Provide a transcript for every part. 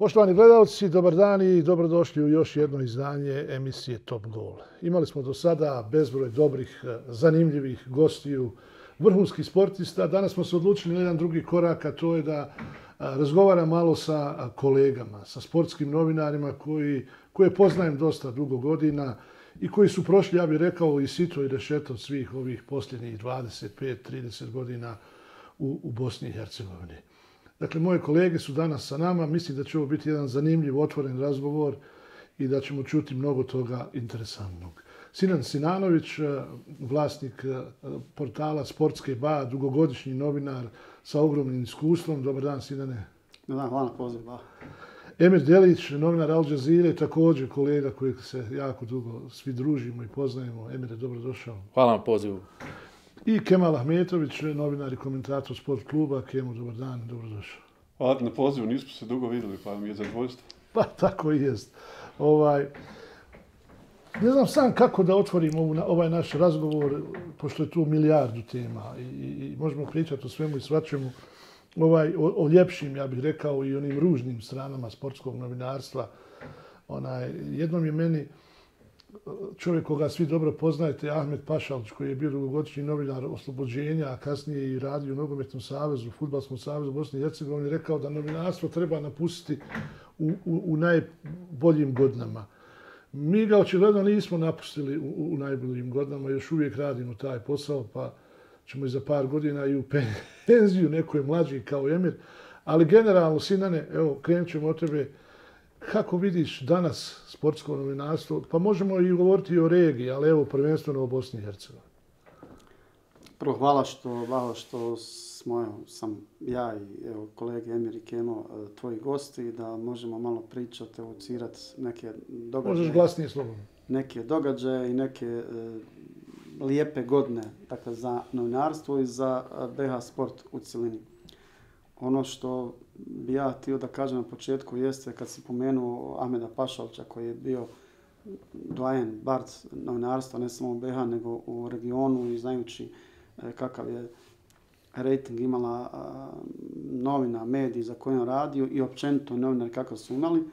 Poštovani gledalci, dobar dan i dobrodošli u još jedno izdanje emisije Top Goal. Imali smo do sada bezbroj dobrih, zanimljivih gostiju, vrhunskih sportista. Danas smo se odlučili na jedan drugi korak, a to je da razgovaram malo sa kolegama, sa sportskim novinarima koje poznajem dosta dugo godina i koji su prošli, ja bih rekao, i sito i rešeto od svih ovih posljednjih 25-30 godina u Bosni i Hercegovini. Dakle, moje kolege su danas sa nama. Mislim da će ovo biti jedan zanimljiv, otvoren razgovor i da ćemo čuti mnogo toga interesantnog. Sinan Sinanović, vlasnik portala Sportske ba, dugogodišnji novinar sa ogromnim iskustvom. Dobar dan, Sinane. Dobar dan, hvala na pozivu. Emir Delić, novinar Al Jazeere, također kolega kojeg se jako dugo svi družimo i poznajemo. Emire, dobrodošao. Hvala na pozivu. I Kemal Ahmetović, novinar i komentator Sport kluba. Kemo, dobar dan, dobrodošao. Hvala na pozivu, nismo se dugo vidjeli, pa mi je zadovoljstvo. Pa tako i jest. Ne znam sam kako da otvorim ovaj naš razgovor, pošto je tu milijardu tema i možemo pričati o svemu i svačemu. O ljepšim, ja bih rekao, i onim ružnim stranama sportskog novinarstva. Jednom je meni čovjek koga svi dobro poznajete, Ahmet Pašalić, koji je bio dugogodišnji novinar Oslobođenja, a kasnije i radio u Nogometnom savezu, Fudbalskom savezu Bosne i Hercegovine, rekao da novinarstvo treba napustiti u najboljim godinama. Mi ga očigledno nismo napustili u najboljim godinama, još uvijek radimo taj posao, pa ćemo i za par godina i u penziju, neko je mlađi kao Emir. Ali generalno, Sinane, evo, krenut ćemo od tebe. Kako vidiš danas sportsko novinarstvo? Pa možemo i govoriti i o regiji, ali evo prvenstveno o Bosni i Hercegovini. Prvo, hvala što sam ja i kolege Emir i Kemo tvoji gosti, da možemo malo pričati, evocirati neke događaje. Možeš glasnije slobodno. Neke događaje i neke lijepe godine, dakle, za novinarstvo i za BH sport u cjelini. Ono što bi ja htio da kažem na početku jeste, kad si pomenuo Ahmeda Pašalića, koji je bio doajen bard novinarstva, ne samo u BH, nego u regionu, i znajući kakav je rating imala novina, mediji za koje on radio i općenito novinari kakav su imali,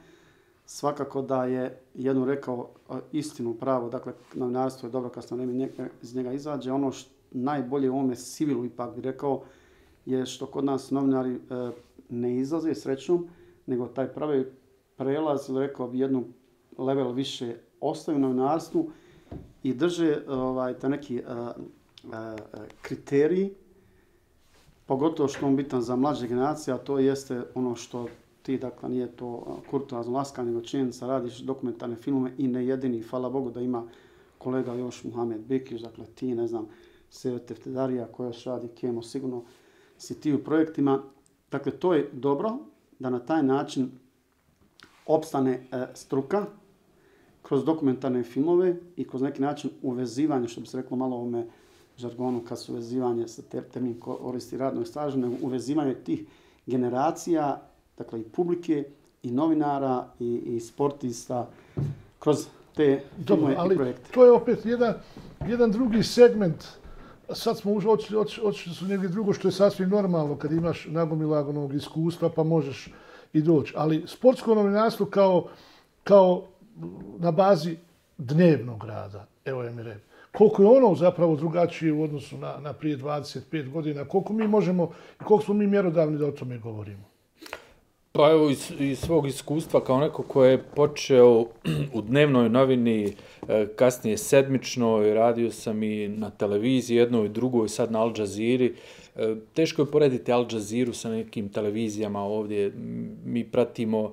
svakako da je jednu rekao istinu pravo. Dakle, novinarstvo je dobro kad se vrijeme iz njega izađe. Ono što najbolje u ovome sivilu, ipak bi rekao, je što kod nas novinari ne izlaze srećom, nego taj pravi prelaz, rekao bi, jednu level više ostaju u novinarstvu i drže taj neki kriteriji, pogotovo što je bitan za mlađe generacije, a to jeste ono što ti, dakle, nije to kurtoazno laska, nego činjenica, radiš dokumentarne filmove i ne jedini, hvala Bogu da ima kolega još Muhamed Bekić, dakle ti, ne znam, Sejo Teftedarija koja još radi, Kemo, sigurno si ti u projektima. Dakle, to je dobro da na taj način opstane struka kroz dokumentarne filmove i kroz neki način uvezivanje, što bi se reklo malo u ovome žargonu, kad su uvezivanje, sa termin koristi radno i stažu, nego uvezivanje tih generacija, dakle i publike, i novinara, i sportista kroz te filmove i projekte. To je opet jedan drugi segment. Sad smo otišli su negdje drugo, što je sasvim normalno kad imaš nagomilanog iskustva pa možeš i doći. Ali sportsko novinarstvo kao na bazi dnevnog rada, evo Emire, koliko je ono zapravo drugačije u odnosu na prije 25 godina, koliko mi možemo i koliko smo mi mjerodavni da o tome govorimo? Pa evo, iz svog iskustva kao neko ko je počeo u dnevnoj novini, kasnije sedmičnoj, radio sam i na televiziji jednoj i drugoj, sad na Al Jazeera. Teško je porediti Al Jazeera sa nekim televizijama ovdje. Mi pratimo,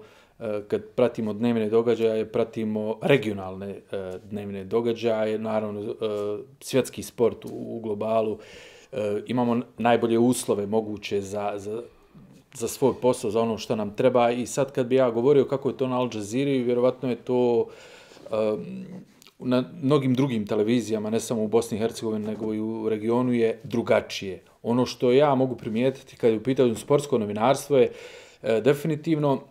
kad pratimo dnevne događaje, pratimo regionalne dnevne događaje, naravno svjetski sport u globalu. Imamo najbolje uslove moguće za svoj posao, za ono što nam treba. I sad kad bi ja govorio kako je to na Al Jazeera, vjerovatno je to na mnogim drugim televizijama, ne samo u Bosni i Hercegovini, nego i u regionu, je drugačije. Ono što ja mogu primijetiti kad je u pitanju sportsko novinarstvo je definitivno,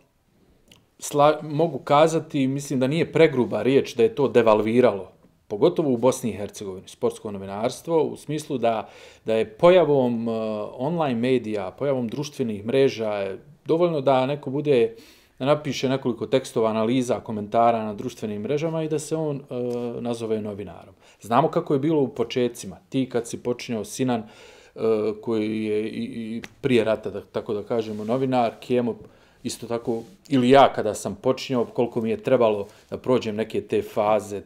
mogu kazati, mislim da nije pregruba riječ da je to devalviralo, pogotovo u Bosni i Hercegovini, sportsko novinarstvo, u smislu da je pojavom online medija, pojavom društvenih mreža, dovoljno da neko bude da napiše nekoliko tekstova, analiza, komentara na društvenim mrežama i da se on nazove novinarom. Znamo kako je bilo u počecima. Ti kad si počinjao, Sinan, koji je i prije rata, tako da kažemo, novinar, Kemo, isto tako, ili ja kada sam počinjao, koliko mi je trebalo da prođem neke te faze,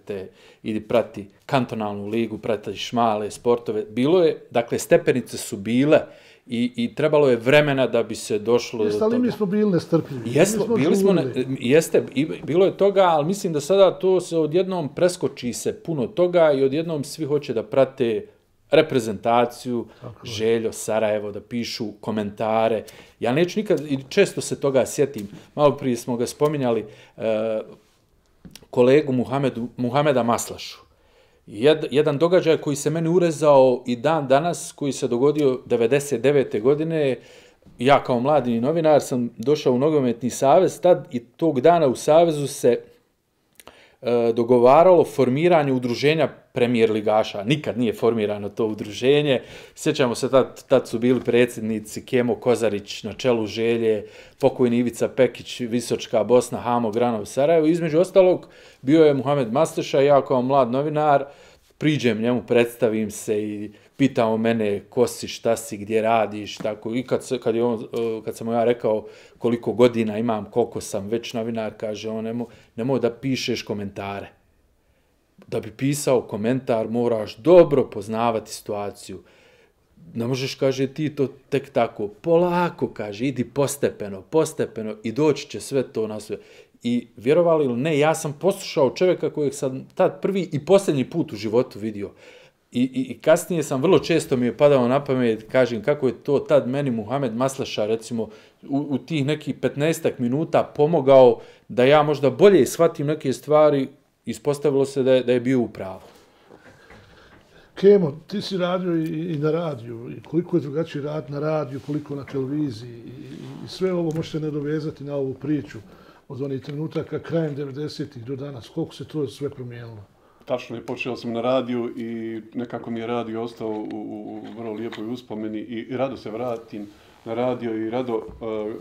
idi prati kantonalnu ligu, pratiš male sportove. Bilo je, dakle, stepenice su bile i trebalo je vremena da bi se došlo do toga. Ali mi smo bili nestrpljivi. Jeste, bilo je toga, ali mislim da sada to se odjednom preskoči se puno toga i odjednom svi hoće da prate reprezentaciju, Željo, Sarajevo, da pišu komentare. Ja neću nikad, i često se toga sjetim, malo prije smo ga spominjali, kolegu Muhameda Maslašu. Jedan događaj koji se meni urezao i dan danas, koji se dogodio 99. godine, ja kao mladi novinar sam došao u nogometni savez, tad i tog dana u savezu se dogovaralo formiranje udruženja premijer ligaša. Nikad nije formirano to udruženje. Sjećamo se, tad su bili predsjednici Kemo Kozarić na čelu Želje, pokojni Ivica Pekić, Visočka Bosna, Hamo Granov, Sarajevo. Između ostalog, bio je Muhamed Maslaša, ja kao mlad novinar, priđem njemu, predstavim se i pitao mene ko si, šta si, gdje radiš, tako. I kad sam mu ja rekao koliko godina imam, koliko sam već novinar, kaže on, nemoj da pišeš komentare. Da bi pisao komentar moraš dobro poznavati situaciju. Ne možeš, kaže, ti to tek tako. Polako, kaže, idi postepeno i doći će sve to na sve. I vjerovali ili ne, ja sam poslušao čovjeka kojeg sam tad prvi i posljednji put u životu vidio. I kasnije sam, vrlo često mi je padao na pamet, kažem, kako je to tad meni Muhamed Maslaša, recimo, u tih nekih 15 minuta pomogao da ja možda bolje shvatim neke stvari, ispostavilo se da je bio u pravu. Kemo, ti si radio i na radiju, i koliko je drugačiji rad na radiju, koliko na televiziji, i sve ovo možete nadovezati na ovu priču od onih trenutaka krajem 90-ih do danas. Koliko se to sve promijenilo? Tačno je, počeo sam na radiju i nekako mi je radio ostao u vrlo lijepoj uspomeni i rado se vratim na radio i rado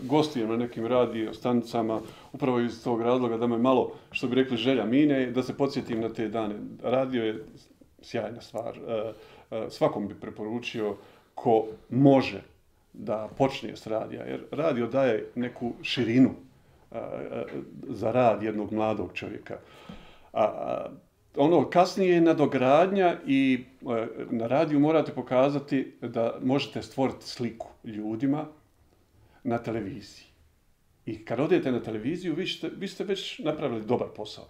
gostujem na nekim radio stanicama upravo iz tog razloga da me malo, što bi rekli, želja mine, da se podsjetim na te dane. Radio je sjajna stvar. Svakom bi preporučio ko može da počne s radija, jer radio daje neku širinu za rad jednog mladog čovjeka. Ono kasnije je nadogradnja i na radiju morate pokazati da možete stvoriti sliku ljudima na televiziji. I kad odete na televiziju, vi ste već napravili dobar posao.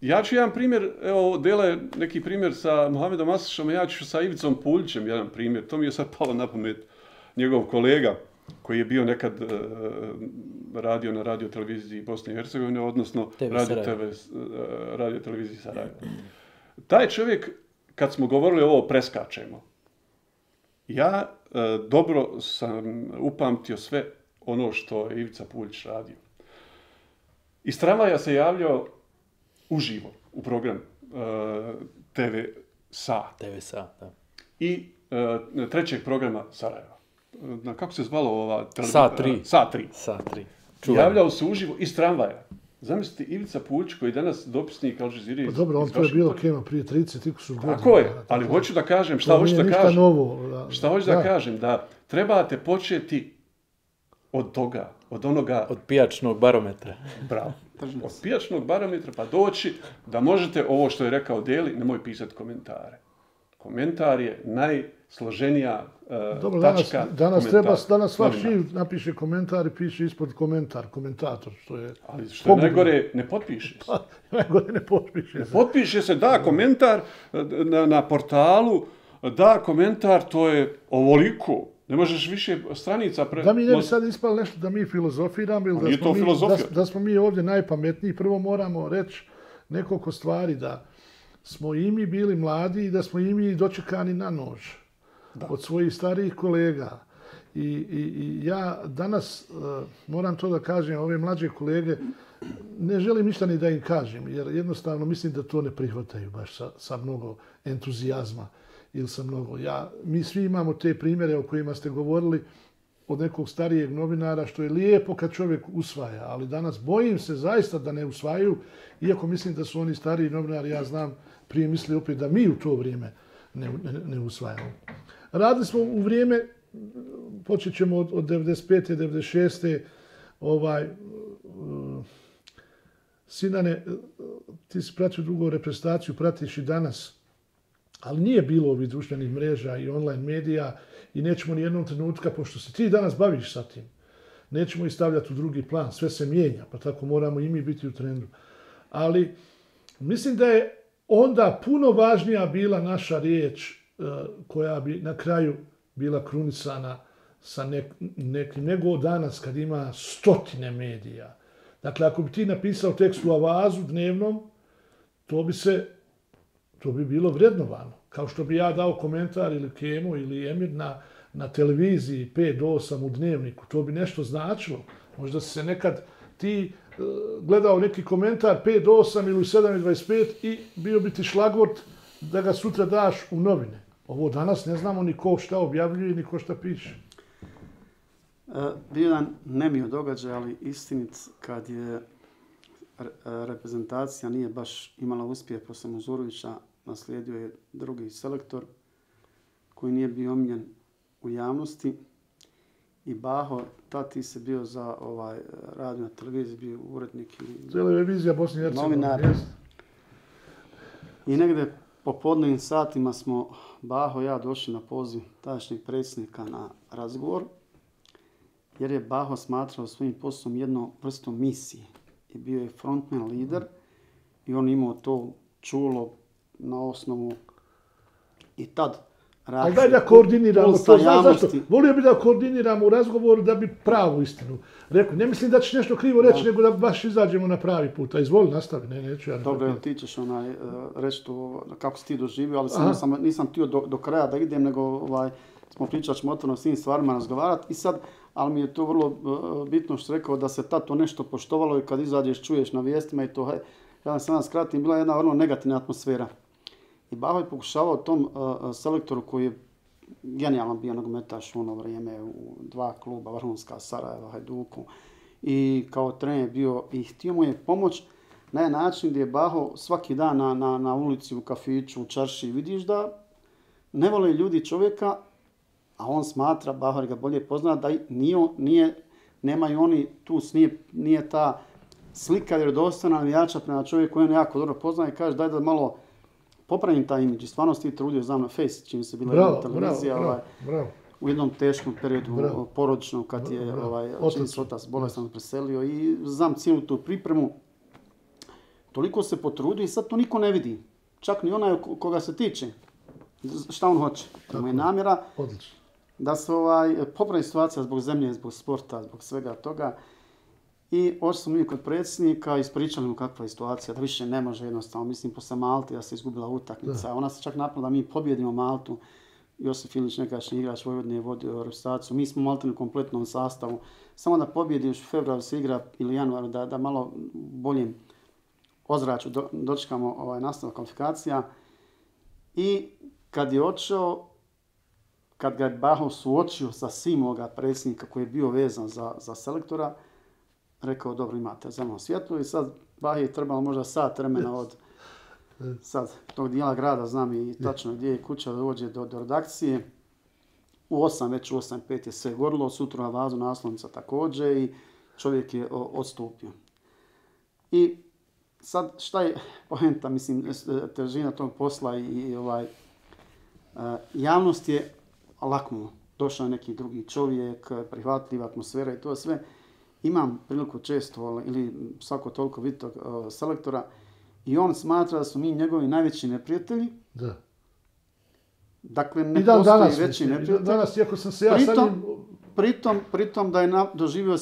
Ja ću jedan primjer, evo, Dele neki primjer sa Muhamedom Maslašom, ja ću sa Ivicom Puljčem jedan primjer. To mi je sad palo na pamet, njegov kolega koji je bio nekad radio na radioteleviziji Bosne i Hercegovine, odnosno radioteleviziji Sarajevo. Taj čovjek, kad smo govorili ovo, preskačemo. Ja dobro sam upamtio sve ono što je Ivica Puljč radio. Iz tramvaja se javljao uživo u program TV SA. TV SA, da. I trećeg programa Sarajeva. Kako se zvalo ova televizija? SA3. SA3. Javljao se uživo iz tramvaja. Zamislite, Ivica Puljč, koji je danas dopisnik Al Jazeere. Pa dobro, on to je bilo Kemo prije 30 godina. Tako je, ali hoću da kažem, šta hoću da kažem, da trebate početi od toga, od onoga... Od pijačnog barometra. Bravo. Od pijačnog barometra pa doći da možete, ovo što je rekao Deli, nemoj pisati komentare. Komentar je najsloženija tačka. Danas svak živ napiše komentar i piše ispod komentator, što je... Ali što je najgore, ne potpiše se. Najgore ne potpiše se. Ne potpiše se, da, komentar na portalu, da, komentar, to je ovoliko. Ne možeš više stranica... Da mi ne bi sad ispalo nešto da mi filozofiramo ili da smo mi ovdje najpametniji. Prvo moramo reći nekoliko stvari, da smo i mi bili mladi i da smo i mi dočekani na nož od svojih starijih kolega. I ja danas moram to da kažem, ove mlađe kolege, ne želim ništa ni da im kažem, jer jednostavno mislim da to ne prihvataju baš sa mnogo entuzijazma ili sa mnogo. Mi svi imamo te primjere o kojima ste govorili od nekog starijeg novinara, što je lijepo kad čovjek usvaja, ali danas bojim se zaista da ne usvajaju, iako mislim da su oni stariji novinari, ja znam, prije misli opet da mi u to vrijeme ne usvajamo. Radili smo u vrijeme, počet ćemo od 95. 96. Sinane, ti si pratio drugu reprezentaciju, pratiš i danas, ali nije bilo ovih društvenih mreža i online medija i nećemo ni jednog trenutka, pošto se ti danas baviš sa tim, nećemo ih stavljati u drugi plan, sve se mijenja, pa tako moramo i mi biti u trendu. Ali mislim da je onda puno važnija bila naša riječ koja bi na kraju bila krunisana sa nekim, nego danas kad ima stotine medija. Dakle, ako bi ti napisao tekst u Avazu dnevnom, to bi bilo vrednovano. Kao što bi ja dao komentar ili Kemo ili Emir na televiziji 5 do 8 u dnevniku. To bi nešto značilo. Možda se nekad ti gledao neki komentar 5 do 8 ili u 7:25 i bio bi ti šlagvort da ga sutra daš u novine. Ovo danas ne znamo ni ko šta objavljuje, ni ko šta piše. Bio jedan nemio događaj, ali istinit, kad je reprezentacija nije baš imala uspjeh poslije Muzurovića, naslijedio je drugi selektor koji nije bio omiljen u javnosti. I Baho, tad ti se bio za radio na televiziji, bio urednik i televizija Bosne i Hercegovine. I negdje popodnevnim satima smo Baho i ja došli na poziv tadašnjeg predsjednika na razgovor, jer je Baho smatrao svojim poslom jednom vrstom misije. I bio je frontman lider i on imao to čulo na osnovu i tad reakcije. Ali daj da koordiniramo to, znaš zašto? Volio bi da koordiniramo u razgovoru da bi pravu istinu rekao. Ne mislim da ćeš nešto krivo reći, nego da baš izađemo na pravi put. A izvoli, nastavi, neću ja. Dobro, ti ćeš reći to kako si ti doživio, ali nisam htio do kraja da idem, nego smo pričali ćemo otvoreno s tim stvarima razgovarati i sad, ali mi je to vrlo bitno što rekao da se tad to nešto poštovalo i kad izađeš čuješ na vijestima i to, ja sam skratim, bila jedna vrlo negativna atmosfera. I Baho je pokušavao tom selektoru koji je genijalno bio nogometaš u ono vrijeme u 2 kluba, Vrhunska, Sarajeva, Hajduku, i kao trener bio i htio mu je pomoć na jedan način gdje je Baho svaki dan na ulici, u kafiću, u čarši, vidiš da ne vole ljudi čovjeka, a on smatra, Baho ga bolje pozna, da nemaju oni tu, nije ta slika vjerodostojna navijača prema čovjeku koji on jako dobro pozna i kaže daj da malo popravim taj imidž. I stvarno si ti trudio znam na Face, čim se bila jedna televizija u jednom teškom periodu porodičnom kad je čim se otac bolestan preselio i znam cijelu tu pripremu. Toliko se potrudio i sad to niko ne vidi. Čak ni onaj koga se tiče. Šta on hoće. To je namjera da se popravi situacija zbog zemlje, zbog sporta, zbog svega toga. I ošli smo mi kod predsjednika, ispričali mu kakva je situacija, da više ne može jednostavno. Mislim, posle Malte da se izgubila utakmica. Ona se čak napala da mi pobjedimo Maltu. Josip Ilić, nekadašnji igrač Vojvodine, je vodio reprezentaciju. Mi smo Malteni u kompletnom sastavu. Samo da pobjediš u februaru se igra ili januaru, da malo boljem ozračju dočekamo nastavak kvalifikacija. I kad je odšao, kad ga je Baho suočio sa svim ovoga predsjednika koji je bio vezan za selektora, rekao, dobro, imate zeleno svjetlo i sad Bahi je trebalo možda sat vremena od sad tog dijela grada, znam i tačno gdje je kuća, da dođe do redakcije. U 8:05 je sve gorilo, sutra na Avazu naslovnica također i čovjek je odstupio. I sad šta je poenta, mislim, težina tog posla i javnost je laknuo. Došao je neki drugi čovjek, prihvatljiva atmosfera i to sve. Imam priliku često ili svako toliko vidjeti selektora i on smatra da su mi njegovi najveći neprijatelji. Da. Dakle, ne postoji veći neprijatelj. Danas, iako sam se ja sa njim... Pritom da je doživio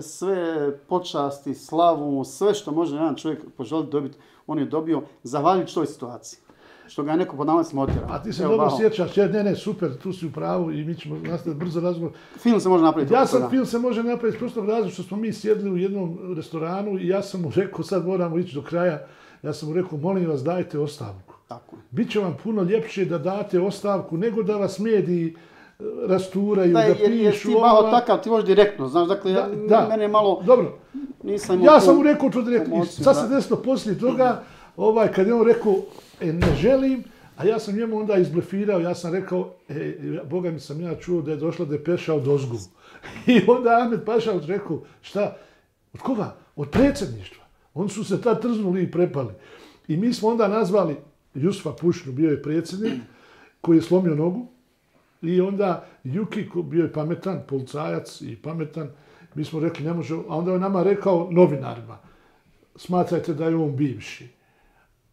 sve počasti, slavu, sve što može jedan čovjek poželiti dobiti, on je dobio zahvaljujući toj situaciji. Što ga je neko podnavac motira. A ti se dobro sjećaš, ne, super, tu si u pravu i mi ćemo nastaviti brzo razgovor. Film se može napraviti. Film se može napraviti s prostog razloga što smo mi sjedli u jednom restoranu i ja sam mu rekao, sad moramo ići do kraja, ja sam mu rekao, molim vas, dajte ostavku. Tako. Biće vam puno ljepše da date ostavku nego da vas mediji rasturaju, Da, da jer pišu. ti malo takav, ti možeš direktno, znaš, dakle, mene malo... Dobro, nisam ja sam mu rekao to direktno. emociju, Sad se desilo poslije toga, kad je on rekao, ne želim, a ja sam njemu onda izblefirao, ja sam rekao, Boga mi sam ja čuo da je došla depeša od ozgu. I onda Ahmed Pašalić rekao, šta, od koga? Od predsjedništva. Oni su se tad trznuli i prepali. I mi smo onda nazvali Jusufa Pušnu, bio je predsjednik, koji je slomio nogu. I onda Juki, bio je pametan, policajac i pametan, mi smo rekli, ne može, a onda je nama rekao novinarima, smatrajte da je on bivši.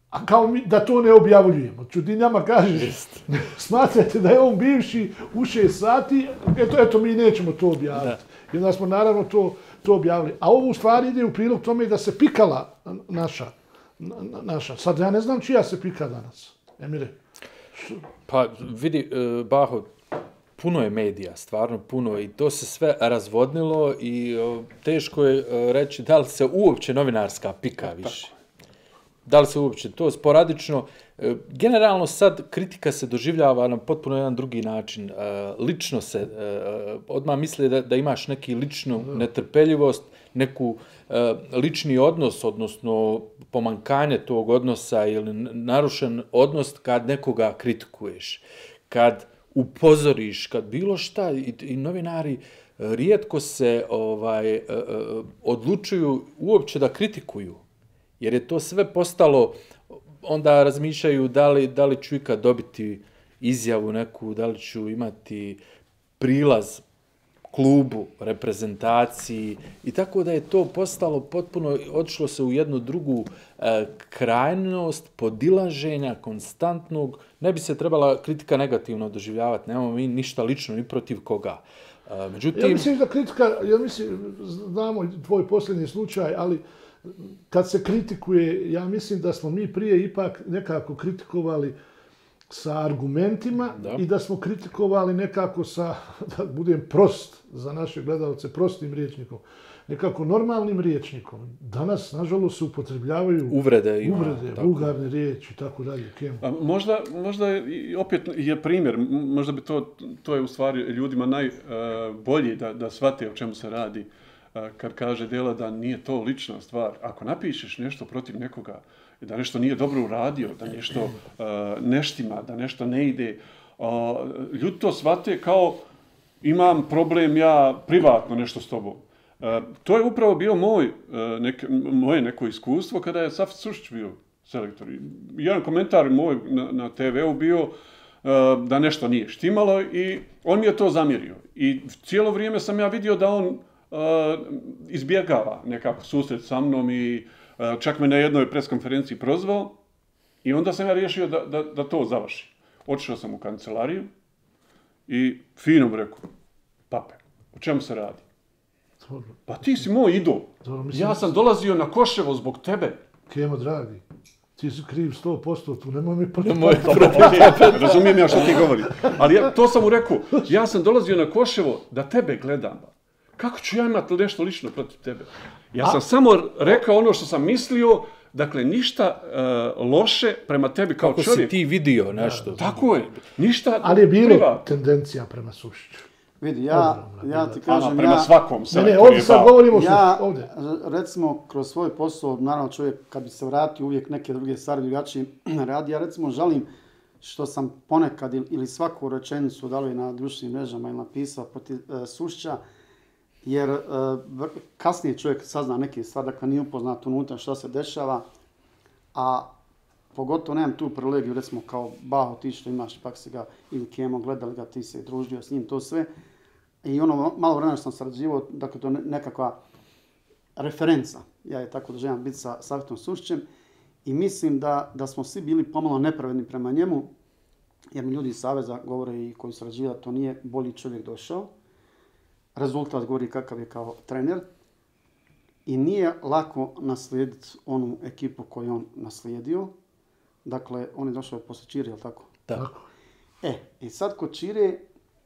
A kao mi, da to ne objavljujemo. Čudi nama kažeš, smatrajte da je on bivši u 6 sati, eto mi nećemo to objaviti. I onda smo naravno to objavili. A ovo u stvari ide u prilog tome da se pikala naša. Sad ja ne znam čija se pika danas. Emire. Pa vidi, Baho, puno je medija, stvarno puno, i to se sve razvodnilo i teško je reći da li se uopće novinarska pika više. Da li se uopće to sporadično. Generalno sad kritika se doživljava na potpuno jedan drugi način. Lično se, odmah misle da imaš neki ličnu netrpeljivost, neku lični odnos, odnosno pomankanje tog odnosa ili narušen odnos kad nekoga kritikuješ. Kad upozoriš, kad bilo šta, i novinari rijetko se odlučuju uopće da kritikuju. Jer je to sve postalo, onda razmišljaju da li ću ikad dobiti izjavu neku, da li ću imati prilaz klubu, reprezentaciji, i tako da je to postalo potpuno, otišlo se u jednu drugu krajnost podilaženja konstantnog. Ne bi se trebala kritika negativno doživljavati, nemamo mi ništa lično ni protiv koga. Međutim, ja mislim da kritika, znamo tvoj posljednji slučaj, ali kad se kritikuje, ja mislim da smo mi prije ipak nekako kritikovali sa argumentima i da smo kritikovali nekako sa, da budem prost za naše gledalce, prostim rječnikom, nekako normalnim rječnikom. Danas, nažalost, se upotrebljavaju uvrede, vulgarne riječi i tako dalje. Možda opet je primjer, možda bi to je u stvari ljudima najbolje da shvate o čemu se radi. Kad kaže Dela da nije to lična stvar. Ako napišeš nešto protiv nekoga, da nešto nije dobro uradio, da nešto ne štima, da nešto ne ide, ljudi to shvate kao imam problem ja privatno nešto s tobom. To je upravo bio moje neko iskustvo kada je Safet Sušić bio selektor. Jedan komentar moj na TV-u bio da nešto nije štimalo i on mi je to zamjerio. I cijelo vrijeme sam ja vidio da on izbjegava nekako susret sa mnom i čak me na jednoj preskonferenciji prozvao i onda sam ja riješio da to završi. Otišao sam u kancelariju i fino mu rekao, pape, o čemu se radi? Pa ti si moj idol. Ja sam dolazio na Koševo zbog tebe. Kemo, dragi, ti si kriv 100%, tu nemoj mi protiv. Razumijem ja što ti govori. Ali to sam mu rekao, ja sam dolazio na Koševo da tebe gledam. Kako ću ja imati nešto lično protiv tebe? Ja sam samo rekao ono što sam mislio, dakle, ništa loše prema tebi kao čovjek. Kako si ti vidio nešto. Tako je. Ništa ali je bilo tendencija prema Sušiću. Vidi, ja ti kažem... Prema svakom selektoru. Ne, ovdje sad govorimo ovdje. Recimo, kroz svoj posao, naravno čovjek kad bi se vratio uvijek neke druge stvari drugačije radi, ja recimo žalim što sam ponekad ili svaku rečenicu da li na društvenim mrežama ili napisao protiv Sušića, jer kasnije čovjek sazna neke stvari, dakle nije upoznat unutra šta se dešava, a pogotovo nemam tu privilegiju, recimo kao Baho, ti što imaš, pak si ga ili Kemo, gledali ga, ti se družio s njim, to sve. I ono malo vremena što sam sarađivao, dakle to je nekakva referenca, ja je tako doživljam biti sa Safetom Sušićem i mislim da smo svi bili pomalo nepravedni prema njemu, jer mi ljudi iz Saveza govore i koji sarađivaju da to nije bolji čovjek došao. Rezultat govori kakav je kao trener i nije lako naslijediti onu ekipu koju on naslijedio. Dakle, on je došao posle Čire, jel tako? Da. I sad kod Čire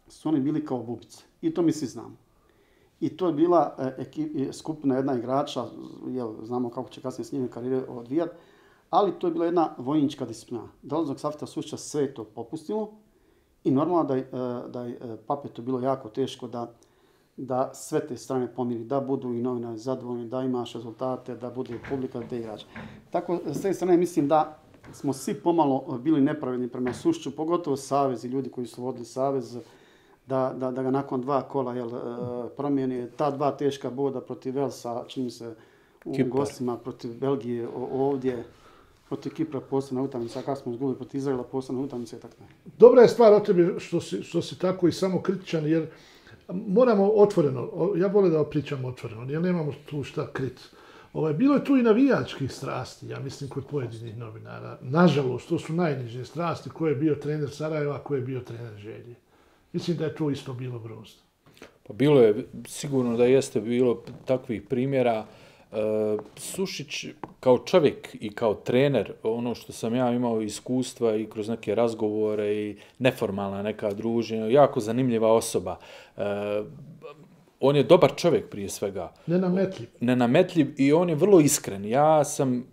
su oni bili kao bubice. I to mi svi znamo. I to je bila skupina jedna igrača, znamo kako će kasnije s njim karijere odvijati, ali to je bila jedna vojnička disciplina. Dolazak Safeta Sušića sve je to popustilo I normalno da je Papetu bilo jako teško da sve te strane pomiri, da budu i novinari zadovoljni, da imaš rezultate, da bude publika, da te igrač. Tako, s te strane mislim da smo svi pomalo bili nepravedni prema Sušću, pogotovo savez i ljudi koji su vodili savez, da ga nakon 2 kola promijeni. Ta 2 teška boda protiv Velsa, čini mi se u gostima, protiv Belgije ovdje, protiv Kipra posebna utakmica, kako smo izgubili protiv Izraela posebna utakmica i tako. Dobra je stvar od tebi što si tako i samokritičan, jer moramo otvoreno, ja volim da pričam otvoreno, jer nemamo tu šta kriti. Bilo je tu i navijačkih strasti, ja mislim, kod pojedinih novinara. Nažalost, to su najniže strasti, ko je bio trener Sarajeva, ko je bio trener Želje. Mislim da je to isto bilo grozno. Pa bilo je, sigurno da jeste bilo takvih primjera. Sušić kao čovjek i kao trener, ono što sam ja imao iskustva i kroz neke razgovore i neformalna neka druženja, jako zanimljiva osoba. On je dobar čovjek prije svega. Nenametljiv. Nenametljiv i on je vrlo iskren. Ja sam,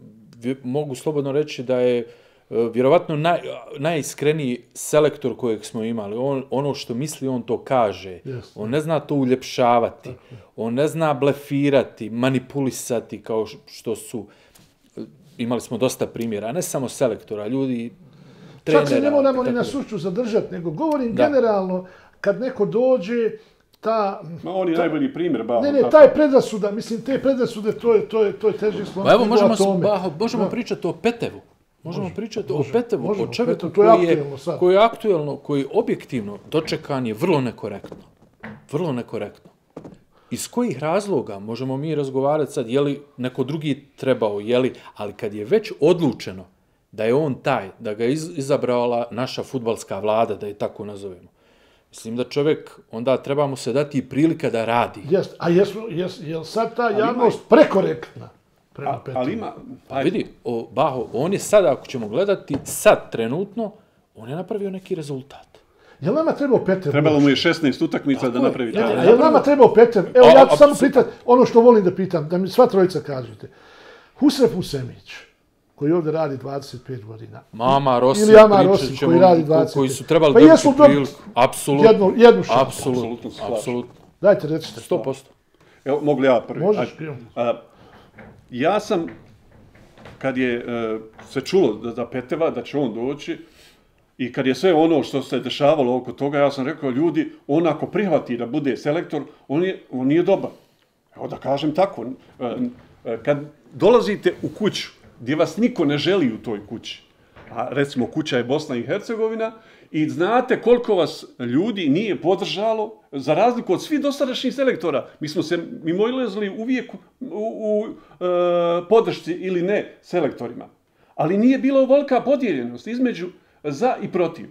mogu slobodno reći da je vjerovatno najiskreniji selektor kojeg smo imali. Ono što misli, on to kaže. Yes. On ne zna to uljepšavati. On ne zna blefirati, manipulisati kao što su... Imali smo dosta primjera, ne samo selektora, ljudi, trenera. Čak se ne moramo ni na Sušću zadržati, nego govorim generalno, kad neko dođe, on je najbolji primjer, Baho. Ne, taj predrasuda, mislim, te predrasude, to je teži slon. Pa evo, možemo pričati o Petevu. Možemo pričati o Petevu, o čovjeku koji je aktuelno, koji objektivno dočekan je vrlo nekorektno. Vrlo nekorektno. Iz kojih razloga možemo mi razgovarati sad, je li neko drugi trebao, ali kad je već odlučeno da je on taj, da ga je izabrala naša fudbalska vlada, da je tako nazovemo. Mislim da čovjek, onda treba mu se dati i prilika da radi. A je sad ta javnost prekorektna prema Petru? Ali ima... Vidi, Baho, on je sad, ako ćemo gledati, sad trenutno, on je napravio neki rezultat. Jel nama trebao Peter? Trebalo mu je 16 utakmica da napravi to. Jel nama trebao Peter? Evo, ja ću samo pitati ono što volim da pitam, da mi sva trojica kažete. Husref Usemić, koji ovdje radi 25 godina. Amar Osim, ili Amar Osim, koji radi 25. Koji su trebali dobiti priliku. Apsolutno. Jednu šansu. Apsolutno. Dajte, recite. 100%. Evo, mogu ja prvi. Možeš. Ja sam, kad je se čulo za Peteva, da će on doći, i kad je sve ono što se dešavalo oko toga, ja sam rekao, ljudi, on ako prihvati da bude selektor, on nije dobar. Evo da kažem tako. Kad dolazite u kuću gdje vas niko ne želi u toj kući, a recimo kuća je Bosna i Hercegovina, i znate koliko vas ljudi nije podržalo, za razliku od svih dosadašnjih selektora. Mi smo se mimoilazili uvijek u podršci ili ne selektorima. Ali nije bila ovolika podijeljenost između za i protiv.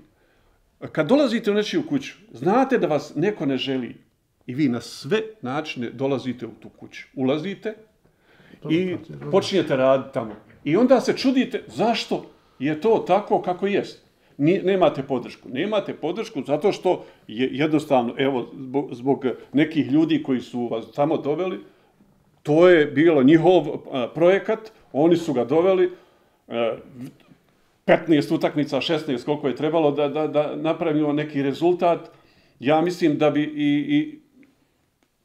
Kad dolazite u nečiju kuću, znate da vas neko ne želi i vi na sve načine dolazite u tu kuću. Ulazite i počinjete raditi tamo. I onda se čudite zašto je to tako kako jest. Nemate podršku. Nemate podršku zato što je jednostavno, evo, zbog nekih ljudi koji su vas tamo doveli, to je bilo njihov projekat, oni su ga doveli, 15 utakmica, 16, koliko je trebalo da napravimo neki rezultat. Ja mislim da bi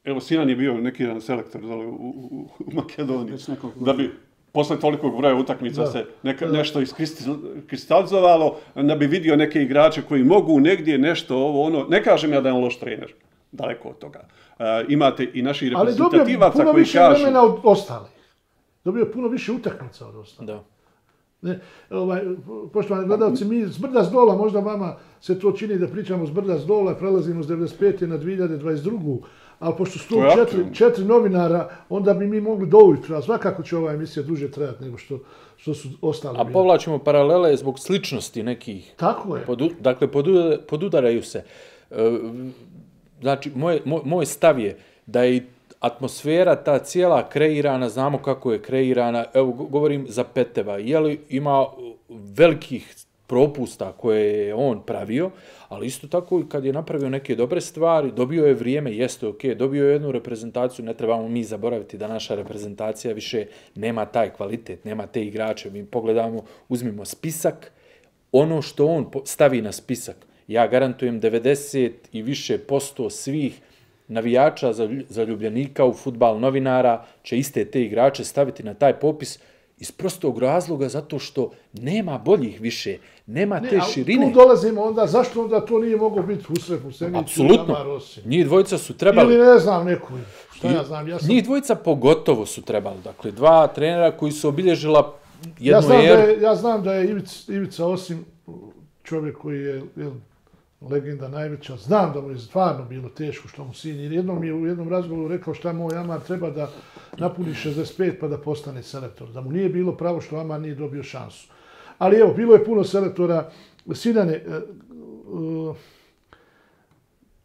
evo, Sinan je bio neki jedan selektor u Makedoniji, da bi posle tolikog broja utakmica se nešto iskristalizovalo, da bi vidio neke igrače koji mogu negdje nešto ovo, ono. Ne kažem ja da je on loš trener, daleko od toga. Imate i naših reprezentativaca koji kažu... Ali dobio puno više vremena od ostalih. Dobio puno više utakmica od ostalih. Da. Poštovani gledalci, mi s brda s dola, možda vama se to čini da pričamo s brda s dola, prelazimo s 95. na 2022. Ali pošto su tu 4 novinara, onda bi mi mogli do ujutru, a svakako će ova emisija duže trajati nego što su ostali. A povlačimo paralele zbog sličnosti nekih. Tako je. Dakle, podudaraju se. Znači, moj stav je da je atmosfera ta cijela kreirana, znamo kako je kreirana, evo govorim za Peteva, je li ima velikih propusta koje je on pravio, ali isto tako i kad je napravio neke dobre stvari, dobio je vrijeme, jeste ok, dobio je jednu reprezentaciju, ne trebamo mi zaboraviti da naša reprezentacija više nema taj kvalitet, nema te igrače, mi pogledamo, uzmimo spisak, ono što on stavi na spisak ja garantujem 90 i više posto svih navijača za Ljubljanika u fudbal novinara će iste te igrače staviti na taj popis iz prostog razloga zato što nema boljih više, nema te širine. Tu dolazimo onda, zašto onda to nije moglo biti Husrev Husenić? Apsolutno, njih dvojica su trebali. Ili ne znam neku, šta ja znam. Njih dvojica pogotovo su trebali, dakle dva trenera koji su obilježila jednu eru. Ja znam da je Ivica Osim čovjek koji je legenda najveća, znam da mu je stvarno bilo teško što mu sin, jer jednom je u jednom razgovoru rekao šta moj Amar treba da napuni 65 pa da postane selektor, da mu nije bilo pravo što Amar nije dobio šansu. Ali evo, bilo je puno selektora. Sinane,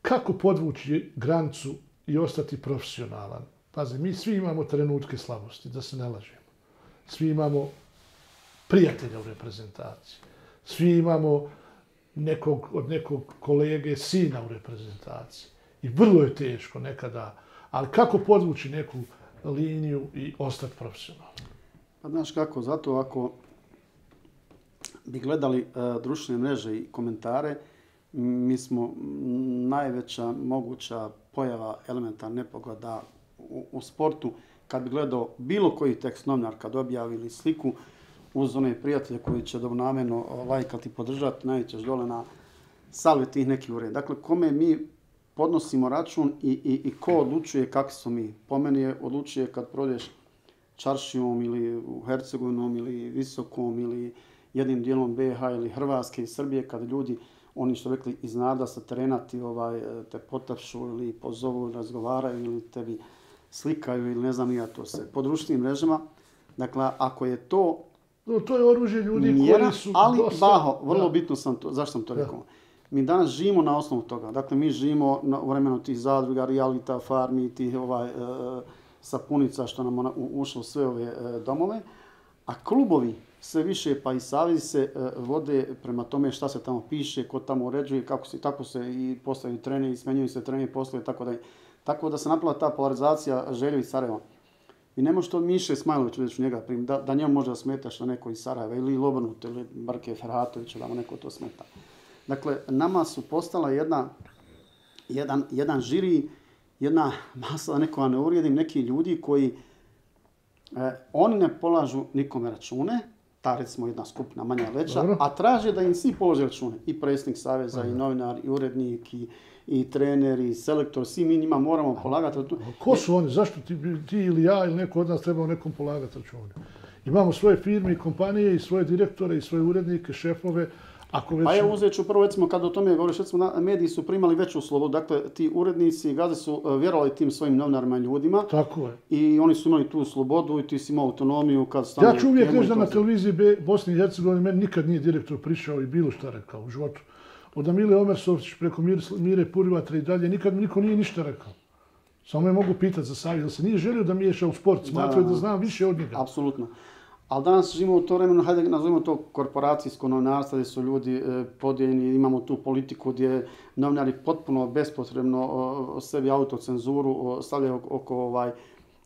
kako podvući granicu i ostati profesionalan? Pazi, mi svi imamo trenutke slabosti, da se ne lažemo. Svi imamo prijatelja u reprezentaciji. Svi imamo od nekog kolege sina u reprezentaciji. I vrlo je teško nekada. Ali kako podvući neku liniju i ostati profesionalan? Pa znaš kako, zato ako bi gledali društvene mreže i komentare, mi smo najveća moguća pojava elementarne nepogoda u sportu. Kad bi gledao bilo koji tekst novinar, kad objavi ili sliku, uz one prijatelje koji će dobronamjerno lajkati i podržati, najćeš dole na salve tih nekih ured. Dakle, kome mi podnosimo račun i ko odlučuje kakvi smo mi. Po meni je odlučuje kad prođeš Čaršijom ili u Hercegovinom ili Visokom ili jednim dijelom BiH ili Hrvatske i Srbije, kad ljudi, oni što rekli iz nada sa terena ti te potapšu ili pozovu, razgovaraju ili tebi slikaju ili ne znam ja to sve. Po društvenim mrežama, dakle, ako je to to je oružje ljudi koji su ali Baho, vrlo bitno sam to, zašto sam to rekao? Mi danas živimo na osnovu toga. Dakle, mi živimo u vremenu tih zadruga, realita, farmi, tih sapunica što nam ušlo u sve ove domove. A klubovi sve više, pa i savezi se vode prema tome šta se tamo piše, ko tamo uređuje, tako se i postavljaju treneri, smenjuju se treneri poslove, tako da. Tako da se napravila ta polarizacija Željevi iz Sarajeva. I ne može to Miše Smajlović reći njega, da njemu može da smeta što neko iz Sarajeva, ili Lobrnut, ili Barke Ferhatovića, da mu neko to smeta. Dakle, nama su postala jedan žiri, jedna masa, da nekoga ne uvrijedim, neki ljudi koji oni ne polažu nikome račune, ta recimo jedna skupina manja veća, a traže da im svi polože račune. I predsjednik saveza, i novinar, i urednik, i trener, i selektor, svi mi njima moramo polagati račune. Ko su oni? Zašto ti ili ja ili neko od nas treba nekom polagati račune? Imamo svoje firme i kompanije i svoje direktore i svoje urednike, šefove. Pa ja uzet ću prvo, recimo, kad o tome govoriš, recimo, mediji su primali veću slobodu. Dakle, ti urednici i gazde su vjerovali tim svojim novinarima i ljudima. Tako je. I oni su imali tu slobodu i ti si imao autonomiju. Ja ću uvijek reći da na televiziji Bosne i Hercegovine meni nikad nije direktor prišao i bilo šta rekao u životu. Od Amile Omersovć preko Mire Purivatra i dalje, nikad niko nije ništa rekao. Samo me mogu pitati za savjet, da se nije želio da miješa u sport, smatraju da znam više od njega. Apsolutno. Ali danas živimo u to vremenu, hajde nazovimo to korporacijsko novinarstvo, gdje su ljudi podijeljeni, imamo tu politiku gdje novinari potpuno bespotrebno sebi autocenzuru stavljaju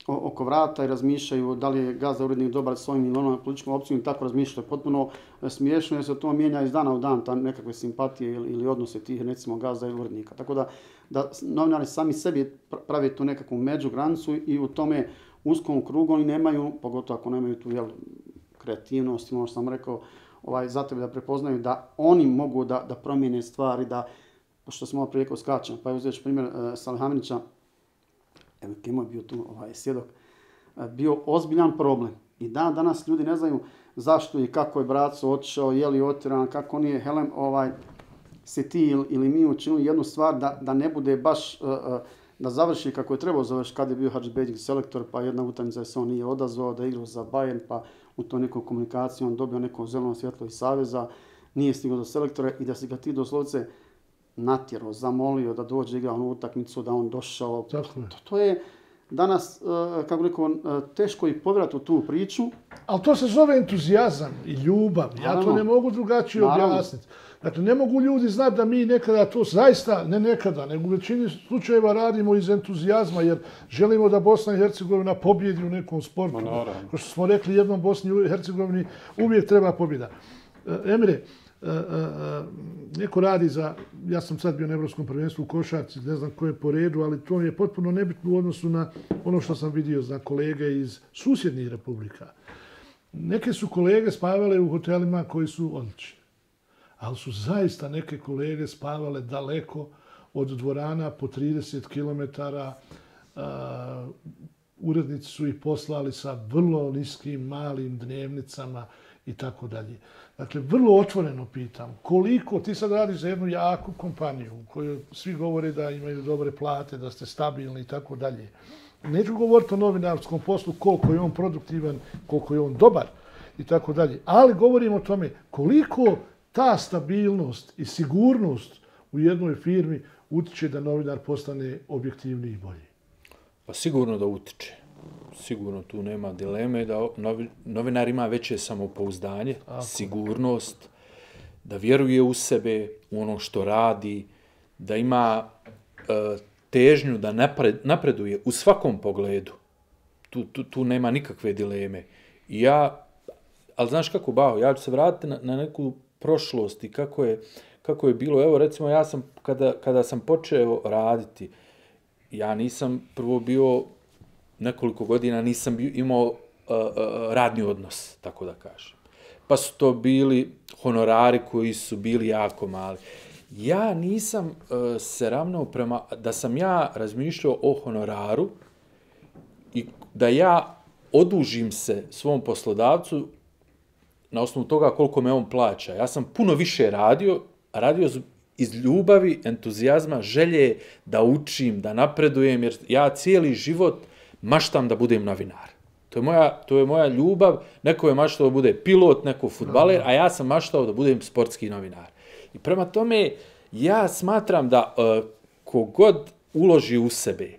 oko vrata i razmišljaju da li je gazda urednik dobar s ovim ili onom političkom opcijom i tako razmišljaju. Potpuno smiješno jer se to mijenja iz dana u dan, ta nekakve simpatije ili odnose tih recimo gazda ili urednika. Tako da novinari sami sebi prave tu nekakvu međugranicu i u tome uskom krugu oni nemaju, pogotovo ako nemaju tu kreativnost, ono što sam rekao, za tebe da prepoznaju da oni mogu da promijene stvari, da, što smo prije rekao, skačem. Pa je uzeti primjer Salihamidića, Kemo je bio tu svjedok, bio ozbiljan problem. I danas ljudi ne znaju zašto i kako je Braco otišao, je li otiran, kako nije Helem, si ti ili mi učinili jednu stvar da ne bude baš da završi kako je trebao završiti kad je bio Hadžibeđik selektor, pa jedna utakmica se on nije odazvao, da je igrao za Bayern, pa u toj nekoj komunikaciji on dobio neko zeleno svjetlo iz saveza, nije stigao do selektora i da si ga ti doslovce natjerao, zamolio da dođe igra onu utakmicu, da on došao. To je danas, kako rekao, teško i povjerati u tu priču. Ali to se zove entuzijazam i ljubav. Ja to ne mogu drugačije objasniti. Dakle, ne mogu ljudi znati da mi nekada to zaista, ne nekada, nego u većini slučajeva radimo iz entuzijazma, jer želimo da Bosna i Hercegovina pobjedi u nekom sportu. Kao što smo rekli, jednom Bosni i Hercegovini uvijek treba pobjeda. Emre, neko radi za, ja sam sad bio na Evropskom prvenstvu u košarci, ne znam ko je po redu, ali to je potpuno nebitno u odnosu na ono što sam vidio za kolege iz susjednih republika. Neke su kolege spavale u hotelima koji su odlični, ali su zaista neke kolege spavale daleko od dvorana po 30 km. Urednici su ih poslali sa vrlo niskim, malim dnevnicama i tako dalje. Dakle, vrlo otvoreno pitam, koliko ti sad radiš za jednu jaku kompaniju u kojoj svi govore da imaju dobre plate, da ste stabilni i tako dalje. Neću govoriti o novinarskom poslu, koliko je on produktivan, koliko je on dobar i tako dalje. Ali govorim o tome koliko ta stabilnost i sigurnost u jednoj firmi utiče da novinar postane objektivniji i bolji. Pa sigurno da utiče. Sigurno tu nema dileme da novinar ima veće samopouzdanje, sigurnost, da vjeruje u sebe, u ono što radi, da ima težnju da napreduje u svakom pogledu. Tu nema nikakve dileme. Ali znaš kako, Bao, ja ću se vratiti na neku prošlost i kako je bilo. Evo, recimo, ja sam, kada sam počeo raditi, ja nisam prvo bio nekoliko godina, nisam imao radni odnos, tako da kažem. Pa su to bili honorari koji su bili jako mali. Ja nisam se ravnao da sam ja razmišljao o honoraru i da ja odužim se svom poslodavcu na osnovu toga koliko me on plaća. Ja sam puno više radio iz ljubavi, entuzijazma, želje da učim, da napredujem, jer ja cijeli život maštam da budem novinar. To je moja ljubav. Neko je maštao da bude pilot, neko fudbaler, a ja sam maštao da budem sportski novinar. I prema tome, ja smatram da kogod uloži u sebe,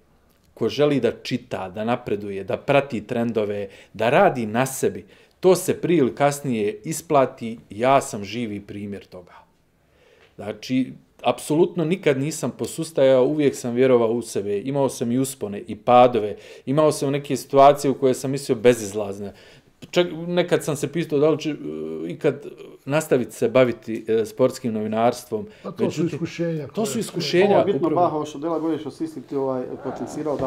ko želi da čita, da napreduje, da prati trendove, da radi na sebi, to se prije ili kasnije isplati. Ja sam živi primjer toga. Znači, apsolutno nikad nisam posustajao, uvijek sam vjerovao u sebe. Imao sam i uspone i padove. Imao sam neke situacije u koje sam mislio bezizlazne. Čak nekad sam se pitao da li će ikad nastaviti se baviti sportskim novinarstvom. Pa to su iskušenja. To su iskušenja. Ovo je bitno, Baho, što Dela govoriš, što si ti potencirao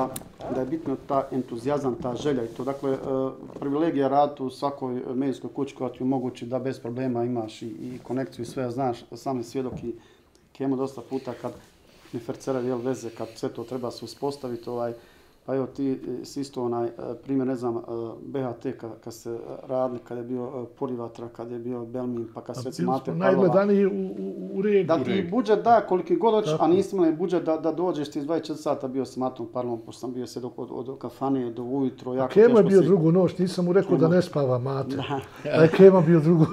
da je bitno ta entuzijazam, ta želja i to. Dakle, privilegija raditi u svakoj medijskoj kući koja ti omogući da bez problema imaš i konekciju i sve, znaš, sami svjedok i Kemo dosta puta kad ne ferceraju veze, kad sve to treba se uspostaviti, pa evo ti si isto primjer, ne znam, BHT kad se radili, kad je bio Polivatra, kad je bio Belmin, pa kad se recimo Mate Pavlova. Najgledaniji u regiji. Da ti budžet da koliki god hoćeš, a nisi imali budžet da dođeš ti iz 24 sata, bio sa Matom Pavlovom, pošto sam bio sve od kafane do ujutro. A Kemo je bio drugu noć, nisam mu rekao da ne spava Mate. Da je Kemo bio drugu.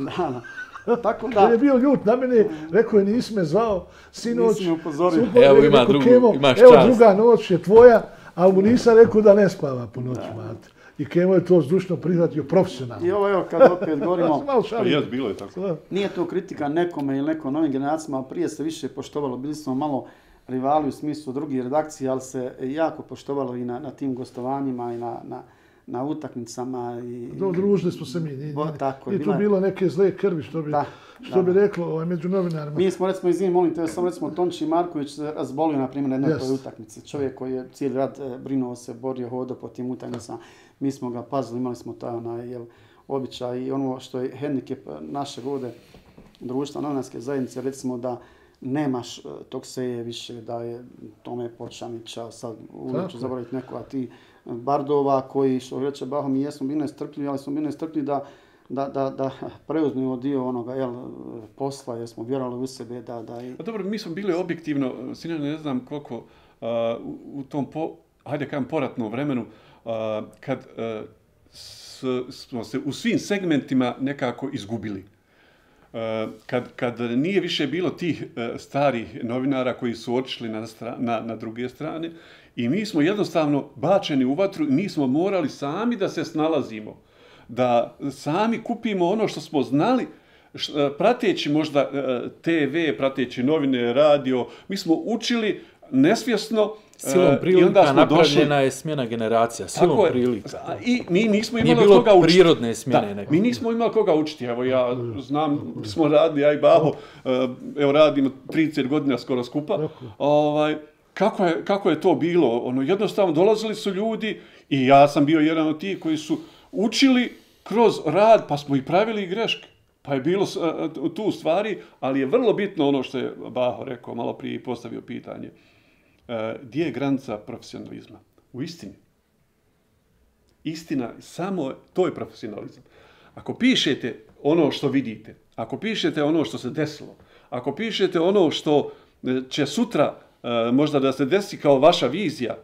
Tako da. On je bio ljut na mene, rekao je nisi me zvao, sinoć. Nisi me upozorio. Evo imaš čast. Evo druga noć je tvoja, ali mu nisam rekao da ne spava po noći, Mate. I Kemo je to zdušno prihvatio profesionalno. I evo kad opet govorimo, bilo je tako. Nije to kritika nekome ili nekom novim generacijama, ali prije se više poštovalo. Bili smo malo rivali u smislu drugih redakcija, ali se jako poštovalo i na tim gostovanjima i na utakmicama. Družili smo se mi. I tu bilo neke zle krvi, što bi reklo među novinarima. Mi smo, recimo, izvini, molim te, samo recimo Tonči Marković se razbolio, na primjer, na jednoj toj utakmici. Čovjek koji je cijeli rad brinuo se, borio, hodao po tim utakmicama. Mi smo ga pazili, imali smo taj običaj i ono što je hendikep našeg ovdje društva, novinarske zajednice, recimo da nemaš tog seje više, da je Tome Počanića, sad uvijek ću zaboraviti neko, a ti Bardova koji, što reče Baho, mi jesmo bili nestrpljivi, ali smo bili nestrpljivi da preuzmemo dio onoga posla, jer smo vjerovali u sebe da... A dobro, mi smo bili objektivno, sinoć ne znam koliko, u tom, hajde kažem, poratnom vremenu, kad smo se u svim segmentima nekako izgubili. Kad nije više bilo tih starih novinara koji su otišli na druge strane i mi smo jednostavno bačeni u vatru i mi smo morali sami da se snalazimo, da sami kupimo ono što smo znali, prateći možda TV, prateći novine, radio. Mi smo učili nesvjesno. Silom I prilika onda smo napravljena je smjena generacija. Silom prilika. I mi nismo Nije imali bilo koga učiti. prirodne smjene. Da, mi nismo imali koga učiti. Evo ja znam, smo radili, ja i Baho, evo radimo 30 godina skoro skupa. Kako je to bilo? Ono, jednostavno dolazili su ljudi i ja sam bio jedan od tih koji su učili kroz rad, pa smo i pravili greške. Pa je bilo tu stvari, ali je vrlo bitno ono što je Baho rekao malo prije i postavio pitanje. Gdje je granica profesionalizma? U istini. Istina, samo to je profesionalizam. Ako pišete ono što vidite, ako pišete ono što se desilo, ako pišete ono što će sutra možda da se desi kao vaša vizija,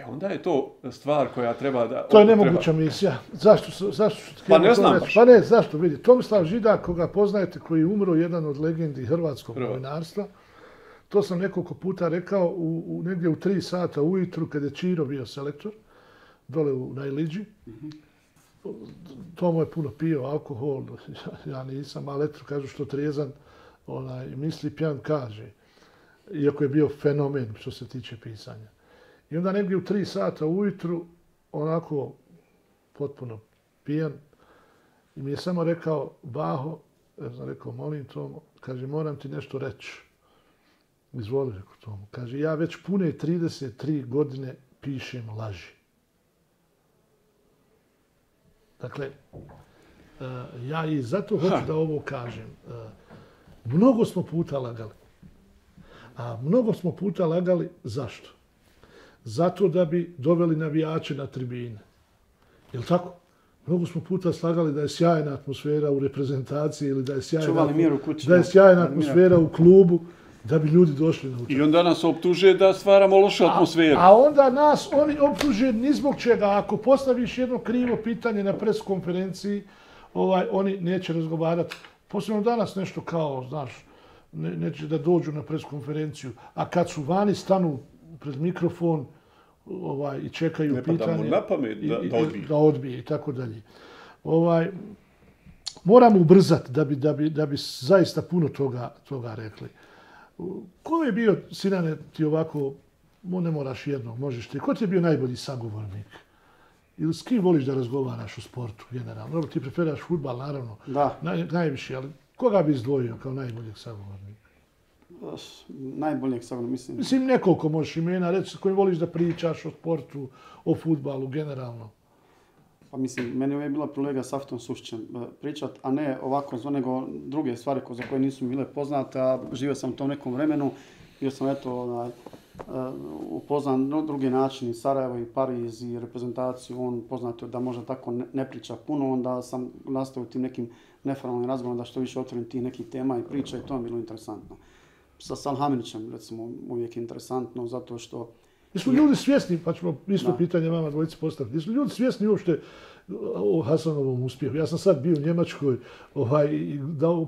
onda je to stvar koja treba da... To je nemoguća misija. Zašto? Pa ne znam baš. Pa ne, zašto? Vidi, Tomislav Židak, koga poznajete, koji je umro, jedan od legendi hrvatskog novinarstva, to sam nekoliko puta rekao negdje u 3 sata ujutru, kad je Čiro bio selektor, dole na Iliđi. Tomo je puno pio alkohol, ja nisam, ali eto, kažu što trijezan, misli pijan kaže, iako je bio fenomen što se tiče pisanja. I onda negdje u 3 sata ujutru, onako potpuno pijan, i mi je samo rekao, Baho, ja sam rekao, molim Tomo, kaže, moram ti nešto reći. Izvoli, rekao Tomo. Kaže, ja već pune 33 godine pišem laži. Dakle, ja i zato hoću da ovo kažem. Mnogo smo puta lagali. A mnogo smo puta lagali zašto? Zato da bi doveli navijače na tribine. Jel' tako? Mnogo smo puta slagali da je sjajna atmosfera u reprezentaciji ili da je sjajna atmosfera u klubu, da bi ljudi došli na utakmicu. I onda nas optuže da stvaramo lošu atmosferu. A onda nas oni optuže ni zbog čega. Ako postaviš jedno krivo pitanje na pres konferenciji, oni neće razgovarati. Posebno danas nešto kao, znaš, neće da dođu na pres konferenciju. A kad su vani, stanu pred mikrofon i čekaju pitanje. Ne pada mu na pamet da odbije i tako dalje. Moramo ubrzati da bi zaista puno toga rekli. Ko je bio, Sinane, ti ovako, ne moraš jednog, možeš ti, ko ti je bio najbolji sagovornik? Ili s kim voliš da razgovaraš o sportu generalno? Dobro, ti preferiraš fudbal, naravno, najviše, ali koga bi izdvojio kao najboljeg sagovornika? Najboljeg sagovornika, mislim. Mislim, nekoliko možeš imena reći s kojim voliš da pričaš o sportu, o fudbalu generalno. Pa mislim, meni je bila privilegija s Afton Sušćem pričat, a ne ovako nego druge stvari za koje nisu mi bile poznate, a živio sam u tom nekom vremenu, bio sam upoznan na drugi način i Sarajevo i Pariz i reprezentaciju, on poznato da možda tako ne priča puno, onda sam nastavio tim nekim neformalnim razgovorom da što više otvorim tih nekih tema i priča i to je bilo interesantno. Sa Salhaminićem, recimo, uvijek interesantno zato što... Jesu ljudi svjesni, pa ćemo isto pitanje vama dvojici postaviti, jesu ljudi svjesni uopšte o Hasanovom uspjehu? Ja sam sad bio u Njemačkoj i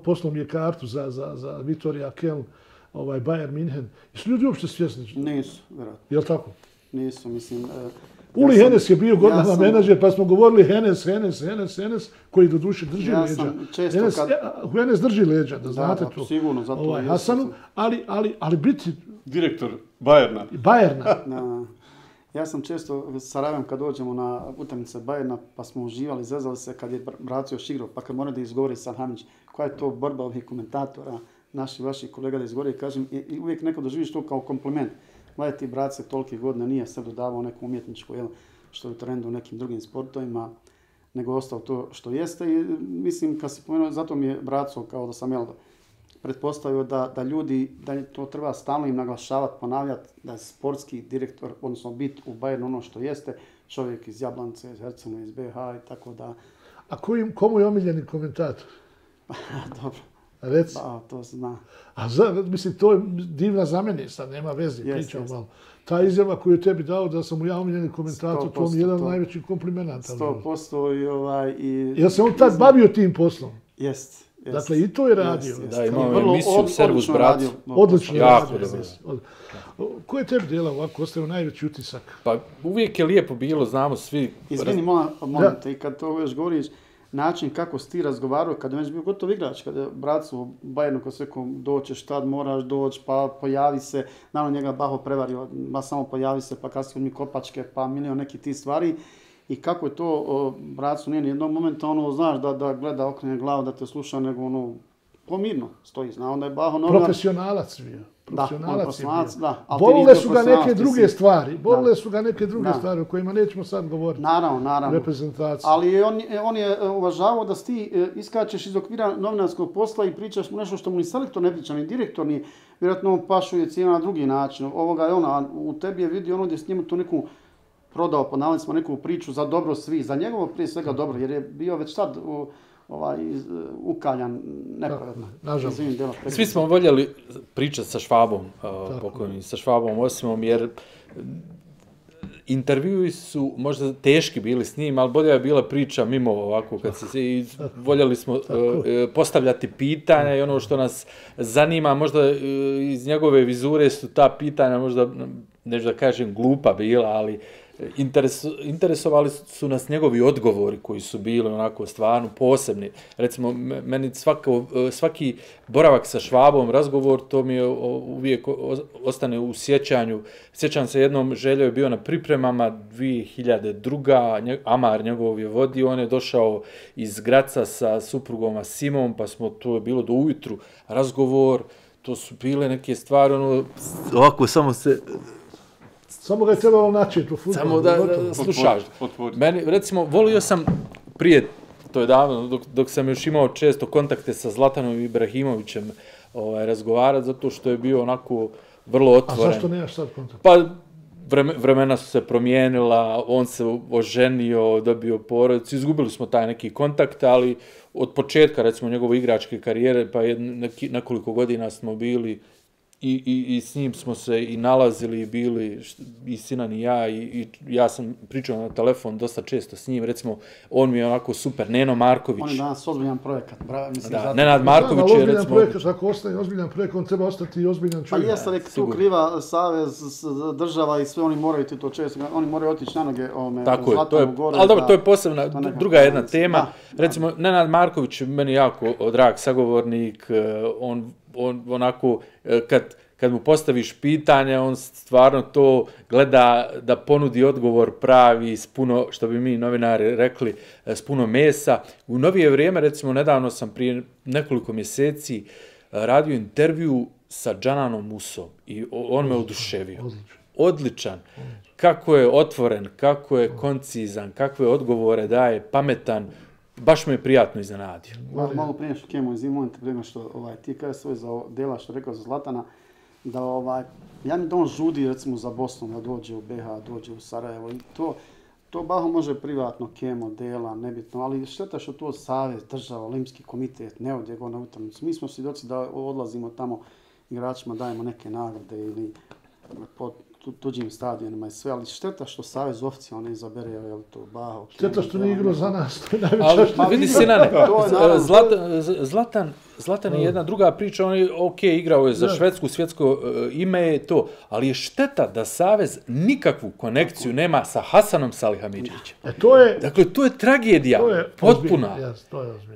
poslao mi je kartu za Viktorija Keln, Bayern München. Jesu ljudi uopšte svjesni? Nisu, vjerojatno. Jel' tako? Nisu, mislim... Uli Henes je bio godinama menadžer, pa smo govorili Henes, koji do duše drži leđa. Henes drži leđa, da znate to. Sigurno, zato Hasanu, ali biti... Direktor Bayerna. Ja sam često s Sarajevem kad dođemo na utakmice Bayerna, pa smo uživali, zezali se kad je Braco još igrao, pa kad mora da izgovori Salhamić, koja je to borba ovih komentatora, vaših kolega da izgovori, kažem, i uvijek neko doživiš to kao kompliment. Gledaj ti, Brace, tolike godine nije se dodavao neku umjetničku, što je u trendu u nekim drugim sportovima, nego ostao to što jeste. I mislim, kad si pomenuo, zato mi je Braco, kao da sam pretpostavio da ljudi, da to treba stalno im naglašavati, ponavljati, da je sportski direktor, odnosno biti u Bayernu ono što jeste, čovjek iz Jablance, iz Hercena, iz BH i tako da... A komu je omiljeni komentator? Dobro. Reci. Da, to se zna. Mislim, to je divna za mene, sad nema veze, pričam malo. Ta izjava koju je tebi dao da sam mu ja omiljeni komentator, to mi je jedan od najvećih komplimenata. 100% Jel se on tad bavio tim poslom? Jest. Dakle, i to je radio. Da, imao emisiju Servus Brat. Odlično radio. Jako. Ko je tebi djelao ovako, ostavio najveći utisak? Pa uvijek je lijepo bilo, znamo svi. Izvini, molim te, i kad to još govoriš, način kako si ti razgovarao, kada je već bio gotov igrač, kada je bracu u Bayernu, ko se rekao, doćeš tad, moraš doći, pa pojavi se, naravno njega Baho prevario, ma samo pojavi se, pa kasnije mi kopačke, pa milion nekih tih stvari. I kako je to, bracu, nije nijednog momenta, znaš, da gleda, okrene glavu, da te sluša, nego pomirno stoji. Zna, onda je Baho novinar. Profesionalac bio. Profesionalac, da. Bolile su ga neke druge stvari. Bolile su ga neke druge stvari o kojima nećemo sad govoriti. Naravno. Reprezentacija. Ali on je uvažavao da ti iskačeš iz okvira novinarskog posla i pričaš mu nešto što mu ni selektor ne priča, ni direktor, ni vjerojatno on pašuje cijena na drugi način. Ovoga je a u tebi je vidio gdje s njemu tu neku prodao, ponavljali smo neku priču za dobro svi, za njegovo prije svega dobro, jer je bio već sad ukaljan nepravedno. Svi smo voljeli pričati sa Švabom, pokojnim, sa Švabom Osimom, jer intervjui su možda teški bili s njim, ali bolja je bila priča mimo ovako, kad se voljeli smo postavljati pitanja i ono što nas zanima, možda iz njegove vizure su ta pitanja možda, neću da kažem glupa bila, ali interesovali su nas njegovi odgovori koji su bili onako stvarno posebni. Recimo, meni svaki boravak sa Švabom, razgovor, to mi je uvijek ostane u sjećanju. Sjećam se jednom, Željo je bio na pripremama 2002. Amar njegov je vodio, on je došao iz Graca sa suprugom Simom, pa to je bilo do ujutru razgovor, to su bile neke stvari, ovako samo se... Samo ga je trebalo načeti u futbolu. Samo da slušaš. Meni, recimo, volio sam prije, to je davno, dok sam još imao često kontakte sa Zlatanom Ibrahimovićem razgovarati, zato što je bio onako vrlo otvoren. A zašto nemaš sad kontakt? Pa, vremena su se promijenila, on se oženio, dobio porodicu, izgubili smo taj neki kontakt, ali od početka, recimo, njegove igračke karijere, pa nekoliko godina smo bili i s njim smo se i nalazili i bili, i Sinan i ja, i ja sam pričao na telefon dosta često s njim, recimo, on mi je onako super, Neno Marković. On je danas ozbiljan projekat, Da, Nenad Marković je, recimo... Projekat, ako ostane ozbiljan projekat, on treba ostati i ozbiljan čovjek. Pa jeste rekli, tu kriva savez, država i sve, oni moraju ti to često, oni moraju otići na noge Zlatanu gore. Ali dobro, to je posebna, druga jedna tema. Recimo, Nenad Marković je meni jako drag sagovornik, on onako, kad mu postaviš pitanje, on stvarno to gleda da ponudi odgovor pravi, s puno, što bi mi novinari rekli, s puno mesa. U novije vrijeme, recimo, nedavno sam prije nekoliko mjeseci radio intervju sa Džananom Musom i on me oduševio. Odličan. Kako je otvoren, kako je koncizan, kakve odgovore daje, pametan. Baš me je prijatno iznenadio. Malo prije što Kemo izimujete, prije što ti kada svoj za dela što rekao za Zlatana, da ja mi da on žudi recimo za Bosnom, da dođe u BH, dođe u Sarajevo i to Baho može privatno, Kemo, Dela, nebitno, ali šteta što to savez, država, olimpijski komitet, ne odje go na utakmicu. Mi smo svjedoci da odlazimo tamo, igračima dajemo neke nagrade ili po tuđim stadionima i sve, ali šteta što savez oficijalno izabere, je li to Baho. Šteta što nije igrao za nas, to je najveća šteta. Vidi Sinane, Zlatan je jedna druga priča, on je igrao je za Švedsku, svjetsko ime je to, ali je šteta da savez nikakvu konekciju nema sa Hasanom Salihamidzićem. Dakle, to je tragedija, potpuna.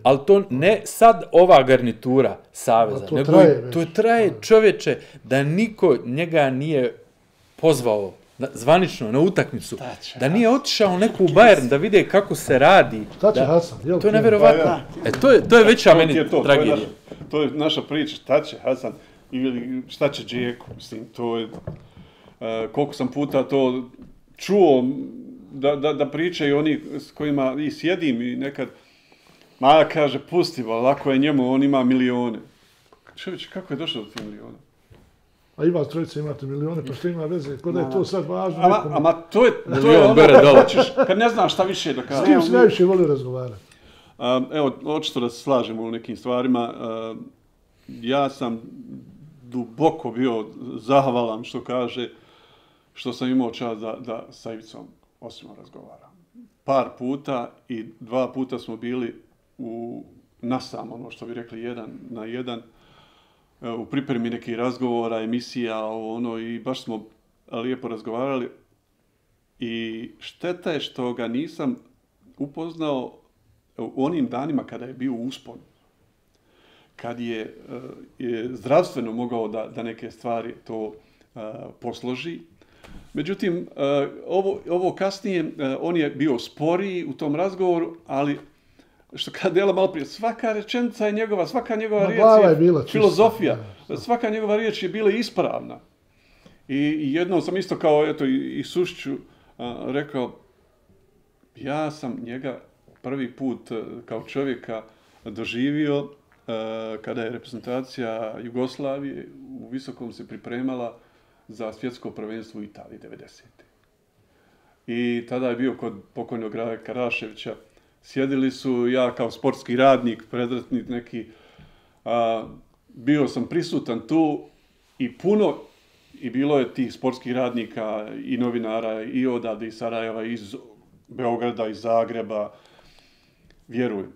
Ali to ne sad ova garnitura saveza, nego to traje čovječe da niko njega nije pozvao zvanično na utakmicu, da nije otišao neku Bayern da vide kako se radi. Šta će Hasan? To je nevjerovatno. To je veća meni tragedija. To je naša priča, šta će Hasan ili šta će Džeko, mislim, to je, koliko sam puta to čuo da pričaju oni s kojima i sjedim i nekad, kaže, pusti, lako je njemu, on ima milione. Čovječ, kako je došao do tih miliona? A i vas trojica imate milione, pa što ima veze, kod je to sad važno. Ama to je ono, kad ne znaš šta više da kažeš. S kim si najviše volio razgovarati? Evo, očito da se slažemo u nekim stvarima. Ja sam duboko bio zahvalan, što kaže, što sam imao čast da sa Ivicom Osimom razgovaram. Par puta i 2 puta smo bili nasam, ono što bi rekli 1 na 1, u pripremi nekih razgovora, emisija, i baš smo lijepo razgovarali. I šteta je što ga nisam upoznao u onim danima kada je bio uspon, kad je zdravstveno mogao da neke stvari to posloži. Međutim, ovo kasnije, on je bio sporiji u tom razgovoru, ali što kada Dela malo prije, svaka rečenica je njegova, svaka njegova riječ je bila filozofija, svaka njegova riječ je bila ispravna. I jednom sam isto kao, eto, i Sušiću rekao, ja sam njega prvi put kao čovjeka doživio kada je reprezentacija Jugoslavije u Visokom se pripremala za svjetsko prvenstvo u Italiji 90. I tada je bio kod pokojnog Rade Karaševića. Sjedili su, ja kao sportski radnik, predratnik neki, bio sam prisutan tu i puno, i bilo je tih sportskih radnika i novinara i odavde iz Sarajeva, iz Beograda, iz Zagreba. Vjerujem.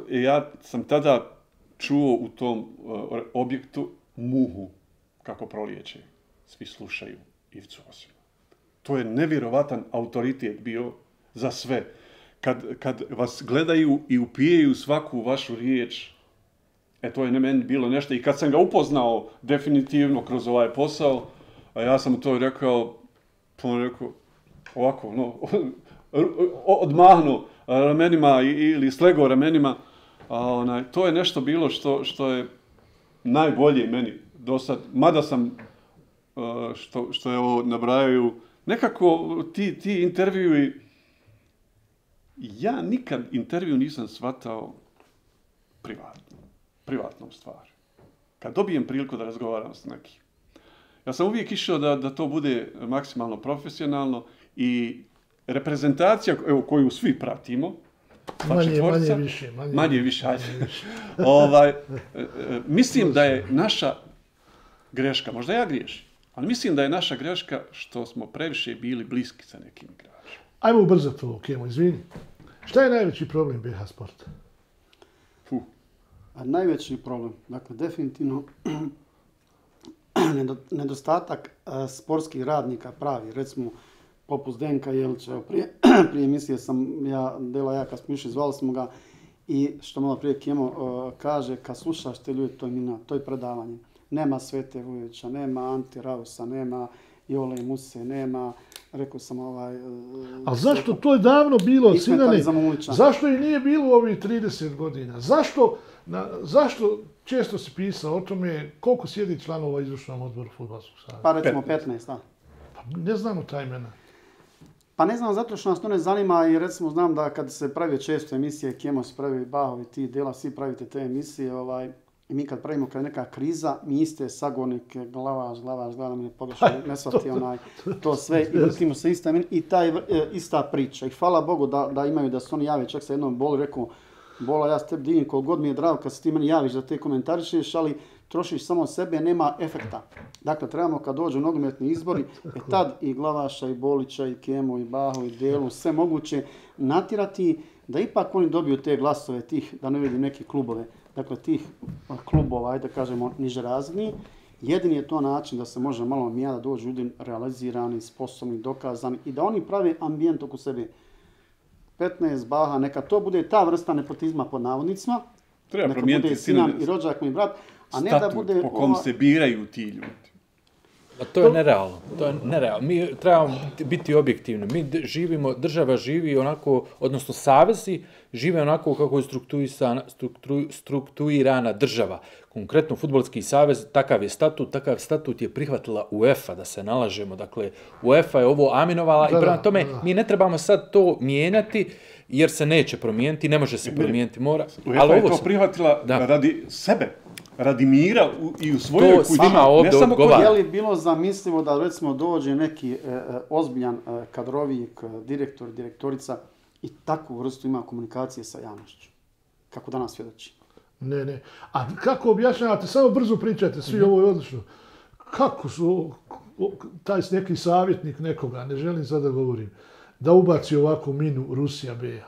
Ja sam tada čuo u tom objektu muhu kako prolijeće. Svi slušaju Ivicu Osima. To je nevjerovatan autoritet bio za sve. Kad vas gledaju i upijaju svaku vašu riječ, to je meni bilo nešto. I kad sam ga upoznao definitivno kroz ovaj posao, a ja sam mu to rekao, ovako, odmahnuo ramenima ili slegao ramenima, to je nešto bilo što je najbolje meni do sad. Mada sam, što je ovo nabrajaju, nekako ti intervjui, ja nikad intervju nisam shvatao privatnom stvari. Kad dobijem priliku da razgovaram s nekim. Ja sam uvijek išao da to bude maksimalno profesionalno i reprezentacija koju svi pratimo, manje više, mislim da je naša greška, možda ja griješim, ali mislim da je naša greška što smo previše bili bliski sa nekim igračima. Ajmo ubrzati ovo, Kemo, izvini. Šta je najveći problem BiH sporta? Najveći problem, dakle, definitivno nedostatak sportskih radnika pravi, recimo poput Zdenka Jelića. Prije emisije sam Dela kad smo išli, zvali smo ga i što malo prije Kemo kaže, kad slušaš te ljude, to je predavanje. Nema Svete Vujovića, nema Ante Rausa, nema Jole Muse, nema, rekao sam Ali zašto to je davno bilo, Sinane? Zašto i nije bilo u ovih 30 godina? Zašto često si pisao o tome koliko sjedi članova izvršnom odboru Fudbalskog saveza? Pa recimo 15, da. Pa ne znamo ta imena. Pa ne znam, zato što nas to ne zanima i recimo znam da kad se pravi često emisije, Kemo se pravi, Bahovi, ti Dela, svi pravite te emisije, i mi kad pravimo kad je neka kriza, mi iste sagovornike, glavaš, me pogrešno, ne shvati to sve i vrtimo se i ta ista priča. I hvala Bogu da imaju, da se oni jave, čak sa jednom Bolu rekao, Bola, ja s tebi divim koliko god mi je drago kad se ti meni javiš da te komentarišeš, ali trošiš samo sebe, nema efekta. Dakle, trebamo kad dođu nogometni izbori, tad i Glavaša, i Bolića, i Kemo, i Baho, i Delu, sve moguće natjerati da ipak oni dobiju te glasove tih, da ne vidim neke klubove, dakle tih klubova, ajde da kažemo, niže razini. Jedini je to način da se može malo da dođu ljudi realizirani, sposobni, dokazani i da oni prave ambijent oko sebe. 15 Baha, neka to bude ta vrsta nepotizma pod navodnicima. Treba promijeniti sinan i rođak mi brat, a ne da bude po kom se biraju ti ljudi. A to je nerealno. Mi trebamo biti objektivni. Mi živimo, država živi onako, odnosno savezi žive onako kako je strukturirana država. Konkretno, Fudbalski savez, takav statut je prihvatila UEFA, da se nalažemo. Dakle, UEFA je ovo aminovala i prema tome mi ne trebamo sad to mijenjati jer se neće promijeniti, ne može se promijeniti, mora. UEFA je to prihvatila radi sebe. Radi mira i u svojoj kući. Ne samo kod je li bilo zamislivo da recimo dođe neki ozbiljan kadrovik, direktor, direktorica i takvu vrstu ima komunikacije sa javnošću, kako danas svjedoči. Ne. A kako objašnjavate, samo brzo pričajte, svi ovo je odlično. Kako su, taj neki savjetnik nekoga, ne želim sad da govorim, da ubaci ovakvu minu Rusija BiH?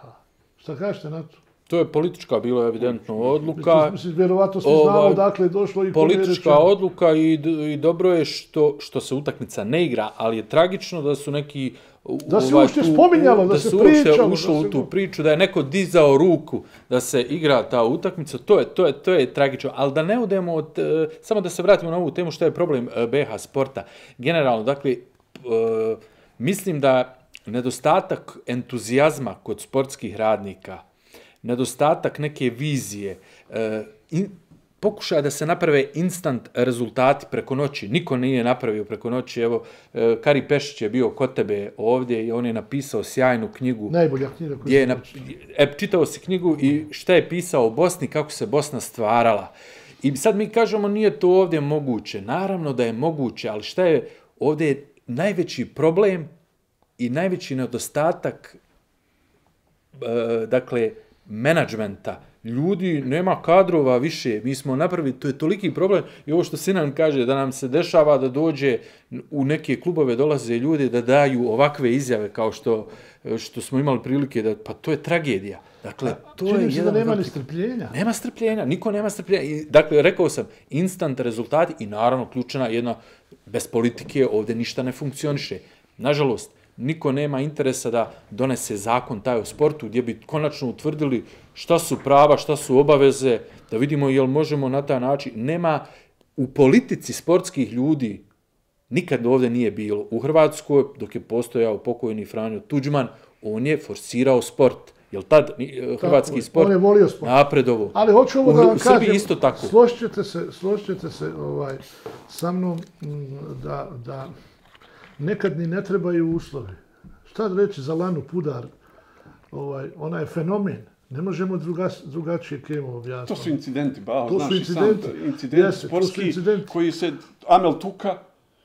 Šta kažete na to? To je politička bila evidentno odluka. Mislim, vjerovatno svi znamo dakle je došlo i politička odluka i dobro je što se utakmica ne igra, ali je tragično da su neki da se uopšte spominjalo, da se pričalo, ušlo u tu priču, da je neko dizao ruku da se igra ta utakmica, to je tragično. Ali da ne odemo samo da se vratimo na ovu temu što je problem BH sporta. Generalno, dakle, mislim da nedostatak entuzijazma kod sportskih radnika, nedostatak neke vizije, pokušaj da se naprave instant rezultati preko noći. Niko nije napravio preko noći. Evo, Kari Pešić je bio kod tebe ovdje i on je napisao sjajnu knjigu. Najbolja knjiga koju čitao si knjigu i šta je pisao o Bosni, kako se Bosna stvarala. I sad mi kažemo nije to ovdje moguće. Naravno da je moguće, ali šta je ovdje najveći problem i najveći nedostatak dakle, menadžmenta. Ljudi, nema kadrova više, mi smo napravili, to je toliki problem i ovo što Sinan kaže, da nam se dešava da dođe u neke klubove, dolaze ljudi da daju ovakve izjave kao što smo imali prilike, pa to je tragedija. Dakle, to je jedan... da nema ni strpljenja. Nema strpljenja, niko nema strpljenja. Dakle, rekao sam, instant rezultati i naravno ključna jedna, bez politike ovdje ništa ne funkcioniše. Nažalost, niko nema interesa da donese zakon taj o sportu gdje bi konačno utvrdili šta su prava, šta su obaveze, da vidimo jel možemo na taj način. Nema u politici sportskih ljudi, nikad ovdje nije bilo. U Hrvatskoj, dok je postojao pokojni Franjo Tuđman, on je forsirao sport. Jel tad hrvatski sport napredovo? Ali hoću ovo da vam kažem, isto tako. Složit ćete se sa mnom da nekad ni ne trebaju uslovi. Šta reći za Lanu Pudar? Ona je fenomen. Ne možemo drugačije kemo objasniti. To su incidenti, to su incidenti. Incidenti sportski koji se... Amel Tuka,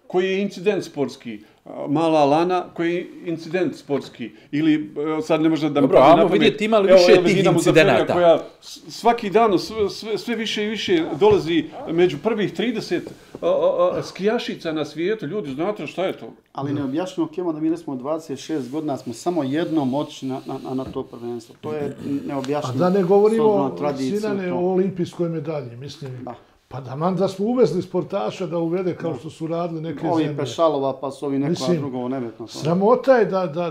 koji je incident sportski. Mala Lana, koji je incident sportski. Ili, sad ne može da... Dobro, ajmo vidjeti ima li više tih incidenata. Koja svaki dan sve više i više dolazi među prvih 30 skijašica na svijetu. Ljudi, znate šta je to? Ali neobjašnjivo Kemo da mi smo 26 godina, smo samo jednom otišli na to prvenstvo. To je neobjašnjivo. A da ne govorimo, Sinane, o olimpijskoj medalji, mislim. Pa da smo uvezli sportaša da uvede kao što su radili neke zemlje. Ovi Pešalova, pa su ovi nekoga drugo nebitno. Sramota je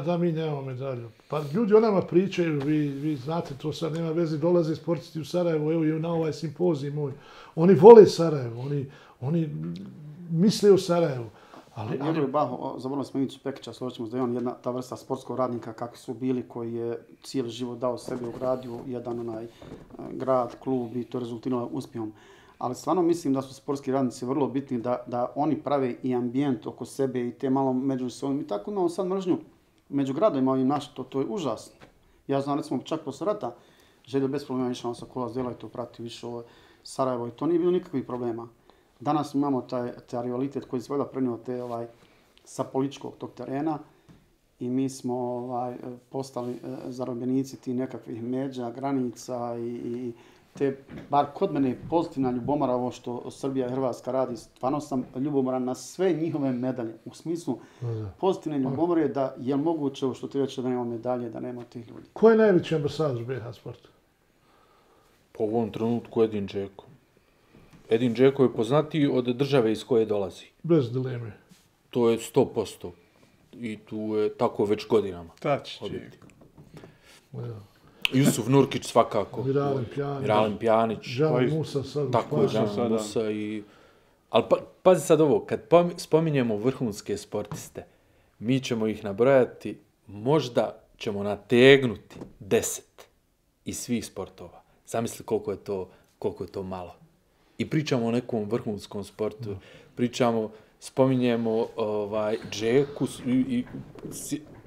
da mi nemamo medalju. Pa ljudi o nama pričaju, vi znate, to sad nema veze, dolaze sportisti u Sarajevo, evo i na ovaj simpozij moj. Oni vole Sarajevo, oni misle o Sarajevu. Njegov je Baho, zaboravili smo Ivicu Pekića, složit ćemo da je on jedna ta vrsta sportskog radnika kakvi su bili, koji je cijeli život dao sebi u gradu, jedan grad, klub i to rezultiralo uspjehom. Ali stvarno mislim da su sportski radnici vrlo bitni, da oni prave i ambijent oko sebe i te malo međusobno. I tako imamo sad mržnju među gradovima ovim našim, to je užasno. Ja znam recimo čak posle rata, Željo bez problema išao sa kola zdjela i to prati više Sarajevo i to nije bilo nikakvih problema. Danas imamo taj rivalitet koji se valjda prenio sa političkog tog terena i mi smo postali zarobljenici ti nekakvih međa, granica i te, bar kod mene je pozitivna ljubomora ovo što Srbija i Hrvatska radi. Stvarno sam ljubomoran na sve njihove medalje. U smislu pozitivne ljubomore da je moguće ovo što ti reče da nema medalje, da nema tih ljudi. Ko je najveći ambasador BH sporta? Po ovom trenutku Edin Džeko. Edin Džeko je poznatiji od države iz koje dolazi. Bez dileme. To je 100%. I tu je tako već godinama. Tači. Jusuf Nurkić svakako. Miralem Pjanić. Žan Musa sad. Tako je, Žan Musa i... Ali pazi sad ovo, kad spominjemo vrhunske sportiste, mi ćemo ih nabrojati, možda ćemo nategnuti 10 iz svih sportova. Zamisli koliko je to malo. I pričamo o nekom vrhunskom sportu, spominjemo Džeku i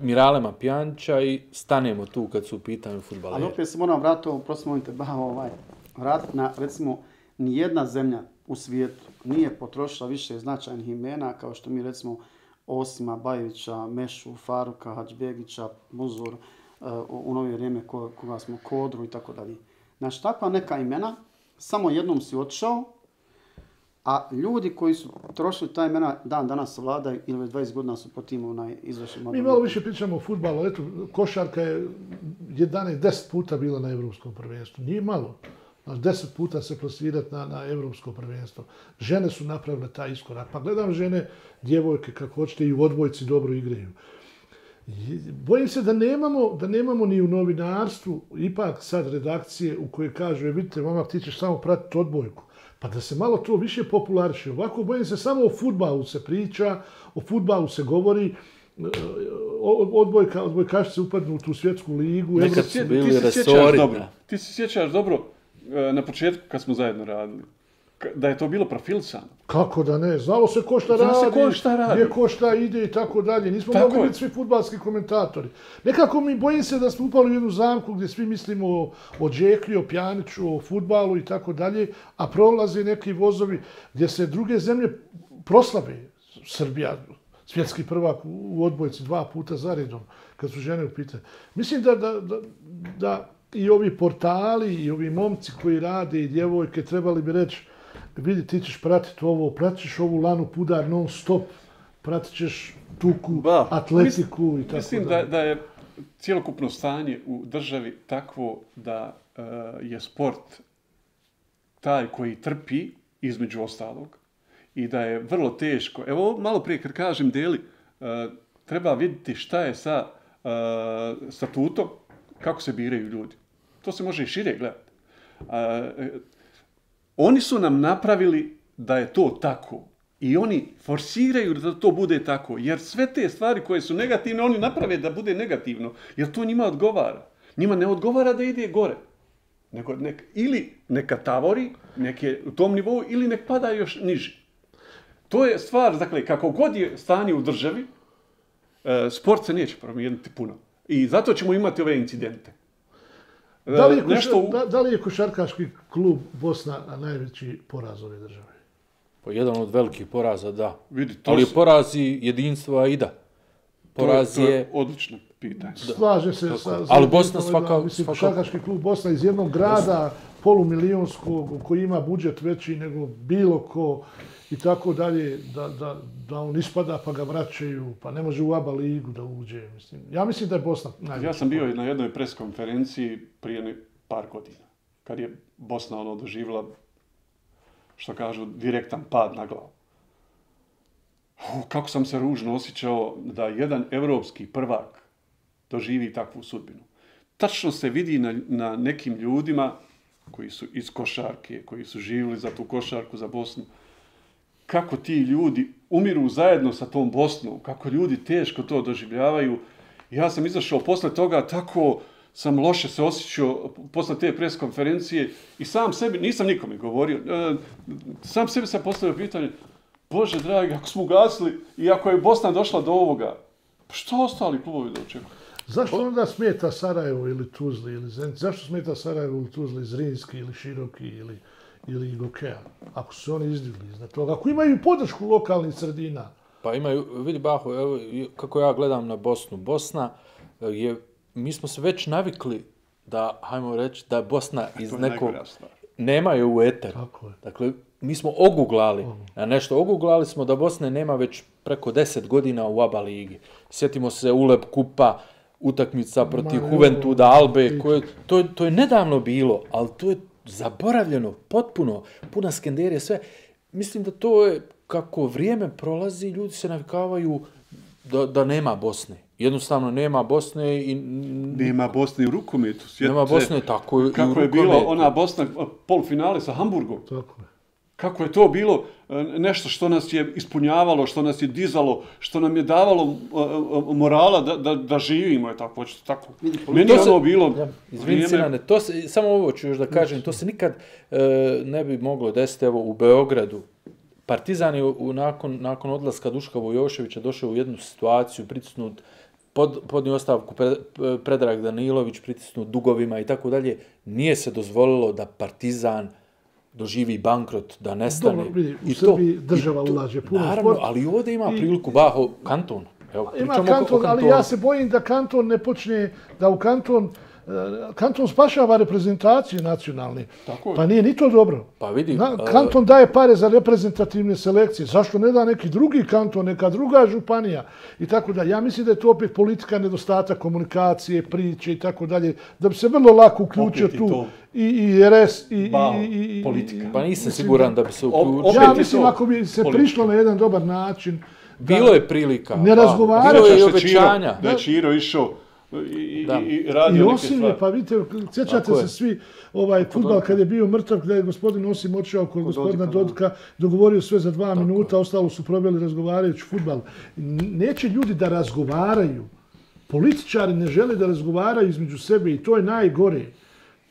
Miralema Pjanića i stanemo tu kad su u pitanju fudbaleri. Ali opet se moram vratiti na, recimo, nijedna zemlja u svijetu nije potrošila više značajnih imena kao što mi, recimo, Osima Bajevića, Mešu, Faruka, Hadžbegića, Muzur, u novije vrijeme koga smo Kodru i tako dalje. Znači, takva neka imena, samo jednom si otišao A ljudi koji su trošili ta imena dan danas vladaju ili već 20 godina su po tim izvršima. Mi malo više pričamo o fudbalu. Eto, košarka je 10 puta bila na Evropskom prvenstvu. Nije malo. 10 puta se plasirati na Evropsko prvenstvo. Žene su napravile taj iskorak. Pa gledam žene, djevojke, kako hoćete, i u odbojci dobro igraju. Bojim se da nemamo ni u novinarstvu ipak sad redakcije u kojoj kažu, vidite, momak, ti ćeš samo pratiti odbojku. Pa da se malo to više populariše. Ovako, bojim se, samo o fudbalu se priča, o fudbalu se govori, odbojkašice upadnu u tu svjetsku ligu. Nekad su bili resori. Ti se sjećaš dobro na početku kad smo zajedno radili, da je to bilo profilisano. Kako da ne? Znalo se ko šta radi, gdje ko šta ide i tako dalje. Nismo mogli biti svi fudbalski komentatori. Nekako mi bojim se da smo upali u jednu zamku gdje svi mislimo o Džekli, o Pjaniću, o fudbalu i tako dalje, a prolaze neki vozovi gdje se druge zemlje proslave. Srbija, svjetski prvak u odbojci 2 puta zaredom, kad su žene u pitanju. Mislim da i ovi portali i ovi momci koji rade i djevojke trebali bi reći, vidi, ti ćeš pratiti ovo, pratiš ovu Lanu Pudar non stop, pratit ćeš tuku, atletiku i tako mislim da je cjelokupno stanje u državi takvo da je sport taj koji trpi, između ostalog, i da je vrlo teško. Evo, malo prije kad kažem Deli, treba vidjeti šta je sa statutom, kako se biraju ljudi. To se može i šire gledati. Oni su nam napravili da je to tako. I oni forsiraju da to bude tako. Jer sve te stvari koje su negativne, oni naprave da bude negativno. Jer to njima odgovara. Njima ne odgovara da ide gore. Nego ili neka tavori, neke u tom nivou, ili nek pada još niži. To je stvar, dakle, kako god je stanje u državi, sport se neće promijeniti puno. I zato ćemo imati ove incidente. Da li je košarkaški klub Bosna najveći poraz ove države? Pa jedan od velikih poraza, da. Ali porazi jedinstva i da. Poraz to je odlično pitanje. Slaže se ali Bosna svaka... Košarkaški klub Bosna iz jednog grada, polumilijonskog, koji ima budžet veći nego bilo ko i tako dalje, da on ispada pa ga vraćaju, pa ne može u ABA ligu da uđe. Ja mislim da je Bosna najveća. Ja sam bio na jednoj preskonferenciji prije par godina, kad je Bosna doživjela, što kažu, direktan pad na glavu. Kako sam se ružno osjećao da jedan evropski prvak doživi takvu sudbinu. Tačno se vidi na nekim ljudima koji su iz košarke, koji su živjeli za tu košarku, za Bosnu, kako ti ljudi umiru zajedno sa tom Bosnom, kako ljudi teško to doživljavaju. Ja sam izašao posle toga, tako sam loše se osjećao posle te preskonferencije i sam sebi, nisam nikome govorio, sam sebi sam postavio pitanje, Bože dragi, ako smo ugasili i ako je Bosna došla do ovoga, što ostali klubovi da očekuju? Zašto onda smeta Sarajevo ili Tuzli ili Zenici? Zašto smeta Sarajevo ili Tuzli, Zrinski ili Široki ili Gokeja? Ako su oni izdigli iznad toga. Ako imaju podršku lokalnih sredina. Pa imaju, vidi Baho, evo, kako ja gledam na Bosnu. Bosna je, mi smo se već navikli da, hajmo reći, da Bosna iz nekog... Nema je u eteru. Dakle, mi smo oguglali na nešto. Oguglali smo da Bosne nema već preko 10 godina u ABA ligi. Sjetimo se Uleb kupa, utakmica protiv Juventuda, Albe, to je nedavno bilo, ali to je zaboravljeno, potpuno, puna skenderije, sve. Mislim da to je, kako vrijeme prolazi, ljudi se navikavaju da nema Bosne. Jednostavno nema Bosne i... Nema Bosne u rukometu. Nema Bosne, tako i u rukometu. Kako je bilo ona Bosna polufinale sa Hamburgom. Tako je. Kako je to bilo nešto što nas je ispunjavalo, što nas je dizalo, što nam je davalo morala da živimo, je tako, hoćete tako. Meni je ono bilo... Izvini, Sinane, samo ovo ću još da kažem, to se nikad ne bi moglo desiti, evo, u Beogradu. Partizan je nakon odlaska Duška Vojoševića došao u jednu situaciju, pritisnut, podnio ostavku Predrag Danilović, pritisnut dugovima i tako dalje. Nije se dozvolilo da Partizan doživi bankrot, da nestane. Dobro, vidi, u Srbiji država ulaže puno naravno, ali ovdje ima priliku Baho kanton. Evo, Ima pričamo o kanton, ali kantonu. ja se bojim da kanton ne počne, da u kanton spašava reprezentacije nacionalne. Tako je. Pa nije ni to dobro. Pa vidi, Kanton daje pare za reprezentativne selekcije. Zašto ne da neki drugi kanton, neka druga županija i tako dalje. Ja mislim da je to opet politika, nedostatak komunikacije, priče i tako dalje. Da bi se vrlo lako uključio Opet i tu to. i RS i politika. Pa nisam siguran da bi se uključio. opet ja je mislim to ako bi se politika. prišlo na jedan dobar način. Bilo je prilika. Ne razgovarati. Bilo je i Sjećaš se obećanja. da je Čiro išao i I radio neke Osim je, stvari. pa vidite, sjećate Tako se je. svi, fudbal kad je bio mrtav, kada je gospodin Osim otišao kod gospodina Dodika, da. Dodika, dogovorio sve za 2 minuta, ostalo su proveli razgovarajući fudbal. Neće ljudi da razgovaraju. Političari ne žele da razgovaraju između sebe i to je najgore.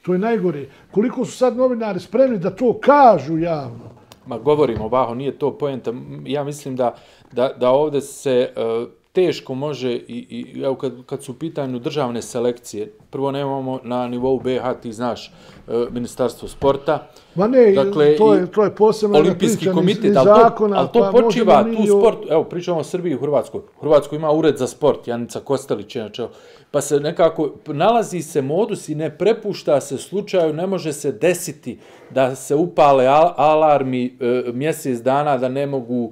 To je najgore. Koliko su sad novinari spremni da to kažu javno. Ma govorimo, Baho, nije to poenta. Ja mislim da ovdje se teško može, i evo kad su u pitanju državne selekcije, prvo nemamo na nivou BiH, ti znaš, Ministarstvo sporta. Ma ne, Dakle, to je posebno jedna Olimpijski priča komitet, iz ali zakona. to pa počiva, možemo mi tu sport, evo pričamo o Srbiji i Hrvatskoj. U Hrvatskoj ima ured za sport, Janica Kostelić je na čelu. Pa se nekako, nalazi se modus i ne prepušta se slučaju, ne može se desiti da se upale alarmi mjesec dana, da ne mogu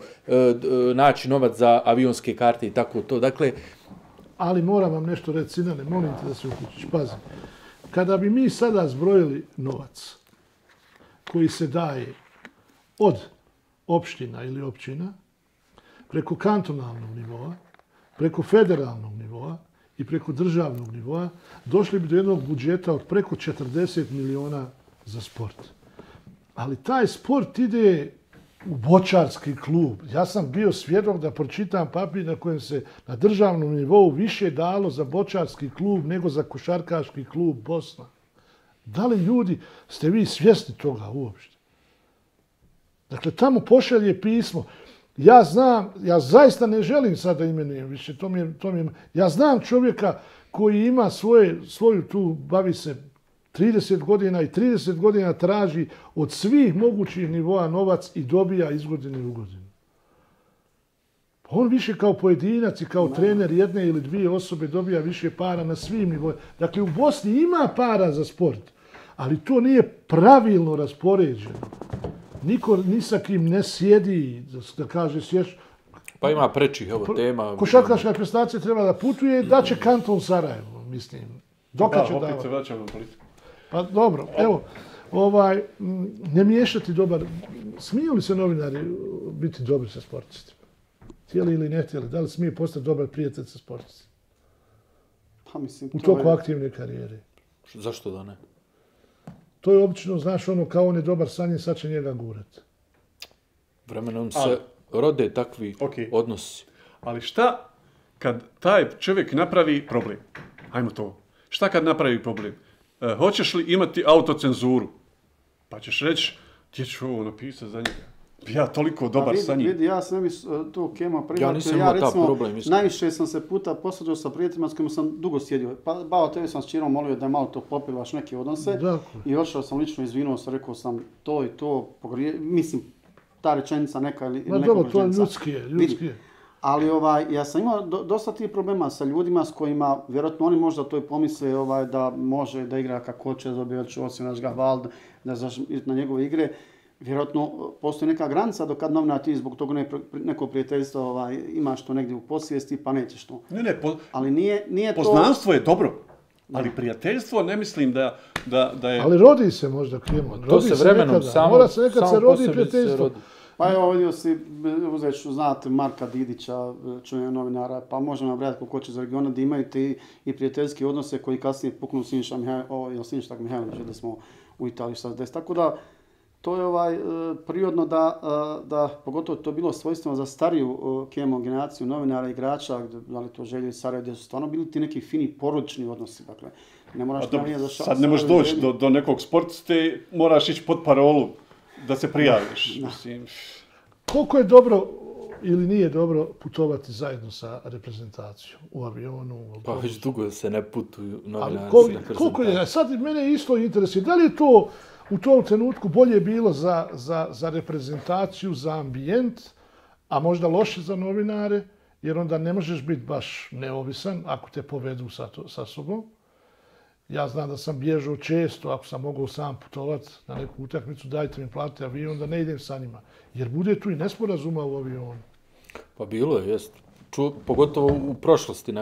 naći novac za avionske karte i tako to. Dakle, Ali moram vam nešto reći, Sinane, molim te da se uključiš. Pazi, kada bi mi sada zbrojili novac koji se daje od opština ili općina, preko kantonalnog nivoa, preko federalnog nivoa i preko državnog nivoa, došli bi do jednog budžeta od preko 40 miliona za sport. Ali taj sport ide u bočarski klub. Ja sam bio svjedok da pročitam papir na kojem se na državnom nivou više dalo za bočarski klub nego za košarkaški klub Bosna. Da li ljudi, ste vi svjesni toga uopšte? Dakle, tamo pošalje pismo. Ja znam, ja zaista ne želim sad da imenujem više, ja znam čovjeka koji ima svoju tu, bavi se 30 godina i 30 godina traži od svih mogućih nivoa novac i dobija iz godine u godinu. On više kao pojedinac i kao trener jedne ili dvije osobe dobija više para na svim nivoima. Dakle, u Bosni ima para za sport, ali to nije pravilno raspoređeno. Niko ni sa kim ne sjedi, da kaže sješ. pa ima prečih evo tema. Košarkaška reprezentacija treba da putuje, da će kanton Sarajevo, mislim. Dokad će Opet davati? se vraćamo na politiku. Pa dobro, evo, ne miješati dobar. Smiju li se novinari biti dobri sa sportistima? Htjeli ili ne htjeli? Da li smije postati dobar prijatelj sa sportistima? Pa mislim, U to toku je... aktivne karijere. Zašto da ne? To je obično, znaš, ono, kao on je dobar sa njim, sad će njega gurat. Vremenom se rode takvi Okej. odnosi. Ali šta kad taj čovjek napravi problem? Ajmo to. Šta kad napravi problem? Hoćeš li imati autocenzuru? Pa ćeš reći, gdje ću ovo napisati za njega? Ja toliko dobar sa njim. Vidi, ja sam tu Kema privatno. Ja nisam imao taj problem, isto. Najviše sam se puta posvađao sa prijateljima s kojima sam dugo sjedio. Pa bao tebi sam s Čirom molio da malo to popivaš neke odnose. Dakle. I otišao sam lično, izvinuo se, rekao sam to i to, mislim, ta rečenica neka ili Ma neka dobro, to je rečenica. ljudski je. Vidi. Ali ja sam imao dosta tih problema sa ljudima s kojima, vjerojatno oni možda to i pomisle da može da igra kako hoće, dobijat ću osim naš Gahvald, da na njegove igre. Vjerojatno postoji neka granica do kad novinar ti zbog toga neko prijateljstvo imaš to negdje u posvijesti pa nećeš to. Ali nije to... Poznanstvo je dobro, ali prijateljstvo ne mislim da je... Ali rodi se možda Klemon. To se vremenom Mora se nekad se rodi prijateljstvo. Pa evo vidio si, uzet ću znati Marka Didića, čuvenog novinara, pa možemo nabrajati koliko će za regiona da imaju i prijateljski odnose koji kasnije puknu Siniša Mihajlović, da smo u Italiji šta se desi. Tako da, to je prirodno da pogotovo to bilo svojstveno za stariju Kemo generaciju novinara, igrača, da li to Želje i Sarajevo, gdje su stvarno bili ti neki fini porodični odnosi. Dakle, ne moraš sad ne možeš doći do nekog sportiste, moraš ići pod parolu da se prijaviš. Koliko je dobro ili nije dobro putovati zajedno sa reprezentacijom u avionu? Pa već dugo se ne putuju novinari. Koliko je? Sad mene isto interesuje. Da li je to u tom trenutku bolje bilo za reprezentaciju, za ambijent, a možda loše za novinare? jer onda ne možeš biti baš neovisan ako te povedu sa sobom. Ja znam da sam bježao često, ako sam mogao sam putovati na neku utakmicu, dajte mi platite avion, da ne idem sa njima. Jer bude tu i nesporazuma u avionu. Pa bilo je, jest. Pogotovo u prošlosti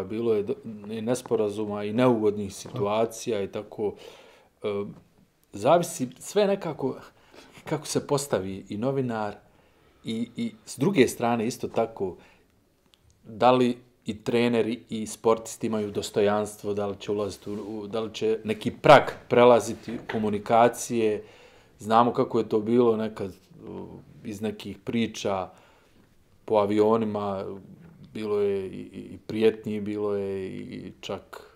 bilo je i nesporazuma i neugodnih situacija i tako. Zavisi sve nekako kako se postavi i novinar i s druge strane isto tako da li i treneri i sportisti imaju dostojanstvo, da li će ulaziti da li će neki prag prelaziti komunikacije. Znamo kako je to bilo nekad iz nekih priča po avionima, bilo je i prijetnji, bilo je i čak...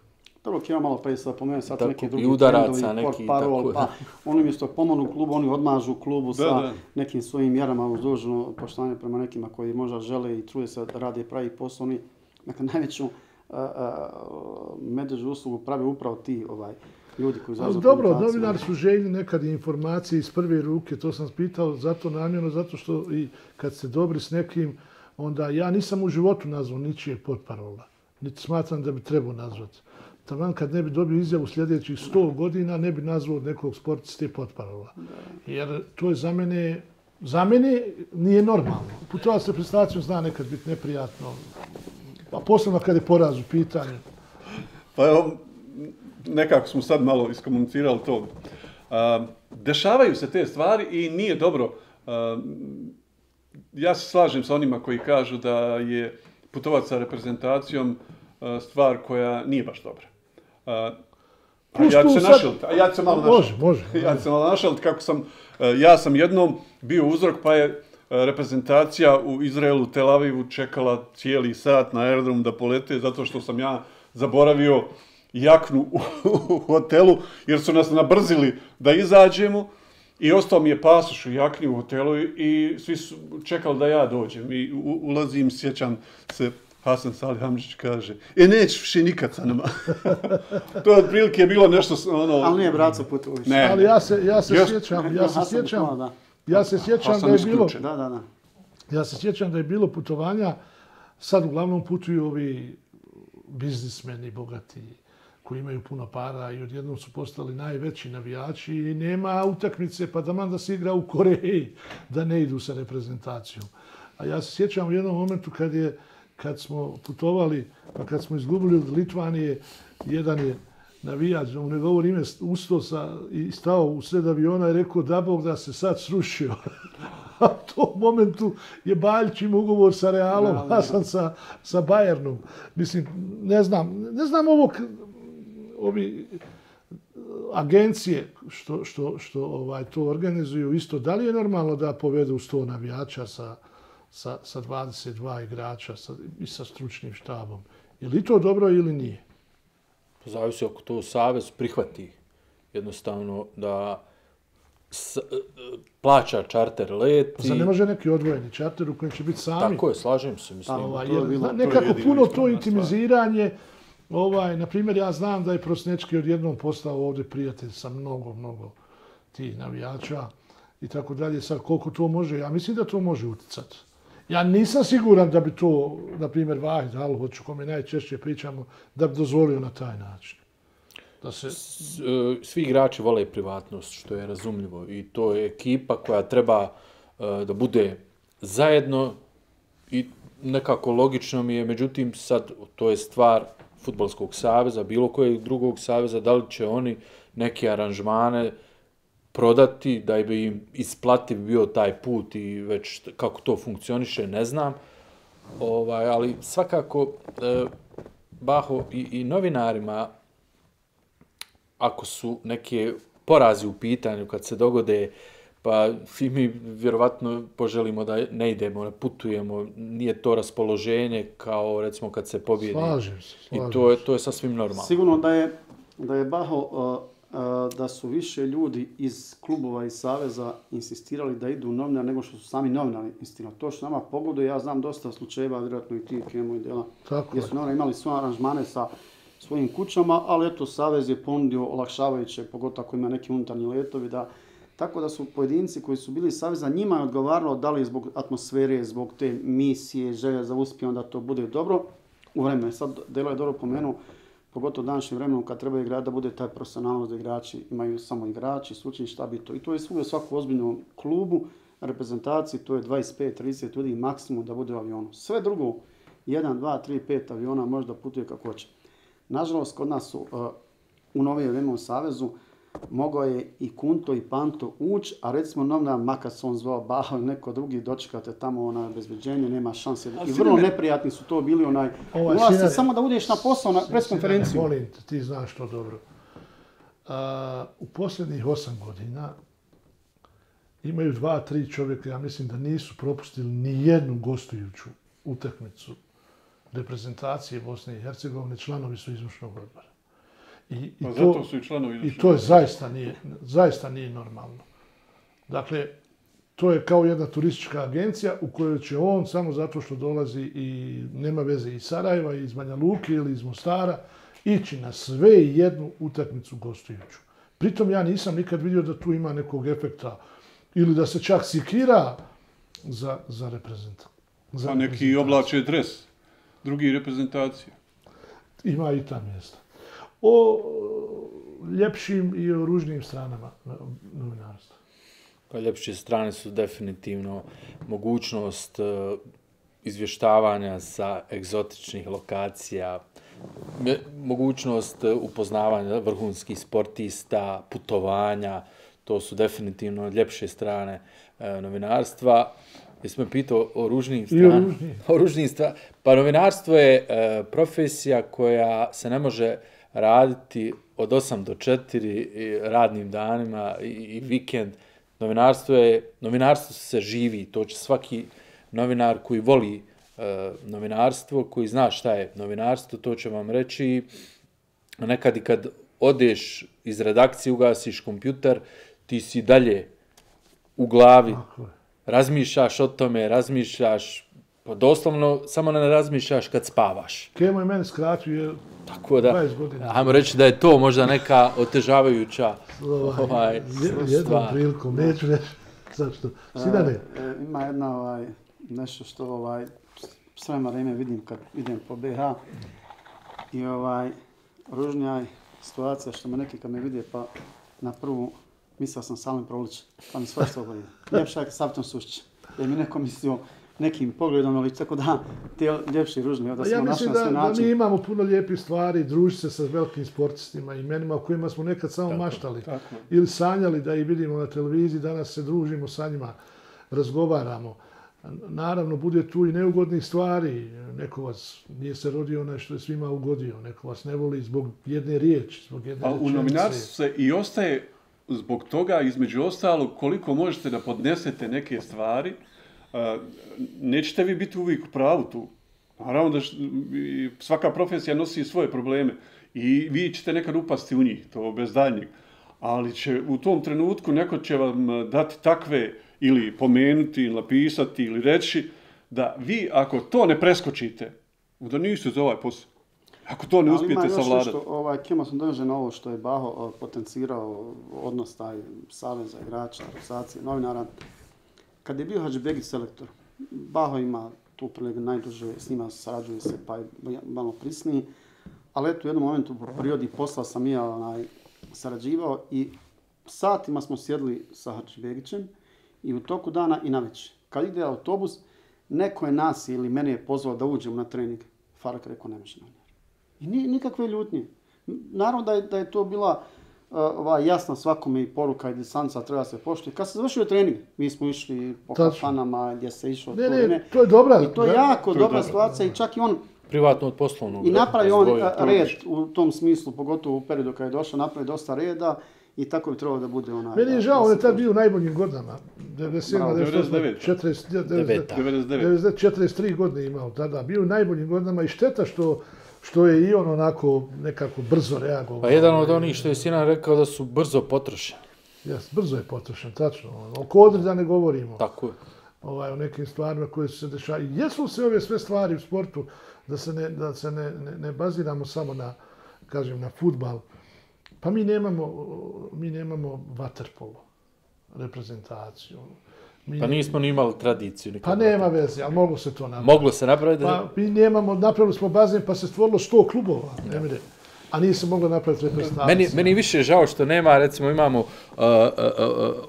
Dobro, ima malo prije sada pomenuti, sad neki drugi udaraca, neki parol, pa oni umjesto pomonu klubu, oni odmažu klubu sa nekim svojim mjerama uz dužno poštovanje prema nekima koji možda žele i trude se da rade pravi posao. Oni, dakle, najveću medvjeđu uslugu pravi upravo ti ljudi koji zauzaju komunikaciju. Dobro, novinari su željni nekad informacije iz prve ruke, to sam pitao zato namjerno, zato što i kad ste dobri s nekim, onda ja nisam u životu nazvao ničije potparola, niti smatram da bi trebao nazvati. Taman kad ne bi dobio izjavu sljedećih 100 godina, ne bi nazvao nekog sportiste potparola. Jer to je za mene nije normalno. Putovati s reprezentacijom zna nekad biti neprijatno, a posebno kad je poraz u pitanju. Pa evo, nekako smo sad malo iskomunicirali to. Dešavaju se te stvari i nije dobro. Ja se slažem sa onima koji kažu da je putovati sa reprezentacijom stvar koja nije baš dobra. Ja ću se našaliti. Ja ću se malo našaliti. Može. Ja ću se malo našaliti kako sam... Ja sam jednom bio uzrok pa je reprezentacija u Izraelu, Tel Avivu čekala cijeli sat na aerodromu da polete zato što sam ja zaboravio jaknu u hotelu jer su nas nabrzili da izađemo i ostao mi je pasoš u jakni u hotelu i svi su čekali da ja dođem i ulazim, sjećam se, Hasan Salihamić kaže, nećeš više nikad sa nama. To je otprilike bilo nešto... Ali nije Braco Putović. Ne. Ali ja se sjećam da je bilo... Ja se sjećam da je bilo putovanja, sad uglavnom putuju ovi biznismeni, bogati, koji imaju puno para i odjednom su postali najveći navijači i nema utakmice, pa da se igra u Koreji, da ne idu sa reprezentacijom. A ja se sjećam u jednom momentu kad smo putovali, pa kad smo izgubili od Litvanije, jedan je navijač, u njegovo ime ustao i stao u sred aviona i rekao da Bog da se sad srušio. A u tom momentu je Baljić imao ugovor sa Realom, a sam sa Bayernom. Mislim, ne znam ovi agencije što to organizuju isto, da li je normalno da povedu 100 navijača sa 22 igrača i sa stručnim štabom? Je li to dobro ili nije? Zavisi ako to savez prihvati jednostavno da plaća čarter let. Zar ne može neki odvojeni čarter u kojem će biti sami? Tako je, slažem se. Mislim. Nekako puno to intimiziranje. Na primjer, ja znam da je Prosnečki odjednom postao ovdje prijatelj sa mnogo tih navijača i tako dalje. Sad, koliko to može? Ja mislim da to može utjecati. Ja nisam siguran da bi to, na primjer, Vahid Halović, o kome najčešće pričamo, da bi dozvolio na taj način. Svi igrači vole privatnost, što je razumljivo. I to je ekipa koja treba da bude zajedno i nekako logično mi je. Međutim, sad to je stvar Fudbalskog saveza, bilo kojeg drugog saveza, da li će oni neke aranžmane prodati, da bi im isplativ bio taj put i već kako to funkcioniše, ne znam. Ali svakako, Baho, i novinarima, ako su neke porazi u pitanju, kad se dogode, pa svi mi vjerovatno poželimo da ne idemo, ne putujemo, nije to raspoloženje kao recimo kad se pobjedi. Slažem se. I to je sasvim normalno. Sigurno da je Baho, da su više ljudi iz klubova i saveza insistirali da idu u novinar nego što su sami novinari insistirali. To što nama pogoduje, ja znam dosta slučajeva, vjerojatno i ti Kemo i Dela, gdje su novinari imali svoje aranžmane sa svojim kućama, ali eto, savez je ponudio olakšavajuće, pogotovo ako ima neki unutarnji letovi, da Tako da su pojedinci koji su bili saveza, njima je odgovaralo da li zbog atmosfere, zbog te misije, želja za uspjehom da to bude dobro u vremenu. Sad Delo je dobro pomenuo, pogotovo današnjem vremenu kad treba igrati da bude taj profesionalnost da igrači imaju samo igrači, stručni štab i to. I to je svugdje u svakom ozbiljnom klubu, reprezentaciji, to je 25-30 ljudi maksimum da bude u avionu. Sve drugo, 1, 2, 3, 5 aviona možda putuje kako hoće. Nažalost, kod nas su u novije vrijeme u Savezu mogao je i Kunto i Panto ući, a recimo novinar, makar se on zvao Baha ili neko drugi, dočekate tamo obezbeđenje, nema šanse. I vrlo neprijatni su to bili ulazci, samo da udeš na posao, na preskonferenciju. Molim te, ti znaš to dobro. U posljednjih 8 godina imaju 2-3 čovjeka, ja mislim da nisu propustili ni jednu gostujuću utakmicu reprezentacije Bosne i Hercegovine, članovi su izvršnog odbora. Zato su i članovi I to je zaista nije normalno. Dakle, to je kao jedna turistička agencija u kojoj će on samo zato što dolazi i nema veze iz Sarajeva, iz Banja Luke ili iz Mostara, ići na sve i jednu utakmicu gostujuću. Pritom ja nisam nikad vidio da tu ima nekog efekta ili da se čak sikira za reprezentaciju. A neki oblače dres, drugi reprezentacije. Ima i ta mjesta. O ljepšim i o ružnim stranama novinarstva. Pa ljepše strane su definitivno mogućnost izvještavanja sa egzotičnih lokacija, mogućnost upoznavanja vrhunskih sportista, putovanja, to su definitivno ljepše strane novinarstva. Jesi me pitao o ružnim stranama? O ružnim stranama. Pa novinarstvo je profesija koja se ne može raditi od 8 do 4 radnim danima i vikend. Novinarstvo se živi, to će svaki novinar koji voli novinarstvo, koji zna šta je novinarstvo, to će vam reći. Nekad i kad odeš iz redakcije, ugasiš kompjuter, ti si dalje u glavi, razmišljaš o tome, pa doslovno samo ne razmišljaš kad spavaš. Kemo je meni skratio 20 godina. Ajmo reći da je to možda neka otežavajuća jednom prilikom, neću reći zašto. Sinane? Ima jedna nešto što sve vrijeme vidim kad idem po BH i ružnija je situacija što me neki kad me vide pa na prvu mislio sam Salim Prolić, pa mi svašta ogleda. Ljepša je Savton Sušć, jer mi neko mislio nekim pogledom, ali tako da te ljepši ružni, da smo našli na sve način. Ja mislim da mi imamo puno lijepih stvari, družiti se sa velikim sportistima, imenima o kojima smo nekad samo maštali ili sanjali da ih vidimo na televiziji, danas se družimo sa njima, razgovaramo. Naravno, bude tu i neugodnih stvari. Neko vas nije se rodio onaj što je svima ugodio, neko vas ne voli zbog jedne riječi, zbog jedne rečenice. A u novinarstvu se i ostaje zbog toga, između ostalog, koliko možete da podnesete neke stvari, nećete vi biti uvijek u pravu tu. Naravno da svaka profesija nosi svoje probleme i vi ćete nekad upasti u njih, to bez daljnjeg. Ali će u tom trenutku neko će vam dati takve ili pomenuti, ili napisati, ili reći da vi ako to ne preskočite, onda niste za ovaj posao. Ako to ne uspijete savladati. Ali ima još nešto, Kemo sam dođe na ovo što je Baho potencirao odnos taj saveza igrača, asocijacije, novinara. Kad je bio Hadžibegić selektor, Baho ima tu priliku najduže, s njima sarađuje se pa je malo prisniji, ali eto u jednom momentu po prirodi posla sam ja sarađivao i satima smo sjedli sa Hadžibegićem i u toku dana i navečer. Kad ide autobus, neko je nas ili mene je pozvao da uđemo na trening. Faruk rekao ne može novinar. I nikakve ljutnje. Naravno da je to bila jasna svakome i poruka i distanca treba se poštovati. Kad se završio trening, mi smo išli po kafanama gdje se išlo. To je dobra. I to je jako dobra situacija i čak i on privatno od poslovnog. I napravi on red u tom smislu, pogotovo u periodu kad je došao, napravi dosta reda i tako bi trebalo da bude onaj. Meni je žao, on je tad bio u najboljim godinama. 43 godine imao tada. Bio u najboljim godinama i šteta što je i on onako nekako brzo reagovao. Pa jedan od onih što je Sinan rekao da su brzo potrošeni. Jes, brzo je potrošen, tačno. Oko odreda ne govorimo. Tako je. O nekim stvarima koje su se dešavaju. Jesu se ove sve stvari u sportu da se ne baziramo samo na, kažem, na fudbal. Pa mi nemamo vaterpolo. reprezentaciju. Pa nismo ni imali tradiciju. Pa nema veze, ali moglo se to napraviti. Moglo se napraviti? Pa mi nemamo, napravili smo bazen pa se stvorilo 100 klubova, Emire. A nije se moglo napraviti reprezentacija. Meni više žao što nema, recimo imamo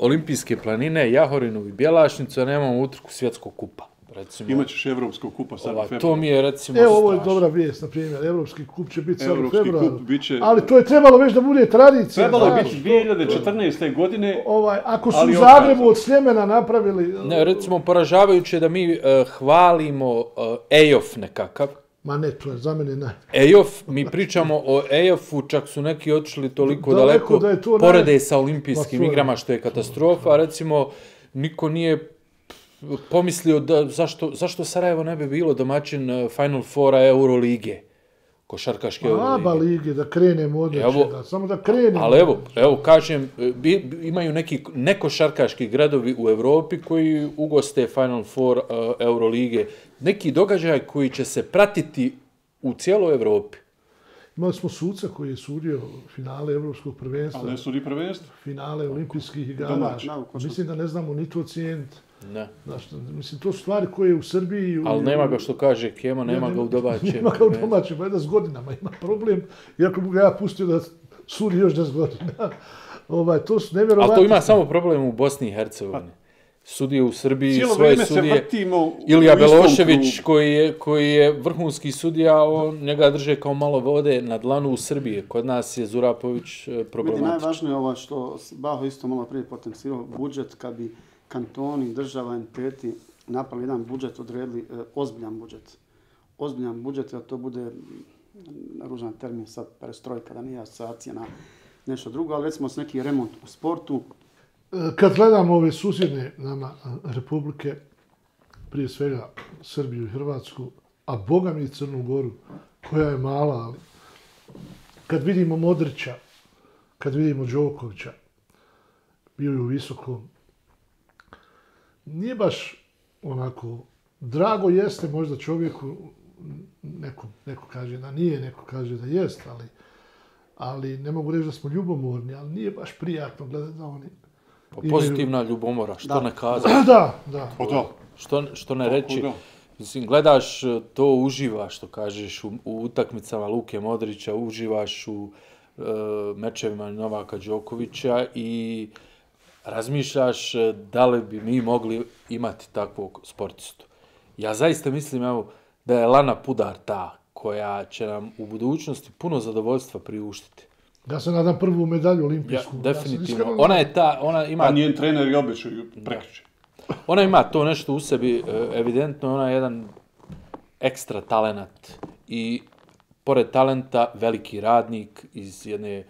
olimpijske planine, Jahorinu i Bjelašnicu, a nemamo utrku svjetskog kupa. Recimo, Imaćeš Evropskog kupa sad u februaru. to mi je recimo Evo, ovo je strašno. dobra vijest, na primjer, Evropski kup će biti sad u Evropski februaru. kup biće... Ali to je trebalo već da bude tradicija. Trebalo je znaš. biti 2014. godine. Ako su u ali Zagrebu otkazano. od Sljemena napravili... Ne, recimo, poražavajuće je da mi hvalimo EOF nekakav. Ma ne, to je za mene naj... EOF, mi pričamo o EOF-u, čak su neki otišli toliko Daleko daleko, da je to porede sa olimpijskim Ma, to je- igrama, što je katastrofa, a recimo, niko nije pomislio da zašto Sarajevo ne bi bilo domaćin Final Fora Eurolige, košarkaške Aba Eurolige. lige, da krenemo od Evo, nečega, samo da krenemo. Ali evo, kažem, imaju neki nekošarkaški gradovi u Europi koji ugoste Final Four Eurolige. Neki događaj koji će se pratiti u cijeloj Europi. Imali smo suca koji je sudio finale Evropskog prvenstva, Ali ne sudi prvenstvo. finale olimpijskih igara. Domaći. Mislim da ne znamo ni to ocijeniti. Ne. Mislim, to su stvari koje u Srbiji... Ali nema ga, što kaže Kema, nema ga u domaćem. Nema ga u domaćem, valjda s godinama ima problem, iako bi ga ja pustio da sudi još 10 godina. To su nevjerovatno... Ali to ima samo problem u Bosni i Hercegovini. Sudije u Srbiji, Cijelo svoje vrijeme se sudije. vrtimo u Ilija istom Belošević, krugu. koji je vrhunski sudija, njega drže kao malo vode na dlanu u Srbiji. Kod nas je Zurapović Vidi, problematičan. najvažnije je ovo što Baho isto malo prije potencirao, budžet, kad bi kantoni, država, entiteti napravili jedan budžet, odredili ozbiljan budžet. Ozbiljan budžet, da to bude, ružan termin sad, perestrojka, da nije asocijacija na nešto drugo, ali recimo s neki remont u sportu. Kad gledamo ove susjedne nama republike, prije svega Srbiju i Hrvatsku, a boga mi i Crnu Goru, koja je mala, ali kad vidimo Modrića, kad vidimo Đokovića, bio je u visokom, nije baš onako, drago jeste možda čovjeku, neko kaže da nije, neko kaže da jest, ali ne mogu reći da smo ljubomorni, ali nije baš prijatno gledati da oni... Pozitivna ljubomora, što ne kazati. Da. O da. Što ne reći. da. Mislim, gledaš to, uživaš, što kažeš, u utakmicama Luke Modrića, uživaš u mečevima Novaka Đokovića i razmišljaš da li bi mi mogli imati takvog sportistu. Ja zaista mislim, evo, da je Lana Pudar ta koja će nam u budućnosti puno zadovoljstva priuštiti. Ja se nadam prvu medalju olimpijsku. Definitivno. Ona ima... A njen trener je obećao prekriče. Ona ima to nešto u sebi, evidentno, ona je jedan ekstra talenat i pored talenta veliki radnik iz jedne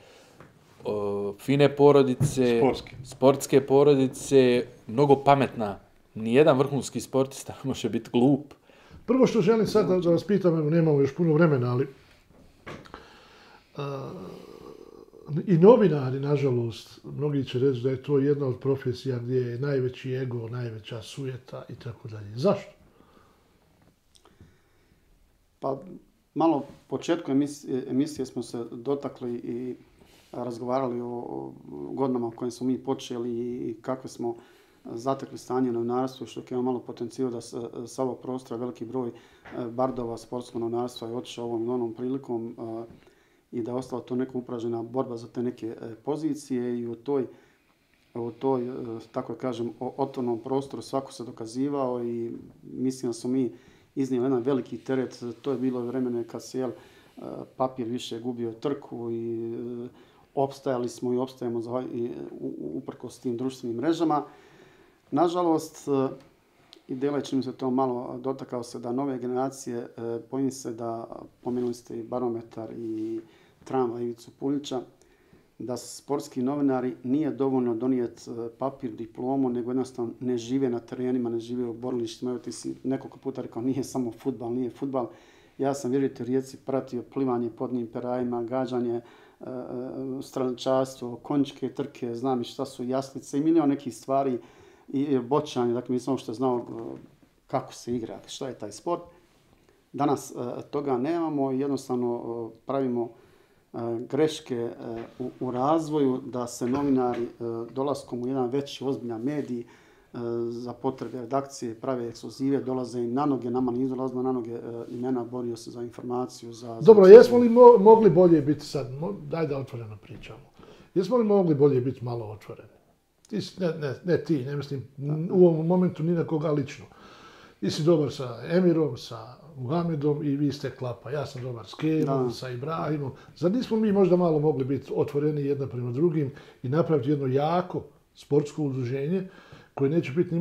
fine porodice, sportske porodice, mnogo pametna. Nijedan vrhunski sportista ne može biti glup. Prvo što želim sad da vas pitam, evo nemamo još puno vremena, ali i novinari, nažalost, mnogi će reći da je to jedna od profesija gdje je najveći ego, najveća sujeta i tako dalje. Zašto? Pa malo početku emisije smo se dotakli i razgovarali o godinama u kojim smo mi počeli i kakve smo zatekli stanje novinarstva, što je malo potencijal da sa ovog prostora veliki broj bardova sportskog novinarstva je otišao ovom i onom prilikom i da je ostala to neka upražena borba za te neke pozicije i u toj, tako da kažem, otvornom prostoru svako se dokazivao i mislim da smo mi iznijeli jedan veliki teret. To je bilo vremena kad se papir više gubio trku i opstajali smo i opstajemo uprkos tim društvenim mrežama. Nažalost, i deleći mi se to malo dotakao se da nove generacije, bojim se da, pomenuli ste i Barometar i Tramvaj Ivicu Puljića, da sportski novinari nije dovoljno donijeti papir, diplomu, nego jednostavno ne žive na terenima, ne žive u borilištima. Evo ti si nekoliko puta rekao, nije samo fudbal, nije fudbal. Ja sam, vjerujte, u Rijeci pratio plivanje podnim perajima, gađanje, streličarstvo, konjičke trke, znam i šta su jaslice i milion nekih stvari i bočanje, dakle nisam uopšte znao kako se igra, šta je taj sport. Danas toga nemamo i jednostavno pravimo greške u razvoju, da se novinari dolaskom u jedan veći ozbiljan medij za potrebe redakcije prave ekskluzive, dolaze im na noge, nama nisu dolazilo na noge imena, borio se za informaciju. Dobro, jesmo li mogli bolje biti sad, daj da otvoreno pričamo, jesmo li mogli bolje biti malo otvoreni? Ne ti, ne mislim u ovom momentu ni na koga lično. Ti si dobar sa Emirom, sa Muhamedom i vi ste klapa. Ja sam dobar s Kemom, sa Ibrahimom. Zar nismo mi možda malo mogli biti otvoreni jedna prema drugim i napraviti jedno jako sportsko udruženje koje neće biti ni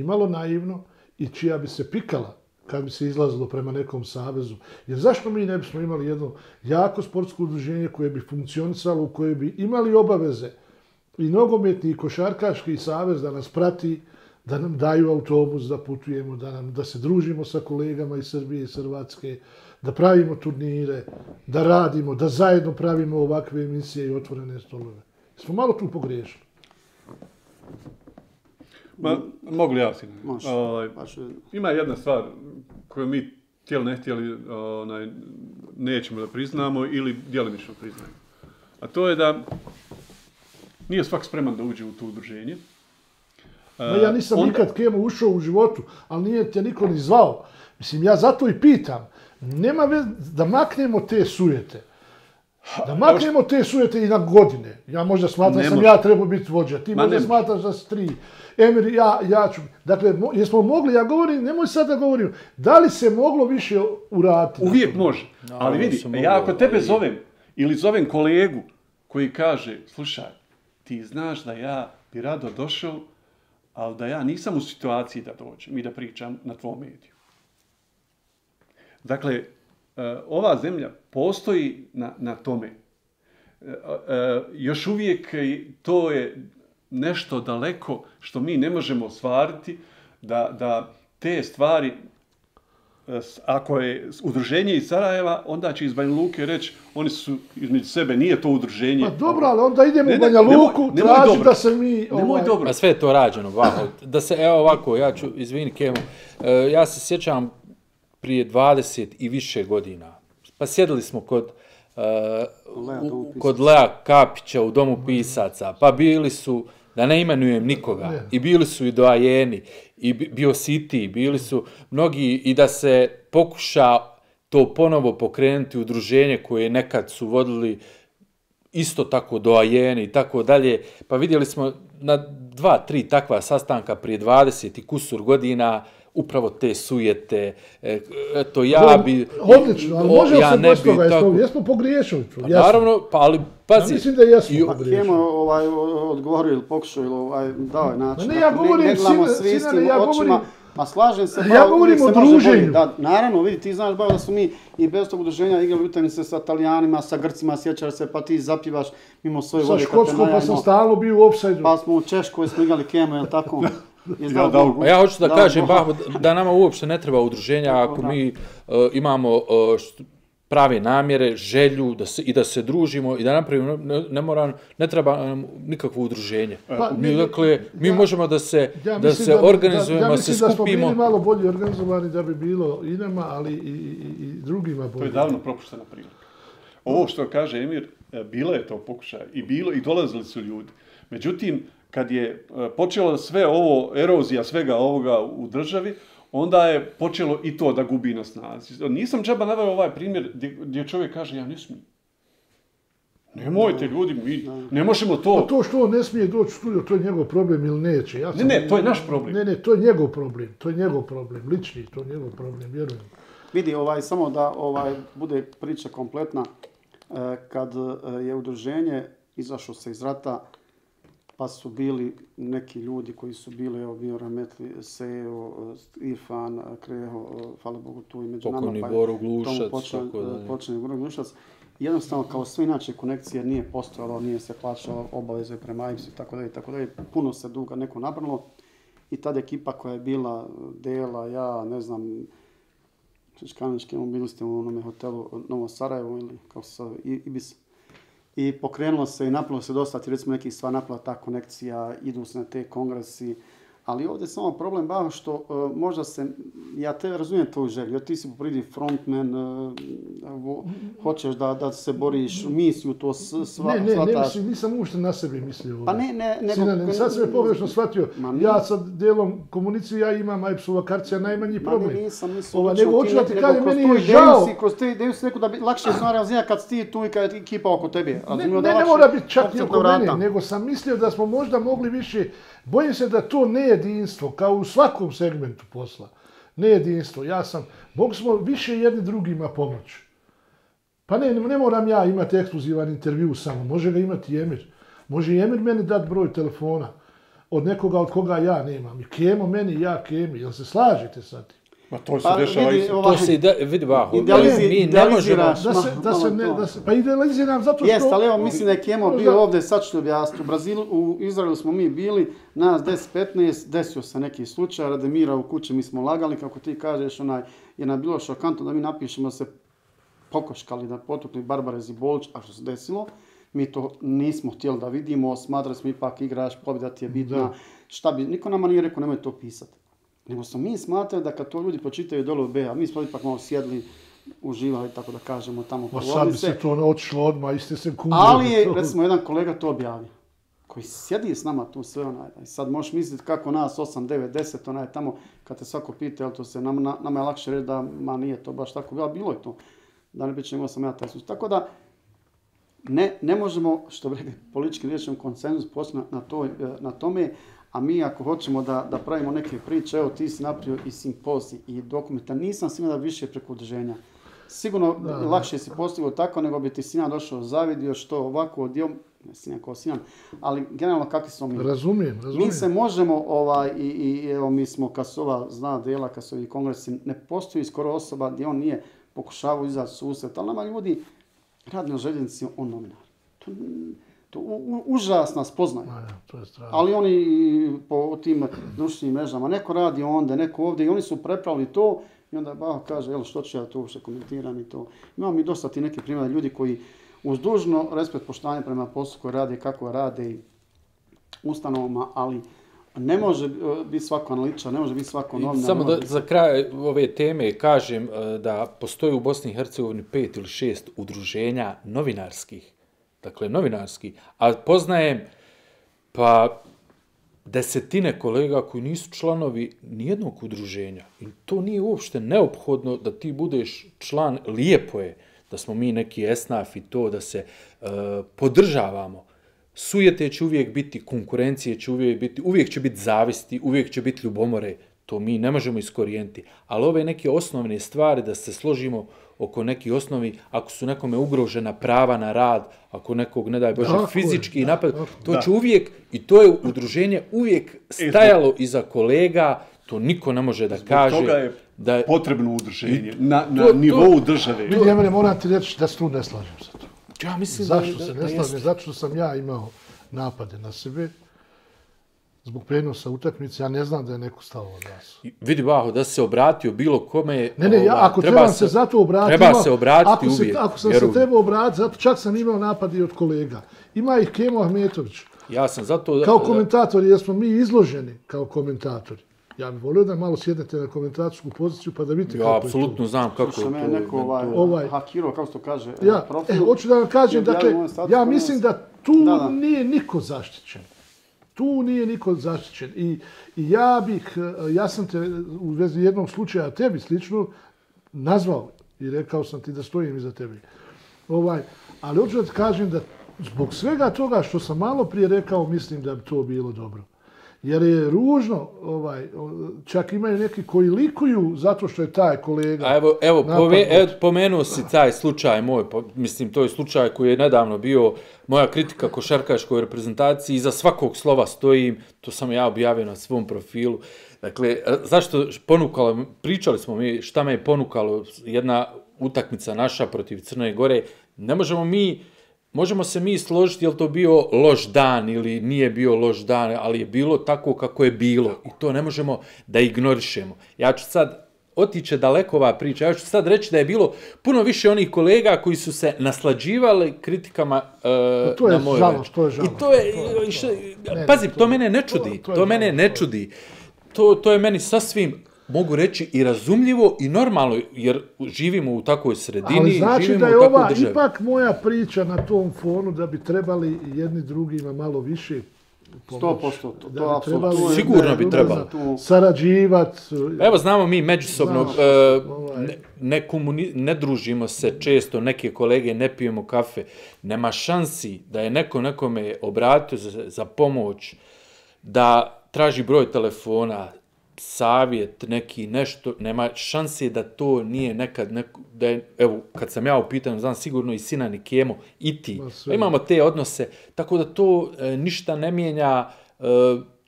malo naivno i čija bi se pikala kad bi se izlazilo prema nekom savezu. Jer zašto mi ne bismo imali jedno jako sportsko udruženje koje bi funkcionisalo, u koje bi imali obaveze i nogometni i košarkaški savez da nas prati, da nam daju autobus da putujemo, da se družimo sa kolegama iz Srbije i Hrvatske, da pravimo turnire, da radimo, da zajedno pravimo ovakve emisije i otvorene stolove. Smo malo tu pogriješili. Mogu li ja si? Može. Ima jedna stvar koju mi htjeli ne htjeli nećemo da priznamo ili djelimično priznamo. A to je da nije svak spreman da uđe u to udruženje. Ja nisam nikad Kemo ušao u životu, ali nije te niko ni zvao. Mislim, ja zato i pitam. Nema da maknemo te sujete. Da maknemo te sujete i na godine. Ja možda smatram sam ja trebao biti vođa. Ti možda smatraš da si 3. Emir, ja ću. Dakle, jesmo mogli, ja govorim, nemoj sad da govorim, da li se moglo više uraditi? Uvijek može. Ali vidi, ja ako tebe zovem ili zovem kolegu koji kaže, slušaj, ti znaš da ja bi rado došao, ali da ja nisam u situaciji da dođem i da pričam na tvom mediju. Dakle, ova zemlja postoji na tome. Još uvijek to je nešto daleko što mi ne možemo ostvariti, da te stvari, ako je udruženje iz Sarajeva, onda će iz Banja Luke reći, oni su između sebe, nije to udruženje. Pa dobro, ali onda idemo u Banja Luku, traži da se mi... Nemoj dobro. Pa sve je to rađeno, da se, evo ovako, ja ću, izvini Kemo, ja se sjećam prije 20 i više godina, pa sjedili smo kod Lea Kapića u Domu pisaca, pa bili su, da ne imenujem nikoga, i bili su i doajeni, i bio si ti, bili su mnogi, i da se pokuša to ponovo pokrenuti udruženje koje nekad su vodili isto tako doajeni i tako dalje, pa vidjeli smo na 2-3 takva sastanka prije 20 i kusur godina, upravo te sujete, to ja bi... Odlično, ali možemo se bez toga, jesmo pogriješili. Naravno, ali pazi... Ja mislim da jesmo pogriješili. Kemo odgovorio ili pokušao ili dao je način. Ne, ja govorim, Sinane, ja govorim... Ma slažem se, ja govorim o druženju. Naravno, vidi, ti znaš da su mi i bez tog udruženja igrali utakmice sa Italijanima, sa Grcima, sjećaš se, pa ti zapjevaš mimo svoje vode. Sa Škotskom, pa sam stalno bio u ofsajdu. Pa smo u Češkoj smo igrali Kemo, je li tako? Ja hoću da kažem, da nama uopšte ne treba udruženja ako mi imamo prave namjere, želju da se družimo i da napravimo, ne treba nam nikakvo udruženje. Mi možemo da se organizujemo, da se skupimo. Ja mislim da smo bili malo bolje organizovani da bi bilo i nama, ali i drugima bolje. To je davno propuštena prilika. Ovo što kaže Emir, bilo je to pokušaj i dolazili su ljudi. Međutim, kad je počelo sve ovo, erozija svega ovoga u državi, onda je počelo i to da gubi na snazi. Nisam džaba naveo ovaj primjer gdje čovjek kaže ja ne smijem. Nemojte ljudi, mi ne možemo to... A to što on ne smije doći u studio, to je njegov problem ili neće. Ne, to je naš problem. Ne, to je njegov problem, lični, to je njegov problem, vjerujem. Vidi, samo da bude priča kompletna, kad je udruženje izašlo se iz rata, pa su bili neki ljudi koji su bili, evo bio Rametli, Sejo, Irfan, Kreho, hvala Bogu tu i među nama. Pokojni Boro Glušac. Počne Boro Glušac. Jednostavno, kao sve inače konekcije nije postojalo, nije se plaćalo obaveze prema AIPS-u i tako dalje. Puno se duga neko nabralo i tad ekipa koja je bila Dela, ja, ne znam, Češkanički, bili ste u onome hotelu Novo Sarajevo ili kako se zove, Ibis. I pokrenulo se i napravilo se dosta, recimo nekih stvari napravila ta konekcija, idu se na te kongresi, Ali ovdje je samo problem baš što možda se, ja te razumijem tvoju želju, ti si po pridi frontman, hoćeš da se boriš, misiju to shvataš. Nisam uopšte na sebi mislio. Pa ne, nego... Sad sam je pogrešno shvatio. Ja sad dijelom komuniciju, ja imam AIPS-ova kartica najmanji problem. Nisam mislio nego hoću da ti kažem, meni je žao. Kroz te ideju si neko da bi lakše snarazija kad si ti tu i kad je ekipa oko tebe. Ne mora biti čak i oko mene, nego sam mislio da smo možda mogli više. Bojim se da to ne jedinstvo, kao u svakom segmentu posla, ne jedinstvo. Mogli smo više jedni drugima pomoći. Pa ne moram ja imati ekskluzivan intervju samo, može ga imati i Emir. Može i Emir meni dati broj telefona od nekoga od koga ja nemam. I Kemo meni, ja Kemi. Jel se slažete sad? Ma to se dešava isto. To se vidi baho. Mi ne možemo... Pa idealiziram zato što... Jest, ali evo mislim da je Kemo bio ovdje, sad ću objasniti. U Izraelu smo mi bili, nas 10-15, desio se neki slučaj, Rademira u kući mi smo lagali, kako ti kažeš, je nam bilo šokantno da mi napišemo da se pokoškali, da potukli Barbara Zibolić, a što se desilo, mi to nismo htjeli da vidimo, smatrali smo ipak igraš, pobjeda ti je bitna, šta bi, niko nama nije rekao nemoj to pisati. Nego smo mi smatrali da kad to ljudi počitaju dole u BiH, mi smo ipak malo sjedli, uživali, tako da kažemo, tamo povodili se. Sad bi se to otišlo odmah, iste sekunde. Ali je, recimo, jedan kolega to objavio, koji sjedi s nama tu sve sad možeš misliti kako nas 8, 9, 10, tamo, kad te svako pita, jel to se, nama je lakše reći da, ma nije to baš tako, bilo je to. Da ne pričam, imao sam ja taj sustav. Tako da, ne možemo, što bi rekli, politički riječom konsenzus postići na tome, a mi ako hoćemo da pravimo neke priče, evo ti si napravio i simpozij i dokumenta, nisam sigurno da više preko udruženja. Sigurno lakše si postigao tako nego bi ti Sinan došao zavidio što ovako dio, ne Sinan kao Sinan, ali generalno kakvi smo mi. Razumijem. Mi se možemo, i evo mi smo, kad su ova zna dela, kad su ovi kongresi, ne postoji skoro osoba gdje on nije pokušavao izaći susret, ali nama ljudi radi na željeznici, on novinar. To užasna spoznaja. Ali oni po tim društvenim mrežama, neko radi onda, neko ovdje i oni su prepravili to i onda kaže, što ću ja to uopšte komentiram i to. Imamo mi dosta ti neki primjeri ljudi koji uz dužno respekt poštovanje prema poslu koji rade, kako rade i ustanovama, ali ne može biti svako analitičar, ne može biti svako novinar. Samo za kraj ove teme kažem da postoji u Bosni i Hercegovini 5 ili 6 udruženja novinarskih. Dakle, novinarski. A poznajem pa desetine kolega koji nisu članovi nijednog udruženja. I to nije uopšte neophodno da ti budeš član. Lijepo je da smo mi neki esnaf i to da se podržavamo. Sujete će uvijek biti, konkurencije će uvijek će biti zavisti, uvijek će biti ljubomore. To mi ne možemo iskorijeniti. Ali ove neke osnovne stvari da se složimo oko nekih osnovi, ako su nekome ugrožena prava na rad, ako nekog, ne daj Bože, fizički napad, to će uvijek, i to je udruženje uvijek stajalo iza kolega, to niko ne može da kaže. Zbog toga je potrebno udruženje na nivou države. Ja moram ti reći da se tu ne slažem sa to. Ja mislim zašto se ne slažem? Zato što sam ja imao napade na sebe. Zbog prenosa utakmice, ja ne znam da je neko stao od vas. Vidi, Baho, da se obratio bilo kome... Ako trebam se zato obratiti... Treba se obratiti uvijek. Ako sam se trebao obratiti, zato čak sam imao napad i od kolega. Ima ih Kemo Ahmetović. Ja sam zato... Kao komentatori, jer smo mi izloženi kao komentatori. Ja bih volio da malo sjednete na komentatorsku poziciju pa da vidite kako je to. Ja apsolutno znam kako je to. Slušam je neko hakirao, kako se to kaže, profil. Hoću da vam kažem, dakle, ja mislim da tu nije niko zaštićen. Tu nije niko zaštićen. I ja sam te u vezi jednog slučaja tebi slično nazvao i rekao sam ti da stojim iza tebi. Ali hoću da ti kažem da zbog svega toga što sam malo prije rekao, mislim da bi to bilo dobro. Jer je ružno, čak imaju neki koji likuju zato što je taj kolega... Evo pomenuo si taj slučaj moj, mislim to je slučaj koji je nedavno bio moja kritika košarkaškoj reprezentaciji, iza svakog slova stojim, to sam ja objavio na svom profilu. Dakle, zašto ponukalo, pričali smo mi šta me je ponukalo, jedna utakmica naša protiv Crne Gore, ne možemo se mi složiti je li to bio loš dan ili nije bio loš dan, ali je bilo tako kako je bilo i to ne možemo da ignorišemo. Ja ću sad otiće daleko ova priča. Ja ću sad reći da je bilo puno više onih kolega koji su se naslađivali kritikama na moj žalost, to je žalost. I to je, pazi, to mene ne čudi. To mene ne čudi. To je meni sasvim, mogu reći, i razumljivo i normalno, jer živimo u takvoj sredini, ali znači živimo da je u takvoj ova državi. ipak moja priča na tom fonu da bi trebali jedni drugima malo više pomoći. 100%, to apsolutno. Sigurno bi trebalo. Sarađivati. Evo, znamo mi međusobno, Znamo, ne družimo se često, neke kolege ne pijemo kafe. Nema šansi da je neko nekome obratio za pomoć, da traži broj telefona, savjet, neki nešto, nema šanse da to nije nekad, da je, evo, kad sam ja u pitanju, znam sigurno i Sinan i Kemo, i ti, imamo te odnose, tako da to ništa ne mijenja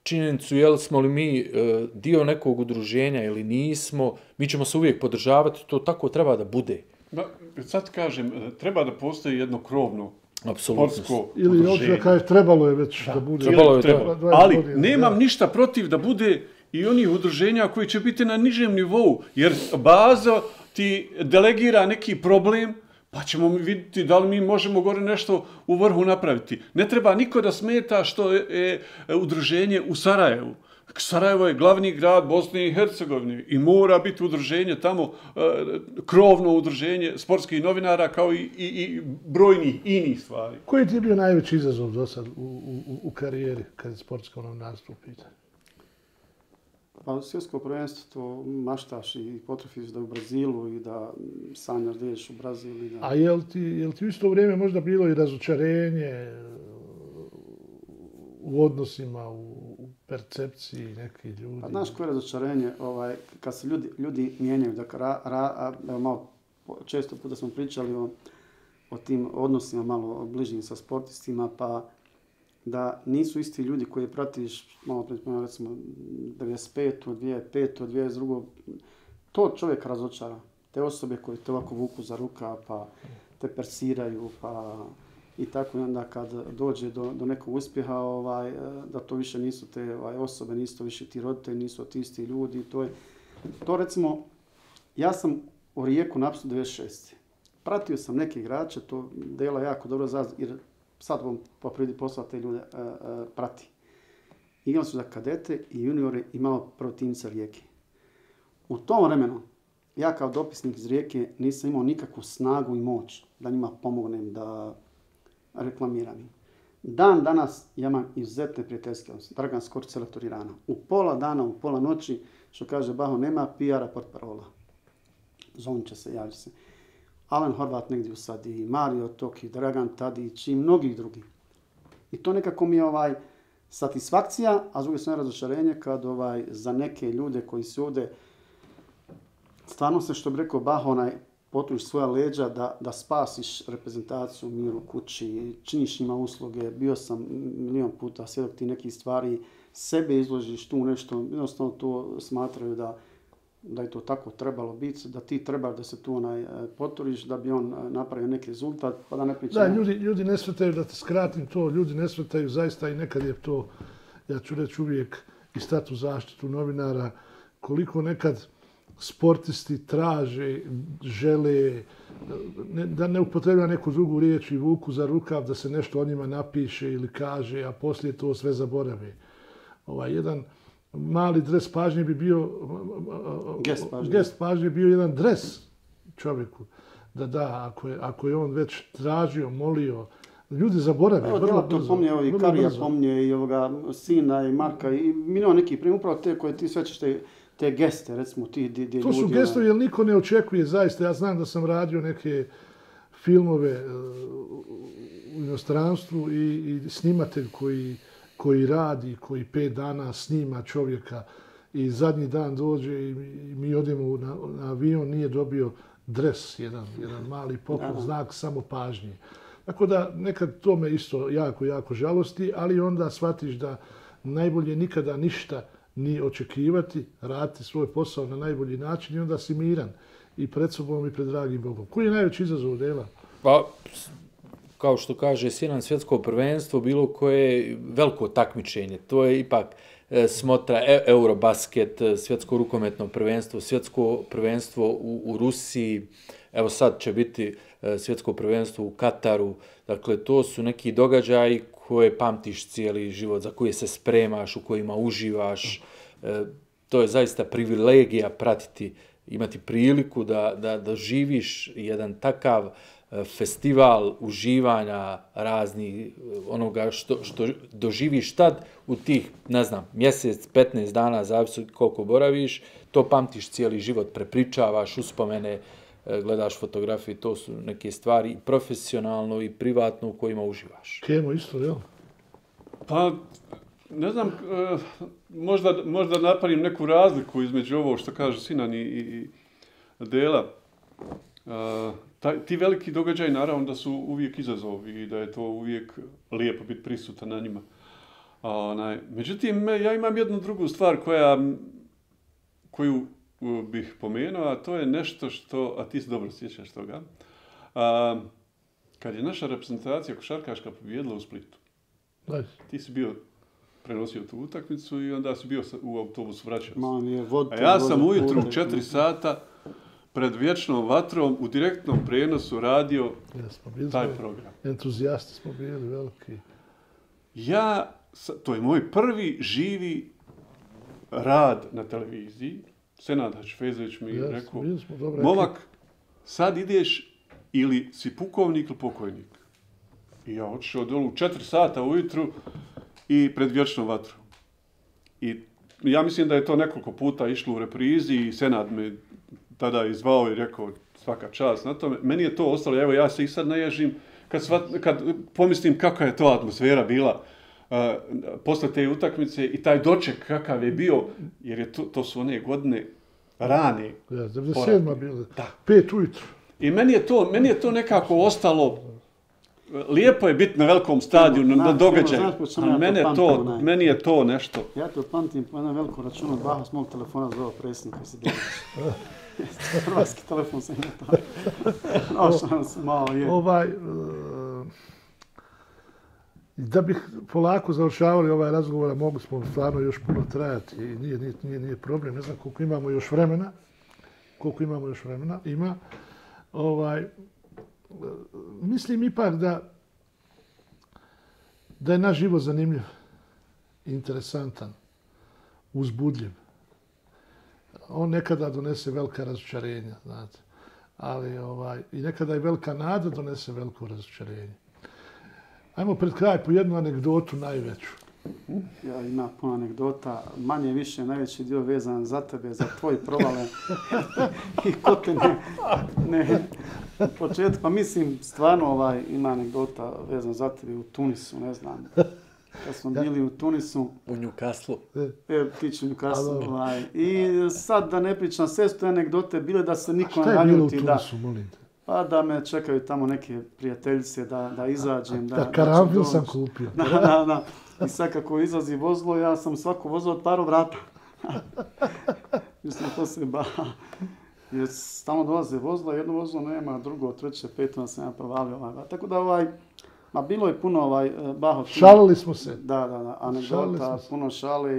činjenicu, jel smo li mi dio nekog udruženja ili nismo, mi ćemo se uvijek podržavati, to tako treba da bude. Sad kažem, treba da postoji jedno krovno Apsolutno. ili hoće da kaže trebalo je već da bude. Ali nemam ništa protiv da bude i onih udruženja koji će biti na nižem nivou, jer baza ti delegira neki problem, pa ćemo vidjeti da li mi možemo gore nešto u vrhu napraviti. Ne treba niko da smeta što je udruženje u Sarajevu. Sarajevo je glavni grad Bosne i Hercegovine i mora biti udruženje tamo, krovno udruženje sportskih novinara kao i brojnih inih stvari. Koji ti je bio najveći izazov do sad u karijeri kad je sportsko novinarstvo u pitanju? Pa svjetsko prvenstvo maštaš i potrafiš da u Brazilu i da sanjaš da ideš u Brazil. A je li ti u isto vrijeme možda bilo i razočarenje u odnosima, u percepciji nekih ljudi? Pa znaš koje je razočarenje? Kad se ljudi mijenjaju, malo često puta smo pričali o tim odnosima malo bližnjim sa sportistima, pa da nisu isti ljudi koji pratiš, malo recimo 95. 2005. 2022. To čovjek razočara. Te osobe koje te ovako vuku za ruka, pa te persiraju, pa i tako. I onda kad dođe do nekog uspjeha, da to više nisu te osobe, nisu to više ti roditelji, nisu ti isti ljudi. To recimo, ja sam u Rijeku napisao 96. Pratio sam neke igrače, to Dela jako dobro zna, jer sad vam po prvi posla te ljude prati. Igrali su za kadete i juniore i malo protivnica Rijeke. U tom vremenu, ja kao dopisnik iz Rijeke nisam imao nikakvu snagu i moć da njima pomognem, da reklamiram. Dan danas ja imam izuzetne prijateljske odnose. Dragan Skorić, selektor Irana. U pola dana, u pola noći, što kaže Baho, nema PR-a portparola. Zovnit će se, javlja se. Alen Horvat negdje usadi, Mario Toki, Dragan Tadić i mnogih drugih. I to nekako mi je satisfakcija, a s druge strane razočarenje kad za neke ljude koji su ovdje stvarno se, što bi rekao Baho, potružiš svoja leđa da spasiš reprezentaciju, miru kući, činiš njima usluge. Bio sam milion puta svjedok ti nekih stvari, sebe izložiš tu nešto, jednostavno to smatraju da je to tako trebalo biti, da ti treba da se tu poturiš, da bi on napravio neki rezultat, pa da ne pričamo. Da, ljudi ne shvataju, da te skratim to, ljudi ne shvataju zaista i nekad je to, ja ću reći uvijek, i statu zaštitu novinara, koliko nekad sportisti traže, žele, da ne upotrebljava neku drugu riječ i vuku za rukav, da se nešto o njima napiše ili kaže, a poslije to sve zaborave. Jedan mali dres pažnje bi bio, gest pažnje bi bio jedan dres čovjeku. Da, ako je on već tražio, molio, ljudi zaborave. Evo, Dela to pomnje, i Karija pomnje, i Sina, i Marka, i milion nekih primjer, upravo te koje ti svećeš te geste, recimo ti ljudi. To su gestovi, jer niko ne očekuje zaista. Ja znam da sam radio neke filmove u inostranstvu i snimatelj koji radi, koji 5 dana snima čovjeka i zadnji dan dođe i mi odemo na avion, nije dobio dres, jedan mali poklon, znak samo pažnje. Tako da nekad to me isto jako žalosti, ali onda shvatiš da najbolje nikada ništa ni očekivati, raditi svoj posao na najbolji način i onda si miran i pred sobom i pred dragim Bogom. Koji je najveći izazov, Dela? Pa, kao što kaže Sinan, svjetsko prvenstvo, bilo koje veliko takmičenje. To je ipak smotra, Eurobasket, svjetsko rukometno prvenstvo, svjetsko prvenstvo u Rusiji, evo sad će biti svjetsko prvenstvo u Kataru. Dakle, to su neki događaji koje pamtiš cijeli život, za koje se spremaš, u kojima uživaš. To je zaista privilegija pratiti, imati priliku da živiš jedan takav festival uživanja raznih onoga što doživiš tad u tih, ne znam, mjesec, 15 dana, zavisi koliko boraviš, to pamtiš cijeli život, prepričavaš uspomene, gledaš fotografije, to su neke stvari i profesionalno i privatno u kojima uživaš. Kemo isto, jel? Pa, ne znam, možda napravim neku razliku između ovo što kaže Sinan i Dela. Ti veliki događaji naravno da su uvijek izazov i da je to uvijek lijepo biti prisutan na njima. Međutim, ja imam jednu drugu stvar koju bih pomenuo, a to je nešto što, a ti se dobro sjećaš toga, kad je naša reprezentacija košarkaška pobijedila u Splitu. Ti si prenosio tu utakmicu i onda si bio u autobusu vraćao se. A ja sam ujutru u 4 sata pred vječnom vatrom u direktnom prenosu radio taj program. Entuzijasti smo bili veliki. To je moj prvi živi rad na televiziji. Senad Hačfezović mi je rekao, momak, sad ideš ili si pukovnik ili pokojnik. I ja otišao dolu u 4 sata ujutru i pred vječnom vatrom. I ja mislim da je to nekoliko puta išlo u reprizi i Senad me tada izvao i rekao svaka čast na tome. Meni je to ostalo, evo ja se i sad naježim kad pomislim kakva je to atmosfera bila posle te utakmice i taj doček kakav je bio, jer je to su one godine rane. 97. bilo, 5 ujutru. I meni je to nekako ostalo, lijepo je biti na velikom stadionu, na događaju, ali meni je to nešto. Ja to pamtim po jednom velikom računu, Baha s mog telefona zvao predsjednika se djeliš. Hrvatski telefon sam imao tako. Nošao sam malo je. Da bih polako završavali ovaj razgovor, mogu smo stvarno još puno trajati i nije problem. Ne znam koliko imamo još vremena. Ima. Mislim ipak da je naš život zanimljiv, interesantan, uzbudljiv. On nekada donese velika razočarenja, znate. Ali i nekada i velika nada donese veliko razočarenje. Ajmo pred kraj po jednu anegdotu najveću. Ja imam puno anegdota, manje više, najveći dio vezan za tebe, za tvoj provale. I ko te ne u početku, pa mislim, stvarno ima anegdota vezan za tebe u Tunisu, ne znam. Kad smo bili u Tunisu. U Newcastle. Tiče Newcastle. I sad da ne pričam, sve su te anegdote bile da se niko ne naljuti. Šta je bilo u Tunisu, molim te? Pa da me čekaju tamo neke prijateljice, da izađem. Karanfil sam kupio. Da. I sad kako izlazi vozilo, ja sam svako vozilo otvarao vrata. Mislim, to se jer stalno dolaze vozila, jedno vozilo nema, drugo, treće, peto, sam ja provalio. Tako da bilo je puno Baho. Šalili smo se. Da, anegdota, puno šale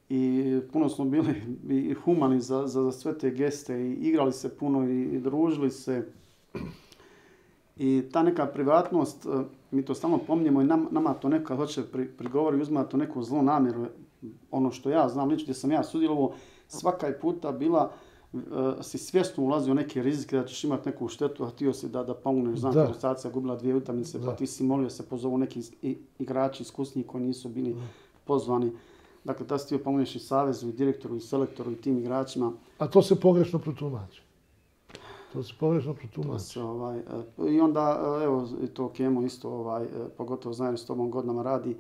i puno smo bili i humani za sve te geste i igrali se puno i družili se. I ta neka privatnost, mi to stalno pominjemo i nama to neka hoće prigovori, uzma to neku zlu namjeru. Ono što ja znam, lično gdje sam ja sudjelovao, svaka je puta bila si svjesno ulazio u neke rizike da ćeš imati neku štetu, a htio si da pomogneš. Znam, reprezentacija gubila 2 utakmice, pa ti si molio se pozovu neki igrači iskusniji koji nisu bili pozvani. Dakle, ta si htio pomogneš i savezu, i direktoru, i selektoru, i tim igračima. A to se pogrešno protumači. I onda, evo, to Kemo isto, pogotovo zajedno s tobom godinama radi,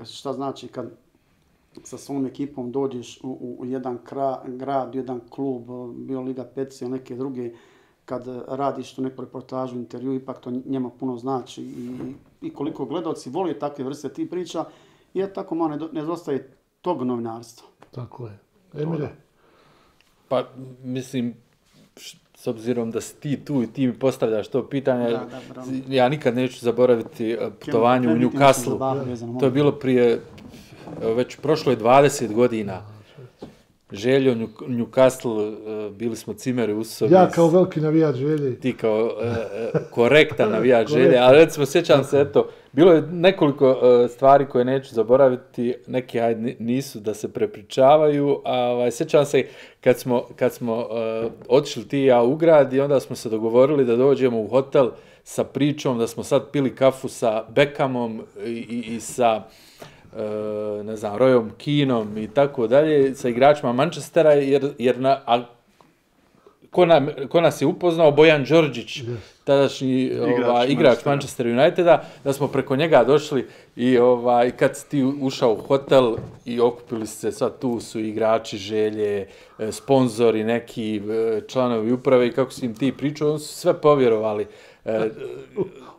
šta znači kad sa svom ekipom dođeš u jedan grad, jedan klub, bio Liga Peci ili neke druge, kad radiš tu neku reportažu, intervju, ipak to njema puno znači i koliko gledalci voli takve vrste ti priča, i tako malo nedostaje tog novinarstva. Tako je. Emire? Pa, mislim, s obzirom da si ti tu i ti mi postavljaš to pitanje, ja nikad neću zaboraviti putovanje u Newcastle. To je bilo prije već prošlo je 20 godina. Željo, Newcastle, bili smo cimeri u sobi. Ja kao veliki navijač Želje. Ti kao korektan navijač Želje, ali recimo sjećam se, eto, bilo je nekoliko stvari koje neću zaboraviti, neki nisu da se prepričavaju, a sjećam se kad smo otišli ti i ja u grad i onda smo se dogovorili da dođemo u hotel sa pričom da smo sad pili kafu sa Beckhamom i sa ne znam, Royom Keanom i tako dalje, sa igračima Manchestera, jer ko nas je upoznao, Bojan Đorđić, tadašnji igrač Manchester Uniteda, da smo preko njega došli i kad si ti ušao u hotel i okupili se, sad tu su igrači Želje, sponzori, neki članovi uprave i kako si im ti pričao, oni su sve povjerovali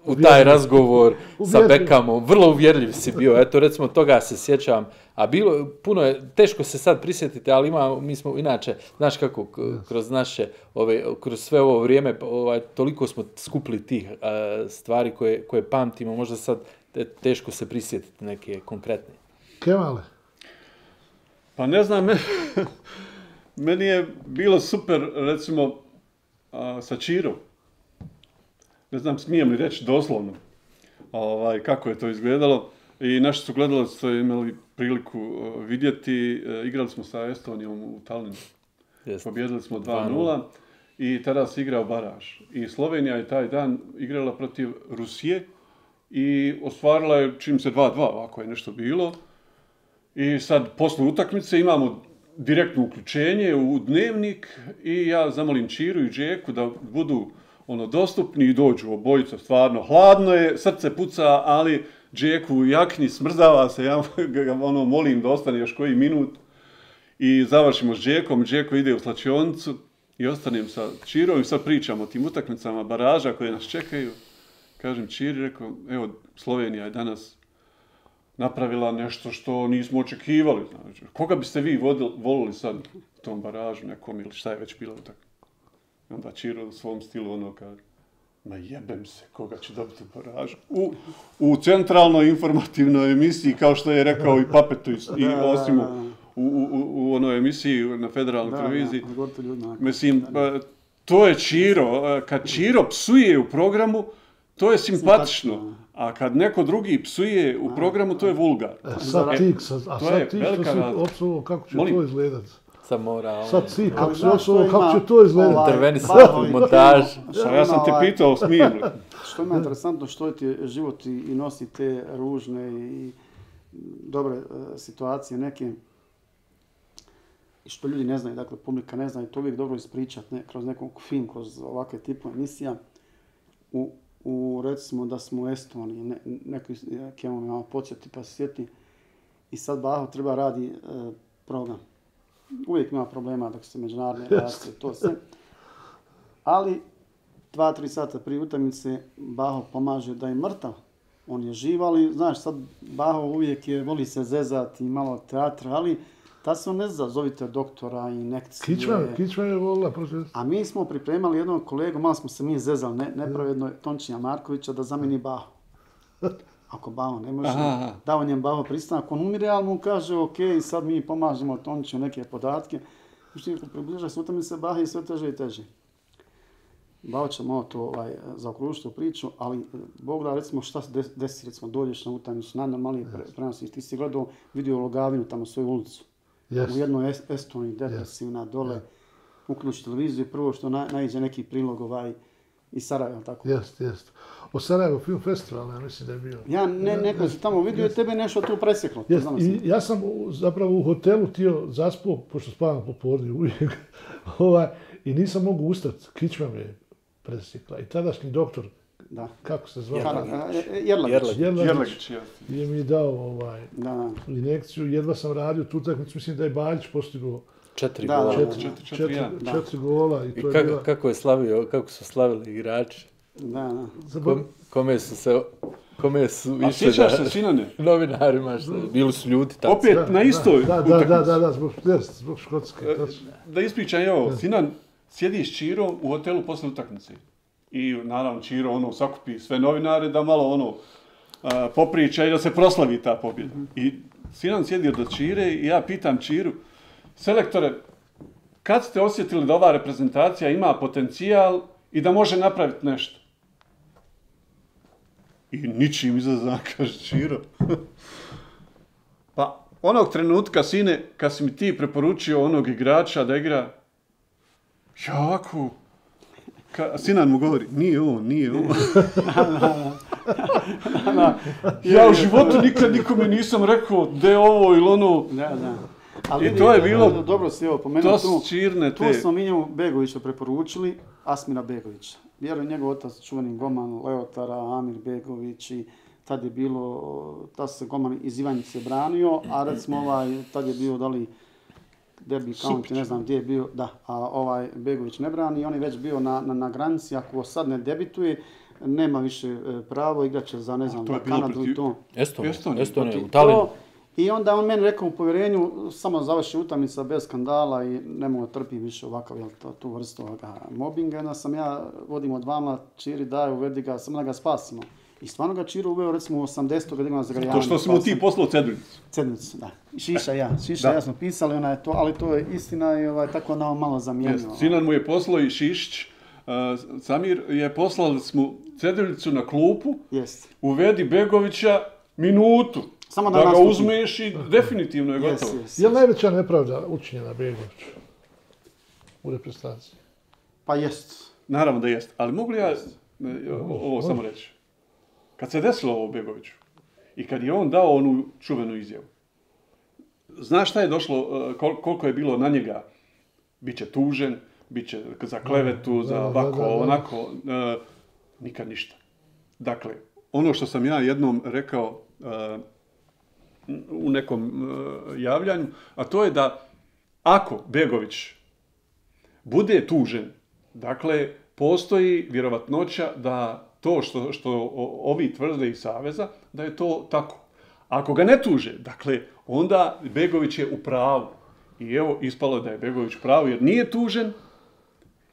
u taj razgovor sa Beckhamom. Vrlo uvjerljiv si bio, eto recimo toga se sjećam, a bilo puno je, teško se sad prisjetiti, ali mi smo inače, znaš kako, kroz sve ovo vrijeme, toliko smo skupili tih stvari koje pamtimo, možda sad teško se prisjetiti neke konkretne. Kemale? Pa ne znam, meni je bilo super, recimo, sa Čirom. Ne znam, smijem li reći doslovno kako je to izgledalo. I naši su gledalci su imali priliku vidjeti. Igrali smo sa Estonijom u Tallinnu. Pobjedili smo 2-0 i tada se igrao baraž. I Slovenija je taj dan igrala protiv Rusije i ostvarila je čim se 2-2, ako je nešto bilo. I sad, posle utakmice imamo direktno uključenje u dnevnik i ja zamolim Čiru i Džeku da budu dostupni i dođu obojica, stvarno hladno je, srce puca, ali Džeku u jakni smrzava se, ja ga molim da ostane još koji minut i završimo s Džekom, Džeko ide u slačionicu i ostanem sa Čirom i sad pričamo o tim utakmicama baraža koje nas čekaju. Kažem Čiri, rekao, evo, Slovenija je danas napravila nešto što nismo očekivali. Znači, koga biste vi volili sad u tom baražu nekom ili šta je već bilo tako? Onda Čiro u svom stilu kaže, ma jebem se, koga će dobiti baražu. U centralnoj informativnoj emisiji, kao što je rekao i Papetu i Osimu u onoj emisiji na federalnoj televiziji. Mislim, to je Čiro. Kad Čiro psuje u programu, to je simpatično. A kad neko drugi psuje u programu, to je vulgar. Sad ti što si opsuo, kako će to izgledati? Sad ti, kako će to izgledati? Intervenisati u montaž. Ja sam te pitao, smijem li? Što ima interesantno, što ti je život i nosi te ružne i dobre situacije neke. I što ljudi ne znaju, dakle, publika ne zna i to uvijek dobro ispričati kroz nekog film, kroz ovakve tipove emisija. Recimo da smo u Estoniji, neki Kemo me malo podsjeti pa se sjeti i sad Baho treba radi program. Uvijek ima problema dok se međunarodne relacije, to sve. Ali 2-3 sata prije utakmice Baho pomaže da je mrtav. On je živ, ali znaš, sad Baho uvijek voli se zezati i malo teatra, ali tad se on ne zna, zovite doktora, injekcije. Kičma je volila protiv. A mi smo pripremali jednog kolegu, malo smo se mi zezali, nepravedno Tončija Markovića da zameni Baho. Ako Baho ne može, dao njem Baho pristanak, on umire, ali mu kaže ok, sad mi pomažemo Tončiju neke podatke. Međutim, ako približa se utakmice Baho je sve teže i teže. Baho će malo to zaokružiti u priču, ali Bog da, recimo šta se desi, recimo dođeš na utakmicu, najnormalnije prenosi. Ti si gledao video Logavinu tamo svoju ulicu. U jednoj Estoniji, depresivna, dole, uključi televiziju, prvo što naiđe neki prilog iz Sarajeva, tako? Jest. O Sarajevo Film Festival, ja mislim da je bio. Ja neko si tamo vidio i tebe nešto tu preseklo. Ja sam zapravo u hotelu tio zaspao, pošto spavam popodne uvijek, i nisam mogu ustati, kičma me je presekla. I tadašnji doktor, kako se zvao? Jerlagić. Je mi dao injekciju, jedva sam radio tu utakmicu, mislim da je Baljić postigao 4 gola. 4 gola. I kako su slavili igrači? Da. Kome su išli sjećaš se, Sinane? Novinarima, bili su ljudi tako. Opet na istoj utakmici. Zbog Škotske. Da ispričam ovo, Sinan sjedi s Čirom u hotelu posle utakmice. I naravno Čiro sakupi sve novinare da malo popriča i da se proslavi ta pobjeda. I Sinan sjedi do Čire i ja pitam Čiru, selektore, kad ste osjetili da ova reprezentacija ima potencijal i da može napraviti nešto? I ničim izazvan, kaže Čiro. Pa onog trenutka, sine, kad si mi ti preporučio onog igrača da igra, jako, Sinan mu govori, nije on. Ja u životu nikad nikome nisam rekao da je ovo ili ono. Da. Ali i to je bilo, dobro si evo pomenuo to su Čirne te. Tu smo mi njemu Begovića preporučili, Asmira Begovića. Vjerujem njegov otac čuveni golman Leotara, Amir Begović i tad je bilo, tad se golman iz Ivanjice branio, a recimo tad je bio dali derbi county, ne znam gdje je bio, da, a Begović ne brani, on je već bio na granici, ako sad ne debituje, nema više pravo, igraće za, ne znam, Kanadu i to. Estonija, u Talinu. I onda on meni rekao u povjerenju, samo završi utakmica bez skandala i ne mogu trpiti više ovakav, tu vrstu mobinga. Onda sam ja vodim od vama, Čiri daj, uvedi ga, samo da ga spasimo. I stvarno ga Čiru uveo recimo u 80. kad ima zagrajanje. To što si mu ti poslao Ceduljicu. Ceduljicu, da. Šiša ja smo pisali, ali to je istina i tako nam malo zamijenio. Sinan mu je poslao i Šišić. Samir je poslali smo Ceduljicu na klupu, uvedi Begovića minutu. Samo da ga uzmeš i definitivno je gotovo. Je li najveća nepravda učinjena Begoviću u reprezentaciji? Pa jest. Naravno da jest, ali mogu li ja ovo samo reći? Kad se desilo ovo Begoviću i kad je on dao onu čuvenu izjavu, znaš šta je došlo, koliko je bilo na njega? Biće tužen, biće za klevetu, za ovako, onako, nikad ništa. Dakle, ono što sam ja jednom rekao u nekom javljanju, a to je da ako Begović bude tužen, dakle, postoji vjerovatnoća da to što ovi tvrde iz Saveza, da je to tako. Ako ga ne tuže, dakle, onda Begović je u pravu. I evo, ispalo da je Begović u pravu jer nije tužen,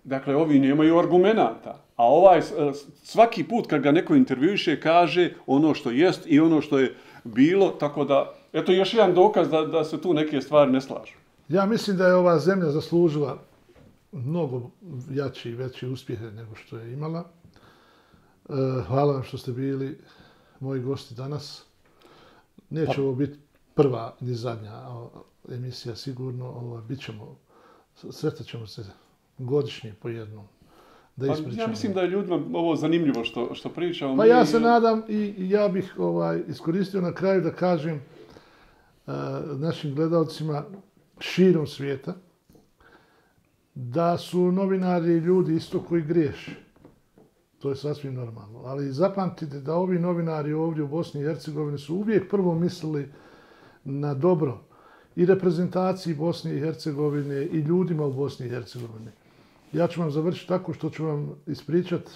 dakle, ovi nemaju argumenata. A svaki put kad ga neko intervjuiše, kaže ono što jest i ono što je bilo, tako da, eto još jedan dokaz da se tu neke stvari ne slažu. Ja mislim da je ova zemlja zaslužila mnogo jači i veći uspjehe nego što je imala. Hvala vam što ste bili moji gosti danas. Neće ovo biti prva ni zadnja emisija sigurno. Sretat ćemo se godišnje po jednom. Ja mislim da je ljudima ovo zanimljivo što pričamo. Pa ja se nadam i ja bih iskoristio na kraju da kažem našim gledalcima širom svijeta da su novinari ljudi isto koji griješe. To je sasvim normalno. Ali zapamtite da ovi novinari ovdje u Bosni i Hercegovini su uvijek prvo mislili na dobro i reprezentaciji Bosne i Hercegovine i ljudima u Bosni i Hercegovini. Ja ću vam završiti tako što ću vam ispričati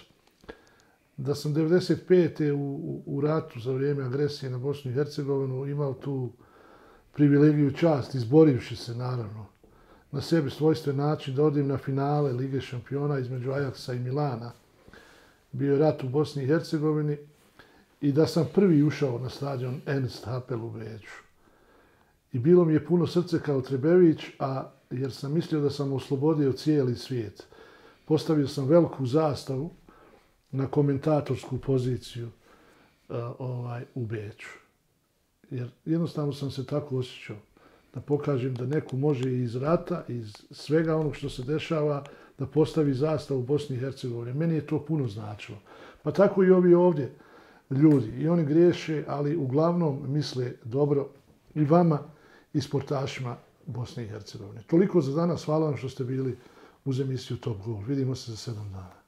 da sam 1995. u ratu za vrijeme agresije na Bosnu i Hercegovinu imao tu privilegiju i čast, izborivši se naravno na sebi svojstven način da odim na finale Lige šampiona između Ajaksa i Milana. Bio je rat u Bosni i Hercegovini i da sam prvi ušao na stadion Ernst Happel u Beču. I bilo mi je puno srce kao Trebević, jer sam mislio da sam oslobodio cijeli svijet. Postavio sam veliku zastavu na komentatorsku poziciju u Beču. Jer jednostavno sam se tako osjećao da pokažem da neko može iz rata, iz svega onog što se dešava, da postavi zastavu u Bosni i Hercegovini. Meni je to puno značilo. Pa tako i ovi ovdje ljudi. I oni griješe, ali uglavnom misle dobro i vama i sportašima Bosne i Hercegovine. Toliko za danas. Hvala vam što ste bili uz emisiju Top Goal. Vidimo se za 7 dana.